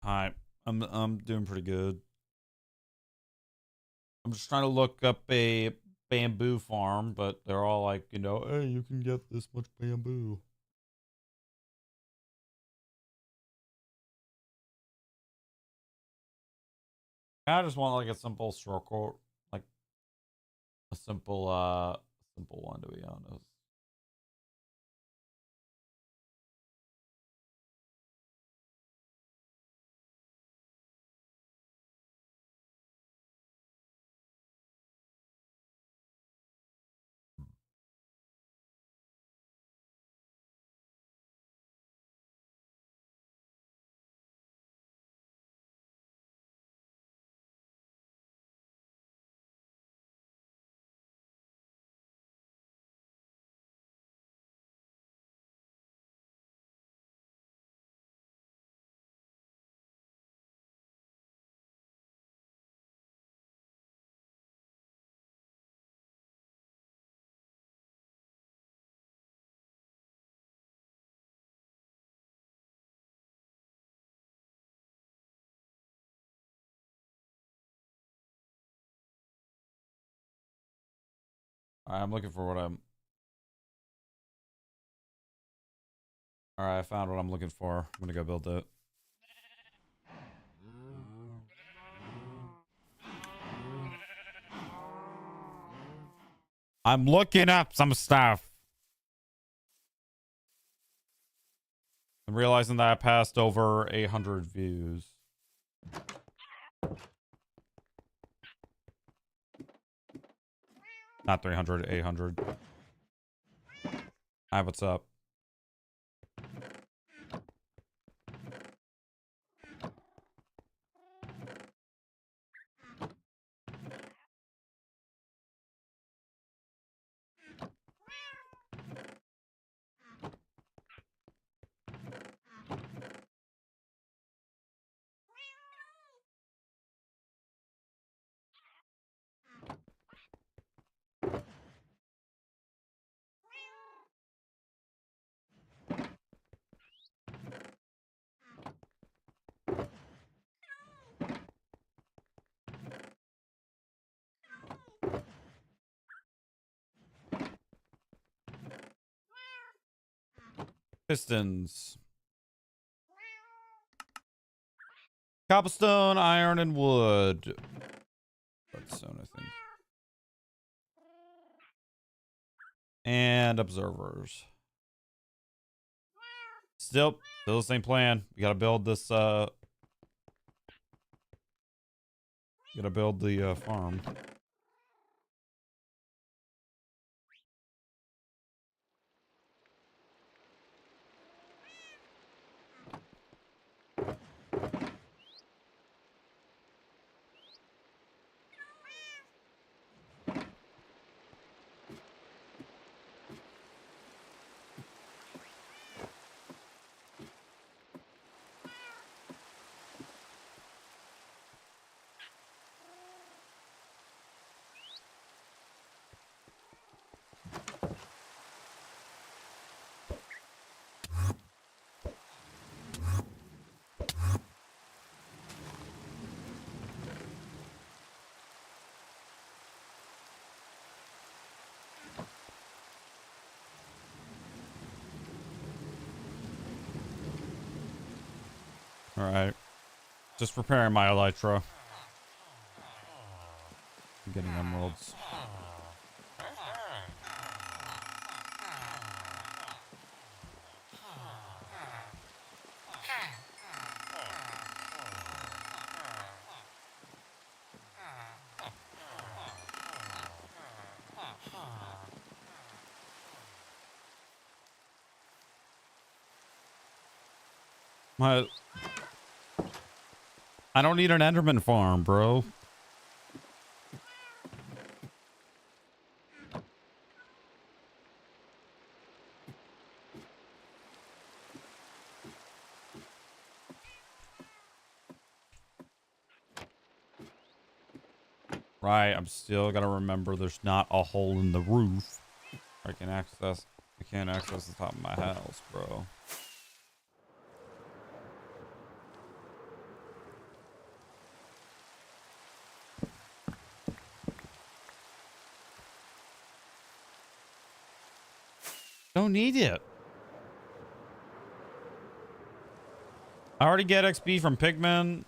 Hi. I'm doing pretty good. I'm just trying to look up a bamboo farm, but they're all like, you know, hey, you can get this much bamboo. I just want like a simple circle, like a simple one to be honest. Alright, I'm looking for what I'm. Alright, I found what I'm looking for. I'm gonna go build it. I'm looking up some stuff. I'm realizing that I passed over 800 views. Not 300, 800. Hi, what's up? Pistons. Cobblestone, iron, and wood. Redstone, I think. And observers. Still the same plan. We gotta build this, gotta build the, farm. Alright. Just preparing my elytra. I'm getting emeralds. I don't need an Enderman farm, bro. Right, I'm still gotta remember there's not a hole in the roof. I can't access the top of my house, bro. Don't need it. I already get XP from pigmen.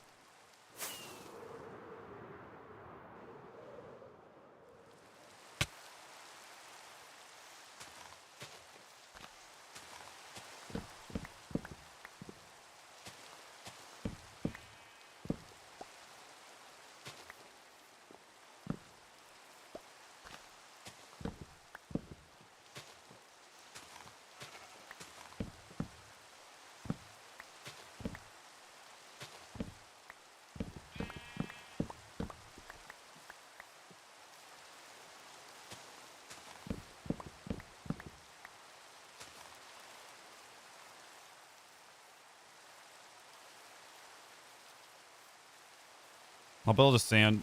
I'll build a sand.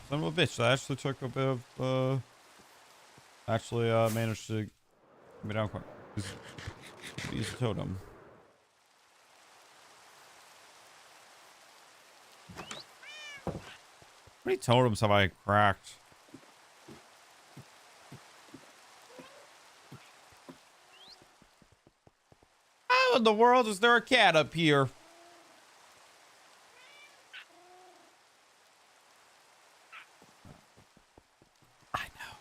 Son of a bitch. That actually took a bit of, actually, managed to get me down quick. Use a totem. How many totems have I cracked? How in the world is there a cat up here? I know.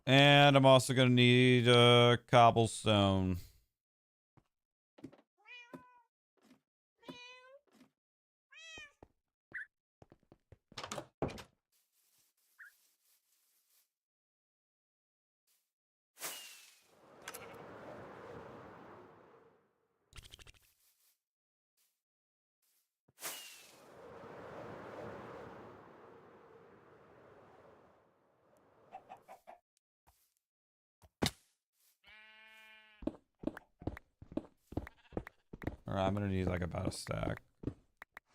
And I'm also gonna need cobblestone. All right, I'm gonna need like about a stack.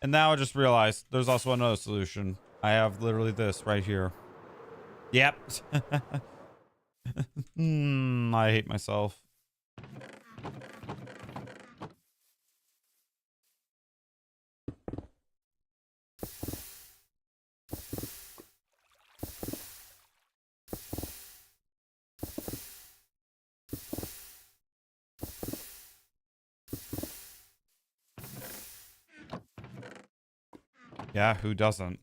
And now I just realized there's also another solution. I have literally this right here. Yep. I hate myself. Yeah, who doesn't?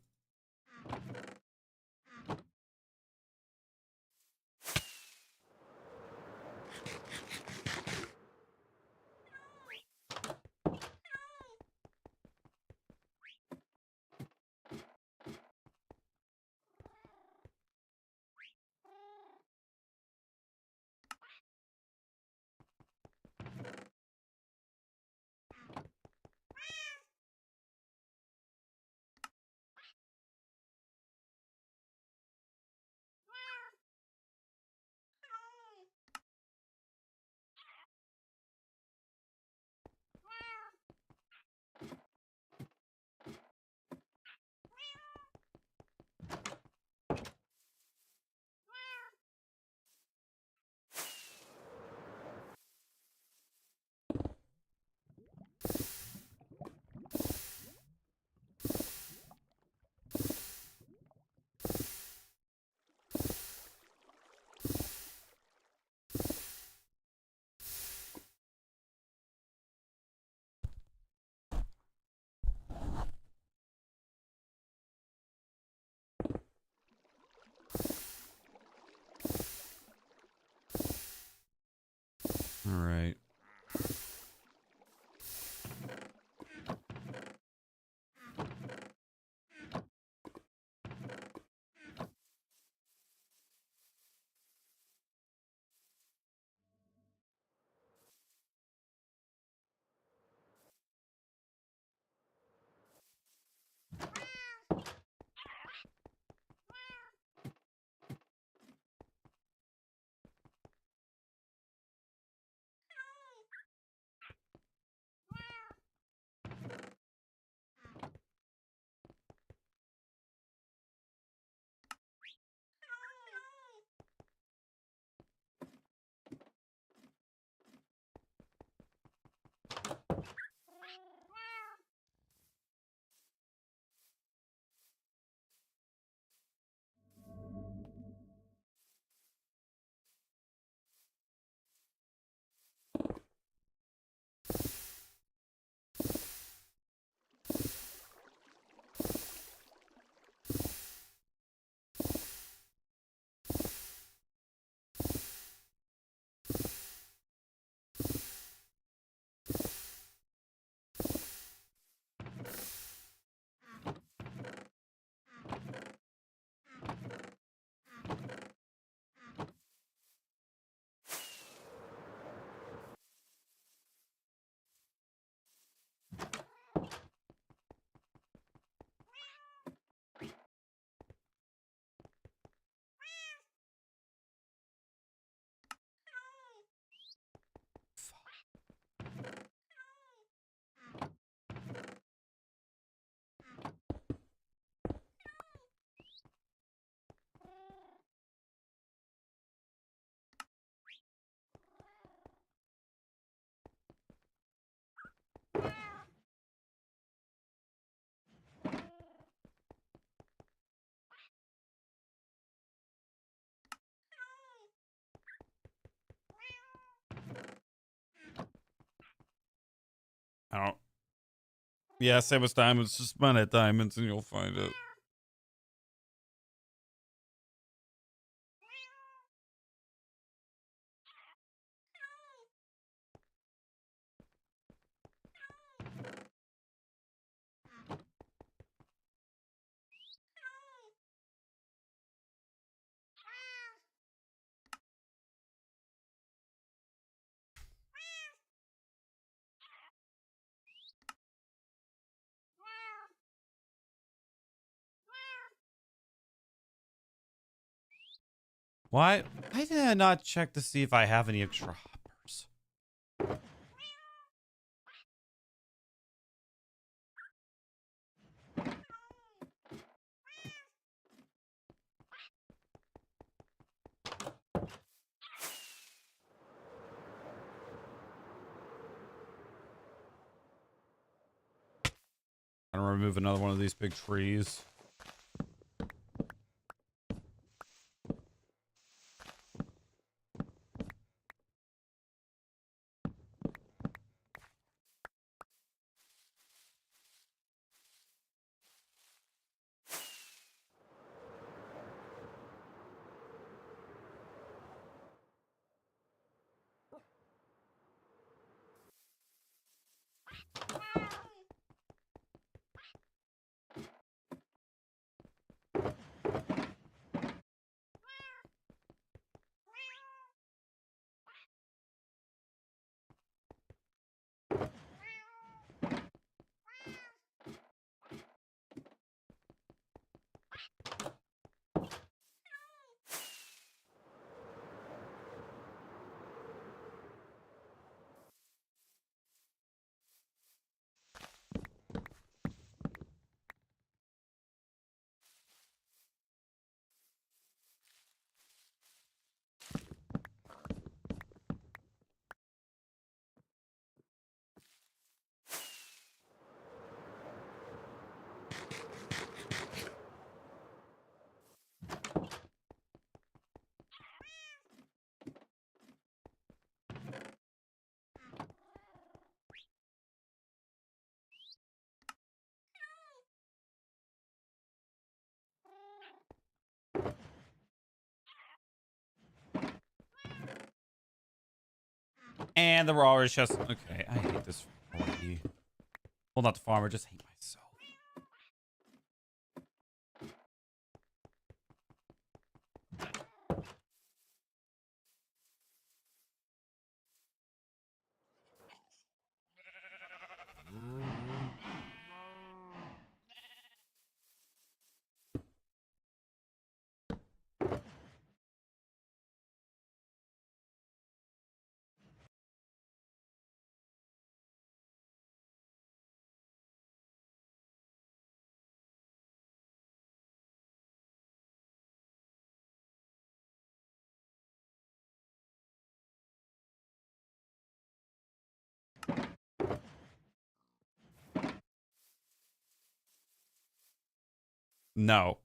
All right. Yeah, same as diamonds. Just mine at diamonds and you'll find it. Why did I not check to see if I have any extra hoppers? I'm gonna remove another one of these big trees. And the raw is just okay. I hate this already. Well, not the farmer, just hate myself. No.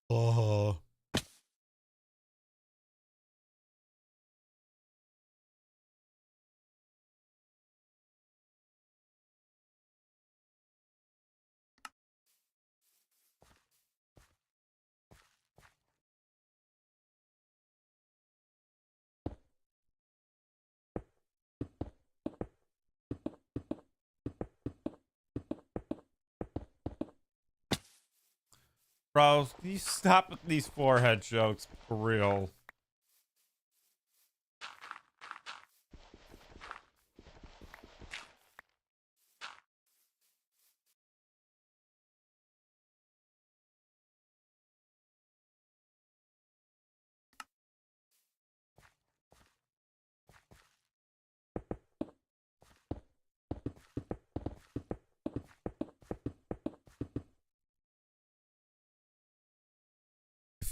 Oh. Bro, can you stop with these forehead jokes for real?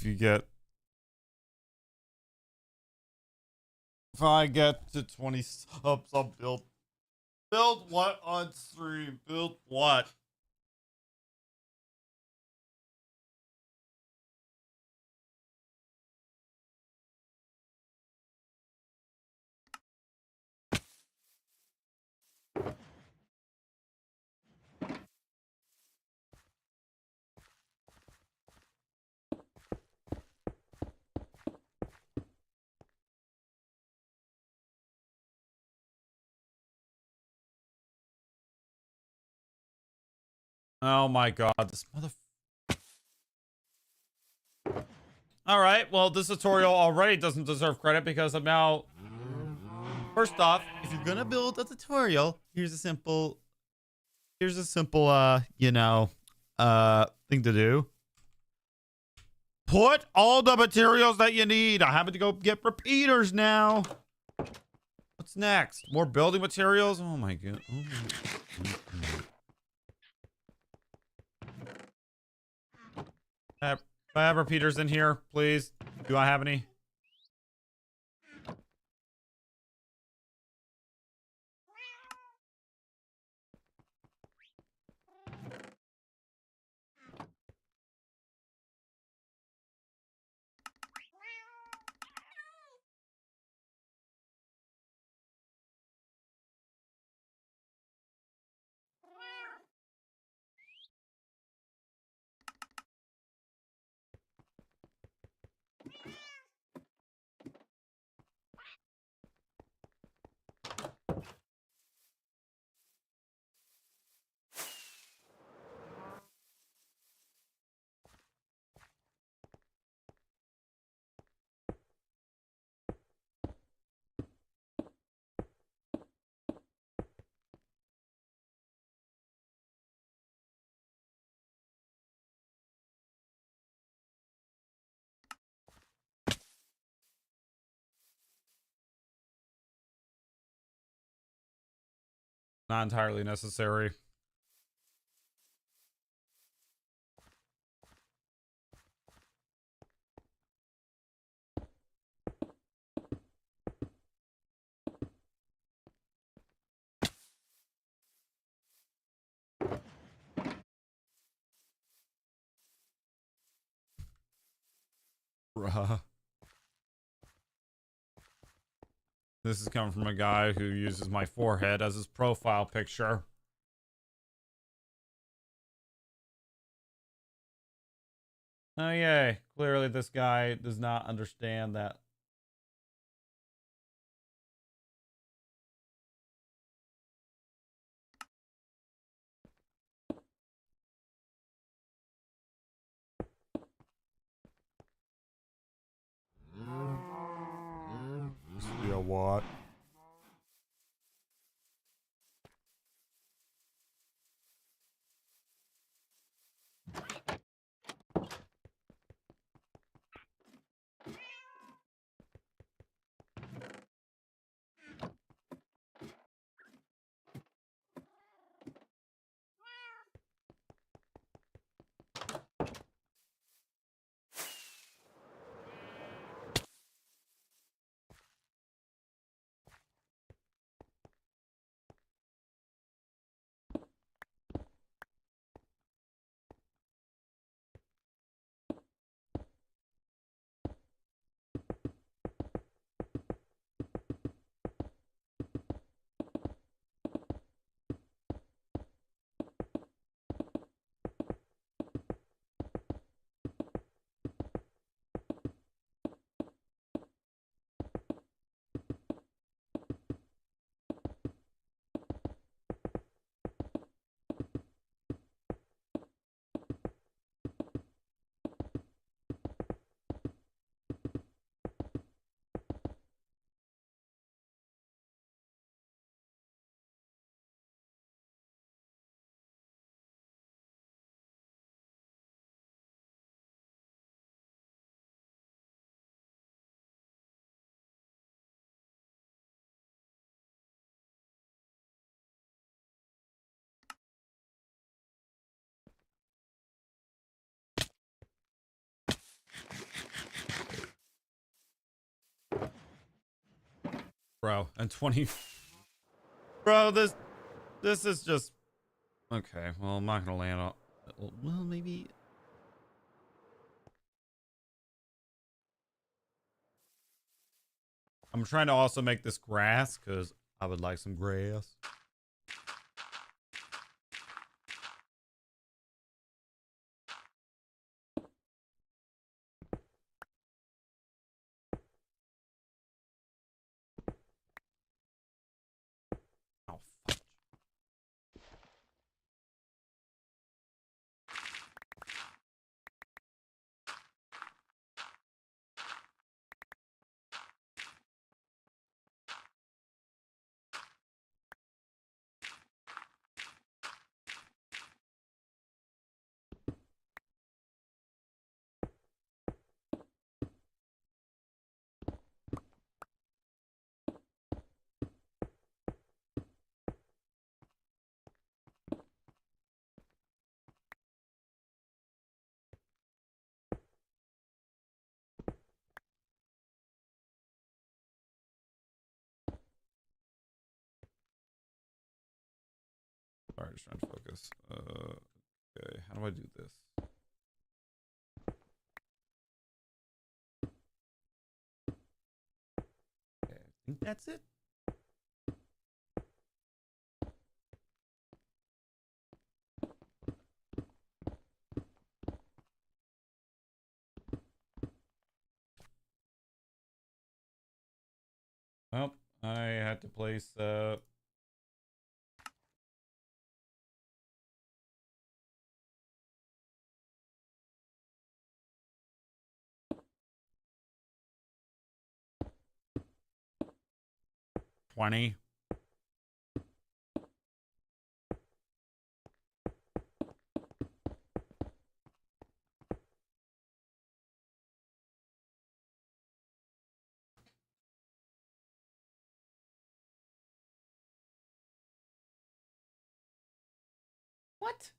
if I get to 20 subs, I'll build what on stream? Build what? Oh my god, this mother. Alright, well, this tutorial already doesn't deserve credit because I'm now. First off, if you're gonna build a tutorial, here's a simple, thing to do. Put all the materials that you need. I happen to go get repeaters now. What's next? More building materials? Oh my god. Oh my god. Do I have repeaters in here, please? Do I have any? Not entirely necessary. Bruh. This is coming from a guy who uses my forehead as his profile picture. Oh, yay. Clearly, this guy does not understand that. Yeah, what? Bro, and 20. Bro, this is just okay. Well, I'm not gonna land on. Well, maybe. I'm trying to also make this grass because I would like some grass. Oh, fuck. Sorry, just trying to focus. Okay, how do I do this? Okay, I think that's it. Well, I had to place 20. What?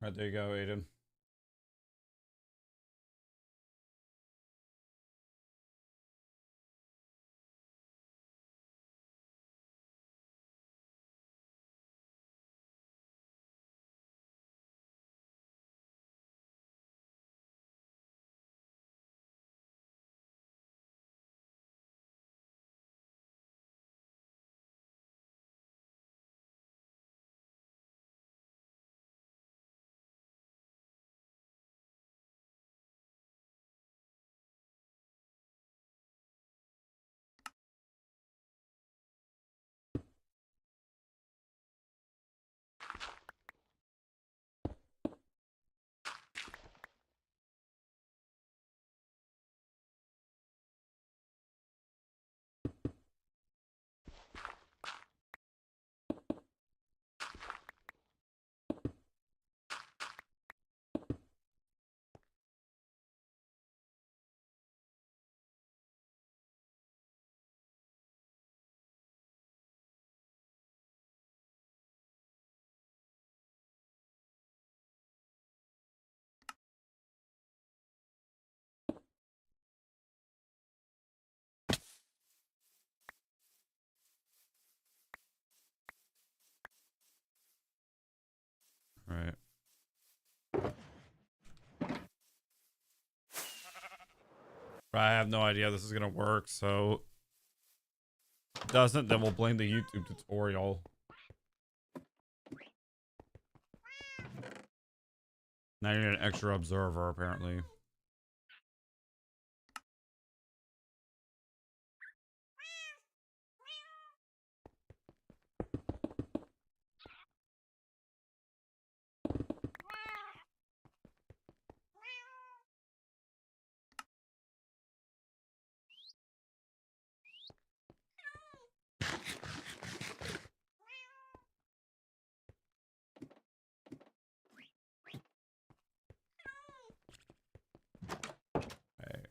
Right, there you go, Aiden. But I have no idea this is gonna work, so if it doesn't, then we'll blame the YouTube tutorial. Now you need an extra observer, apparently. Okay.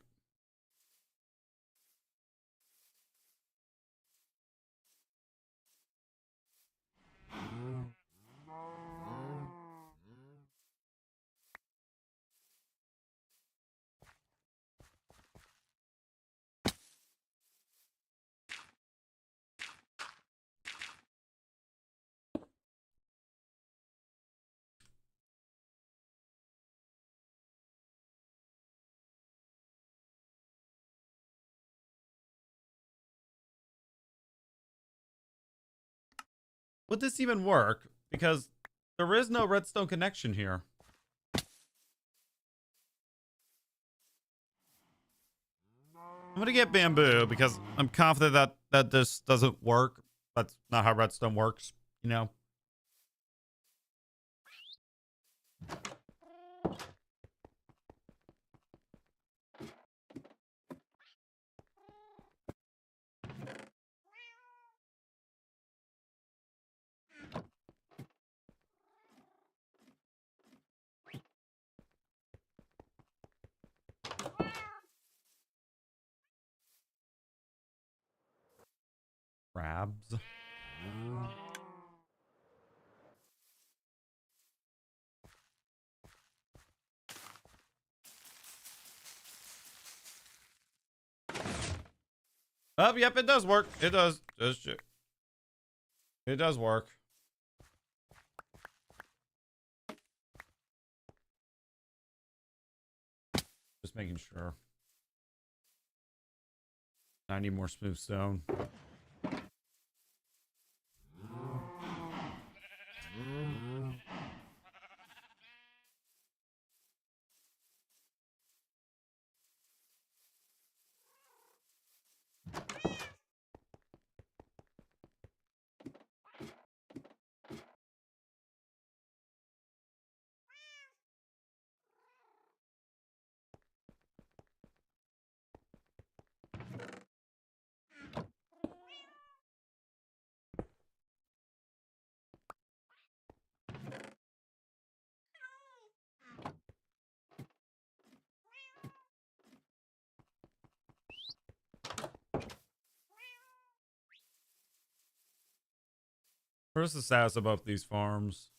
Would this even work? Because there is no redstone connection here. I'm gonna get bamboo because I'm confident that this doesn't work. That's not how redstone works, you know? Crabs. Oh, yep, it does work. It does. It does work. Just making sure. I need more smooth stone. Where's the status about these farms?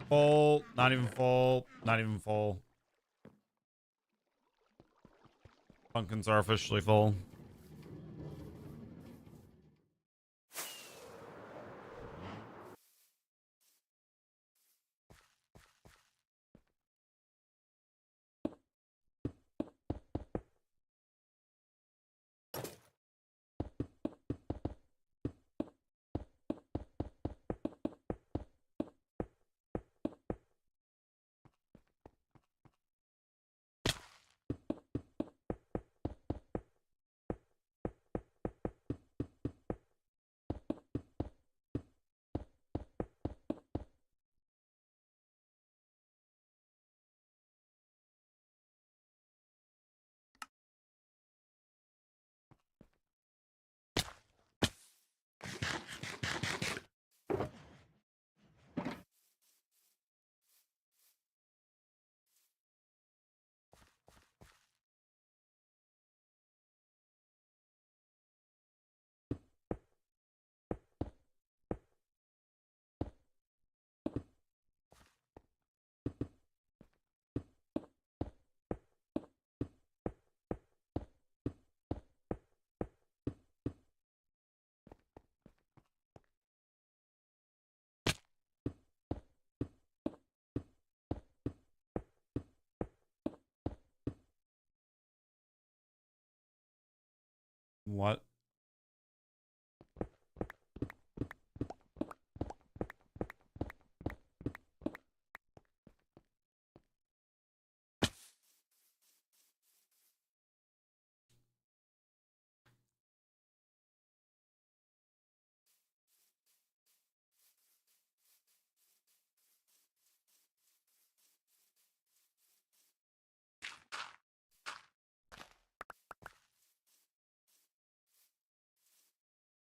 Full, not even full, not even full. Pumpkins are officially full. What?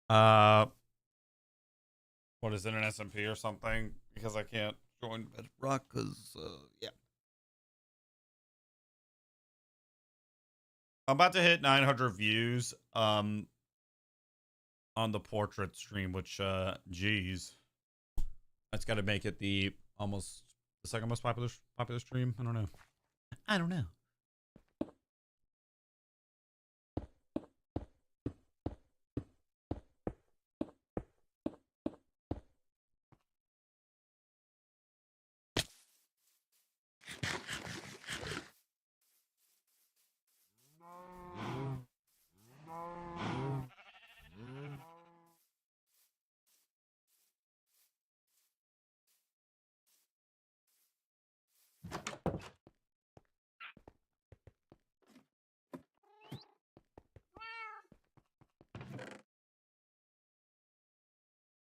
Uh, what is it, an SMP or something? Because I can't join Bedrock because, yeah. I'm about to hit 900 views, on the portrait stream, which, geez. That's got to make it the second most popular stream. I don't know. I don't know.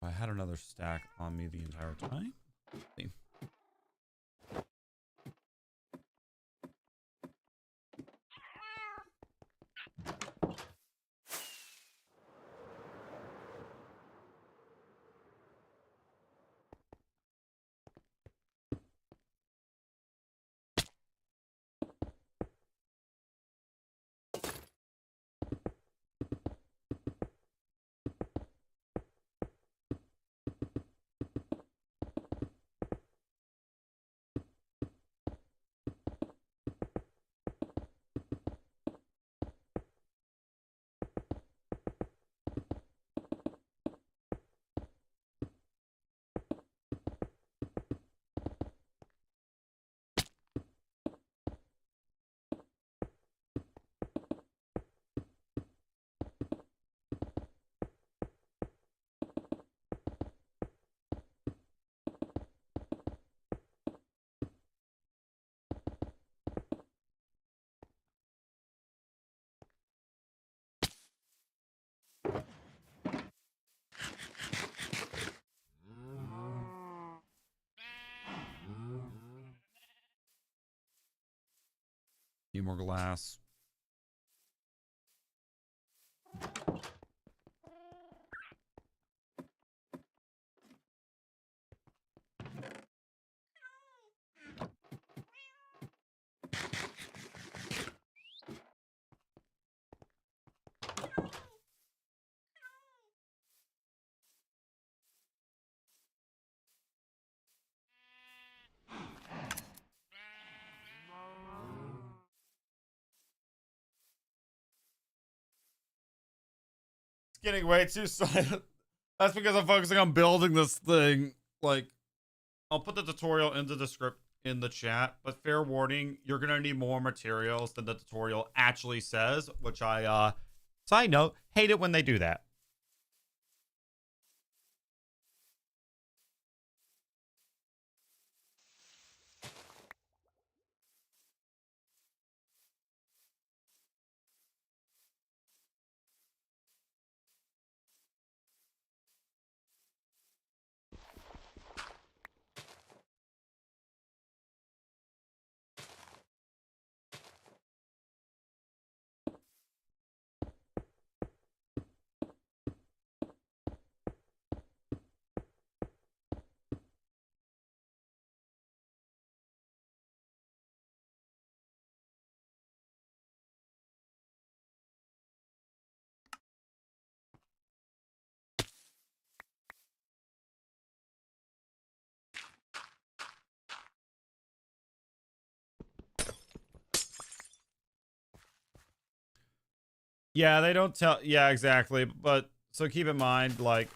I had another stack on me the entire time. Let's see. Few more glass. It's getting way too silent. That's because I'm focusing on building this thing. Like, I'll put the tutorial into the script in the chat, but fair warning, you're gonna need more materials than the tutorial actually says, which I side note, hate it when they do that. Yeah, they don't tell. Yeah, exactly. But so keep in mind, like,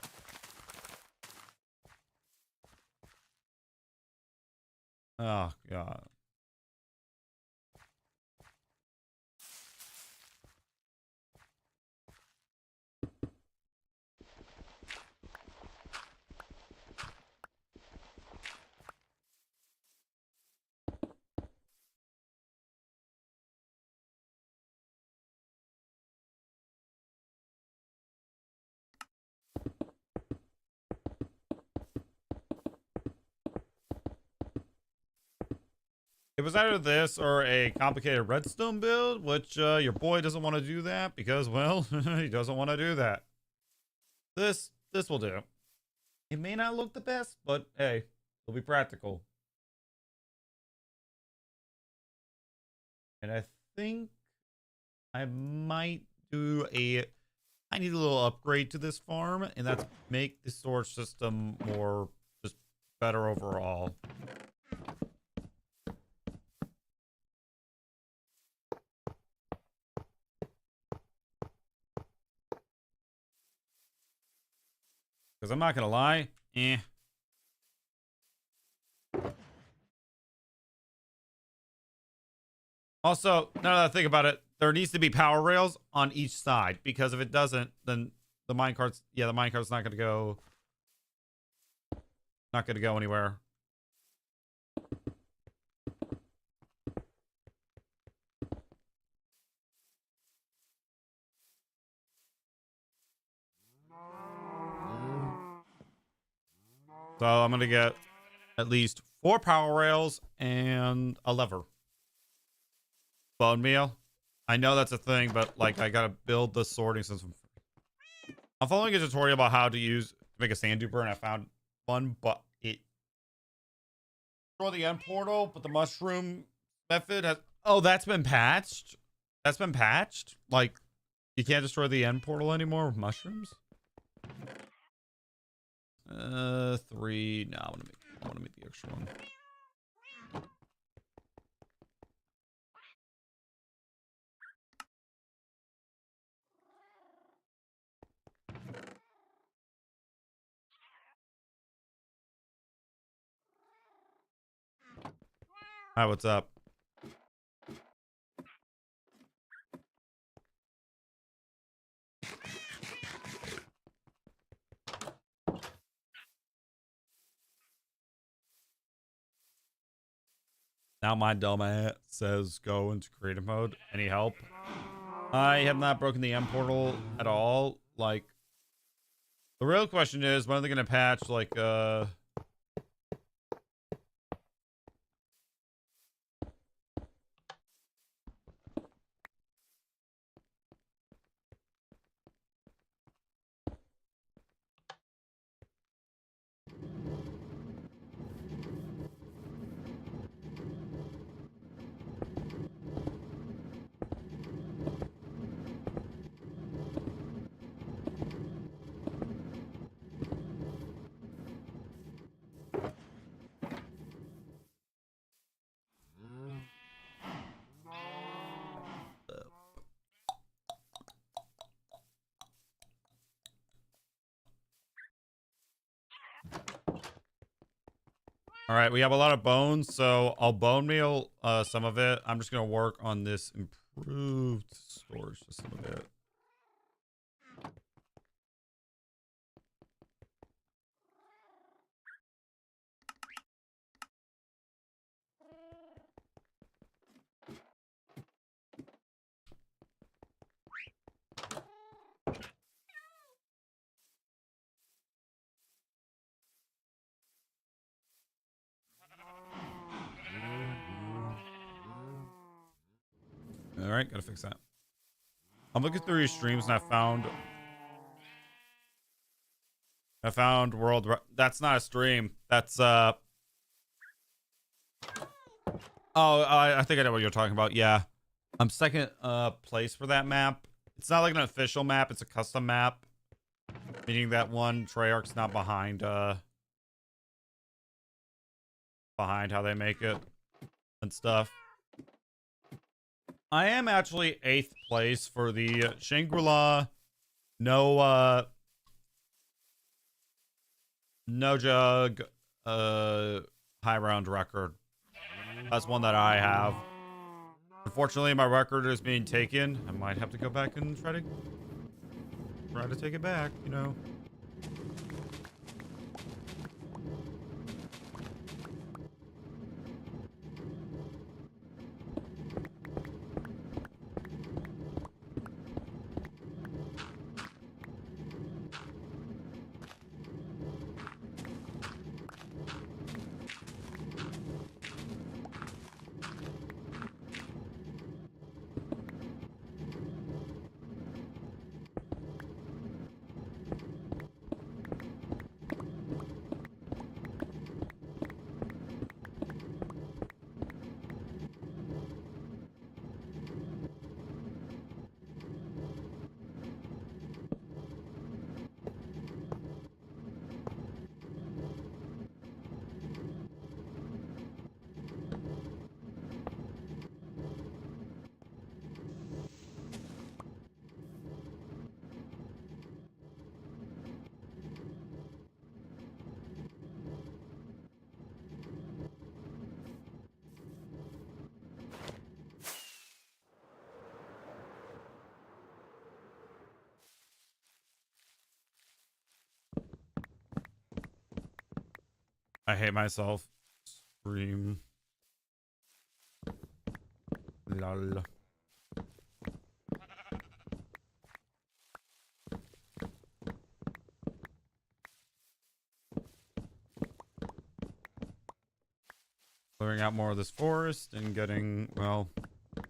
oh god. It was either this or a complicated redstone build, which your boy doesn't want to do that because, well, he doesn't want to do that. This will do. It may not look the best, but hey, it'll be practical. And I think I might do I need a little upgrade to this farm, and that's make the storage system more just better overall. Because I'm not gonna lie, Also, now that I think about it, there needs to be power rails on each side, because if it doesn't, then the minecart's not gonna go anywhere. So I'm gonna get at least 4 power rails and a lever. Bone meal. I know that's a thing, but like I gotta build the sorting system. I'm following a tutorial about how to make a sand duper, and I found one, but it destroy the end portal, but the mushroom method has that's been patched. That's been patched. Like you can't destroy the end portal anymore with mushrooms. 3. No, I want to make the extra one. Hi, what's up? Now my dumbass says go into creative mode. Any help? I have not broken the end portal at all. Like, the real question is, when are they gonna patch like all right, we have a lot of bones, so I'll bone meal some of it. I'm just gonna work on this improved storage system a bit. All right, gotta fix that. I'm looking through your streams and I found that's not a stream. That's I think I know what you're talking about. Yeah, I'm second place for that map. It's not like an official map, it's a custom map, meaning that one Treyarch's not behind how they make it and stuff. I am actually 8th place for the Shangri-La no jug high round record. That's one that I have. Unfortunately, my record is being taken. I might have to go back and try to take it back, you know. I hate myself. Scream. Lol. Clearing out more of this forest and getting, well, if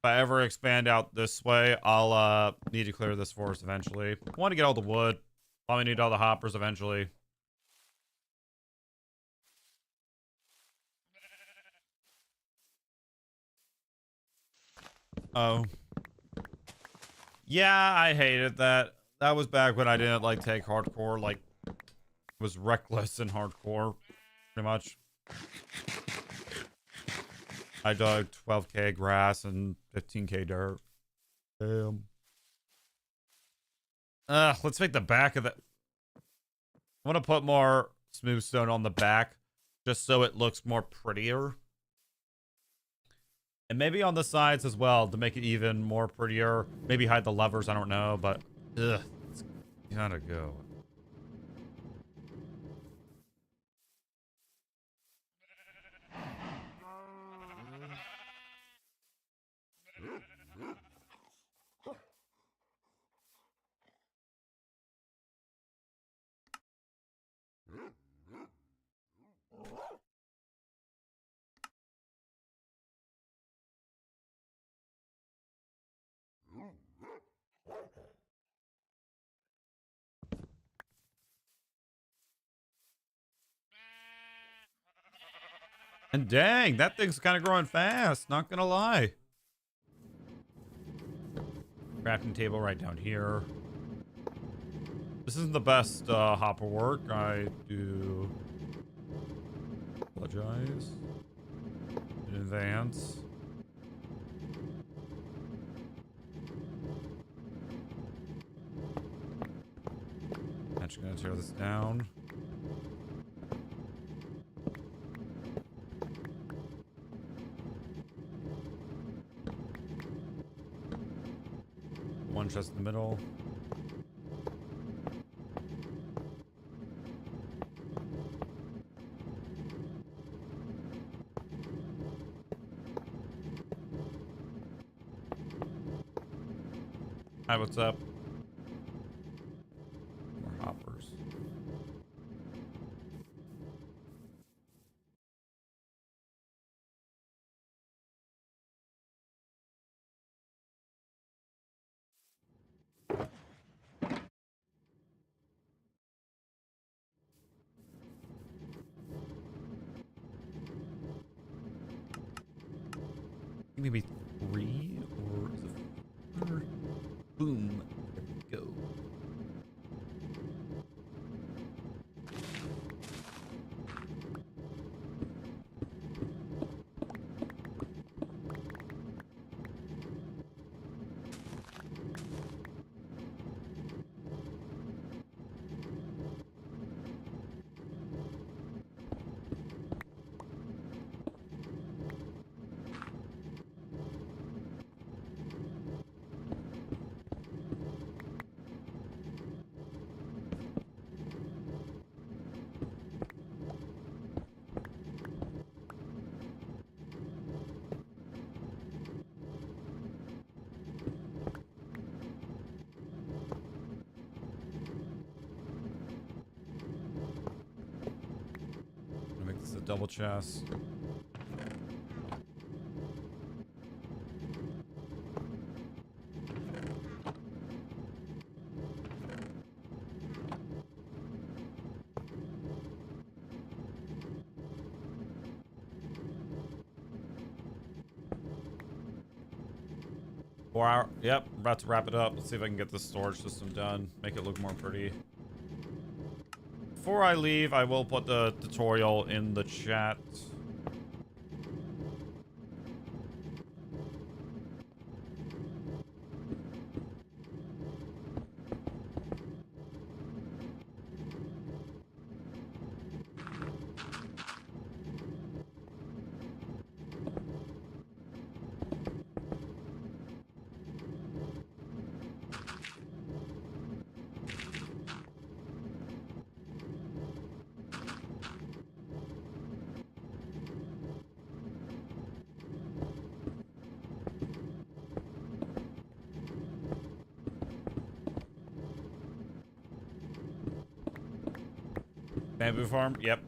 I ever expand out this way, I'll need to clear this forest eventually. I want to get all the wood. Probably need all the hoppers eventually. Oh. Yeah, I hated that. That was back when I didn't like take hardcore, like was reckless in hardcore, pretty much. I dug 12k grass and 15k dirt. Damn. Let's make the back of the... I want to put more smooth stone on the back just so it looks more prettier. And maybe on the sides as well to make it even more prettier. Maybe hide the levers, I don't know, but it's gotta go. And dang, that thing's kind of growing fast, not gonna lie. Crafting table right down here. This isn't the best hopper work. I do apologize in advance. Actually gonna tear this down. One chest in the middle. Hi, what's up? More hoppers. Maybe 3 or is it 4? Boom. There we go. This is a double chest. Yep, about to wrap it up. Let's see if I can get this storage system done. Make it look more pretty. Before I leave, I will put the tutorial in the chat. Bamboo farm? Yep.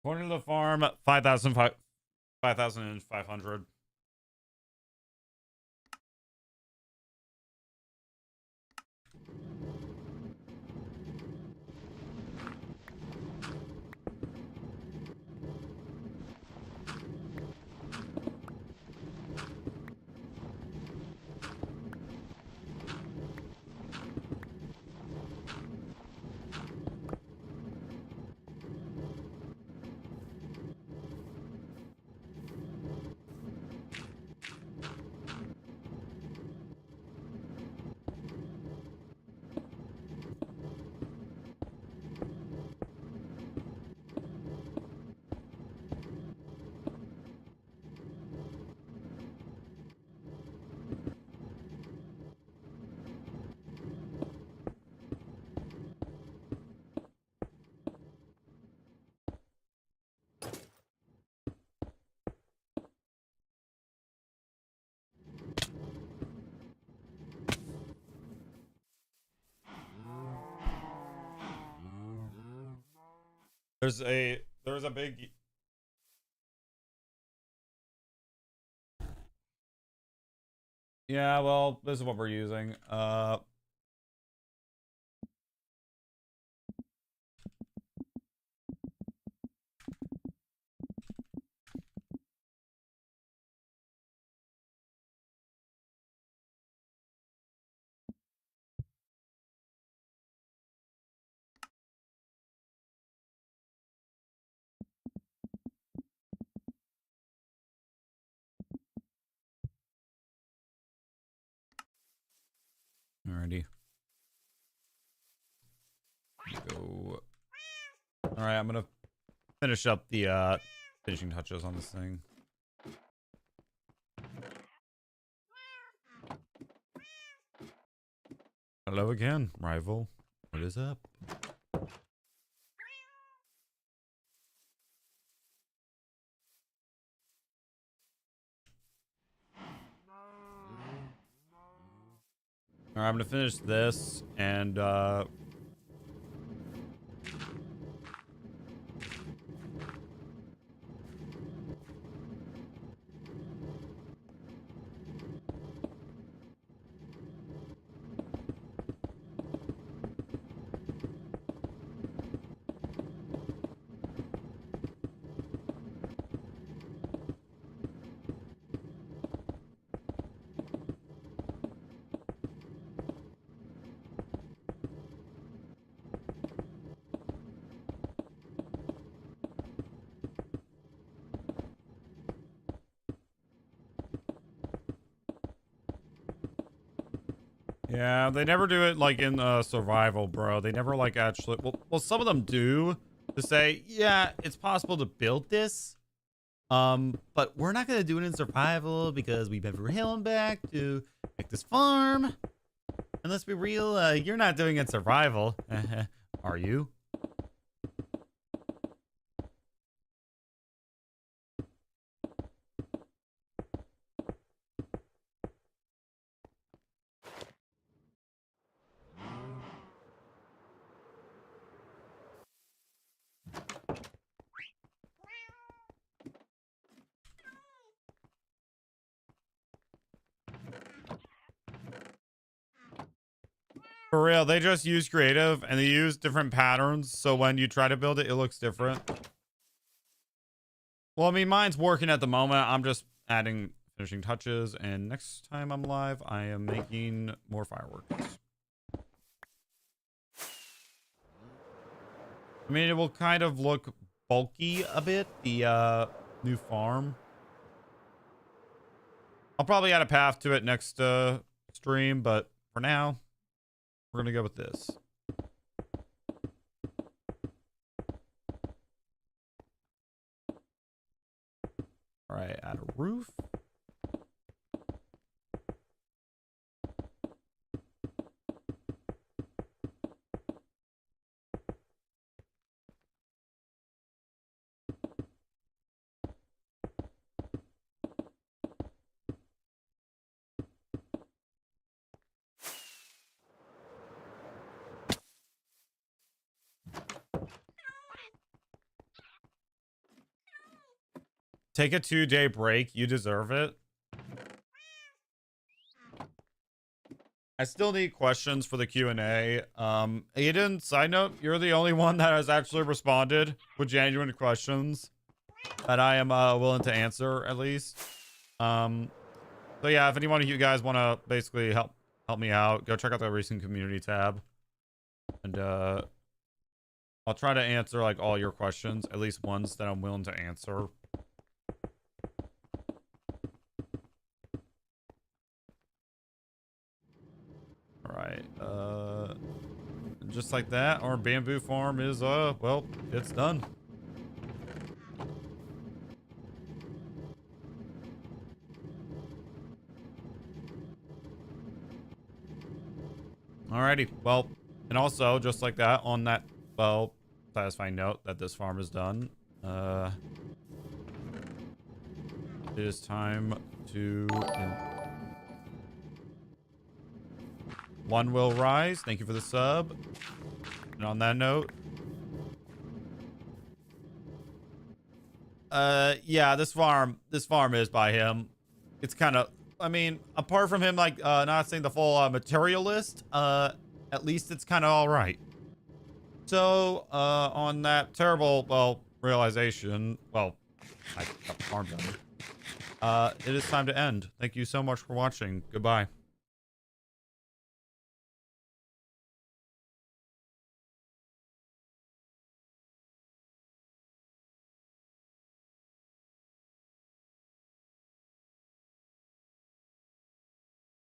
According to the farm, 5,500. There's a big Yeah, well, this is what we're using. Alrighty. Go. Alright, I'm gonna finish up the finishing touches on this thing. Hello again, rival. What is up? Alright, I'm gonna finish this and yeah, they never do it like in survival, bro. They never like actually. Well, some of them do to say, yeah, it's possible to build this, but we're not gonna do it in survival because we've been from hell and back to make this farm. And let's be real, you're not doing it in survival, are you? For real, they just use creative and they use different patterns. So when you try to build it, it looks different. Well, I mean, mine's working at the moment. I'm just adding finishing touches. And next time I'm live, I am making more fireworks. I mean, it will kind of look bulky a bit, the new farm. I'll probably add a path to it next stream, but for now, we're gonna go with this. All right, add a roof. Take a 2-day break. You deserve it. I still need questions for the Q&A. Aiden, side note, you're the only one that has actually responded with genuine questions that I am willing to answer, at least. So yeah, if anyone of you guys want to basically help me out, go check out the recent community tab. And I'll try to answer like all your questions, at least ones that I'm willing to answer. Right, just like that, our bamboo farm is, well, it's done. Alrighty, well, and also, just like that, on that, well, satisfying note that this farm is done, it is time to... One will rise. Thank you for the sub. And on that note, yeah, this farm is by him. It's kind of, I mean, apart from him, like, not saying the full materialist, at least it's kind of all right. So, on that terrible, well, realization, well, I got the farm done. It is time to end. Thank you so much for watching. Goodbye.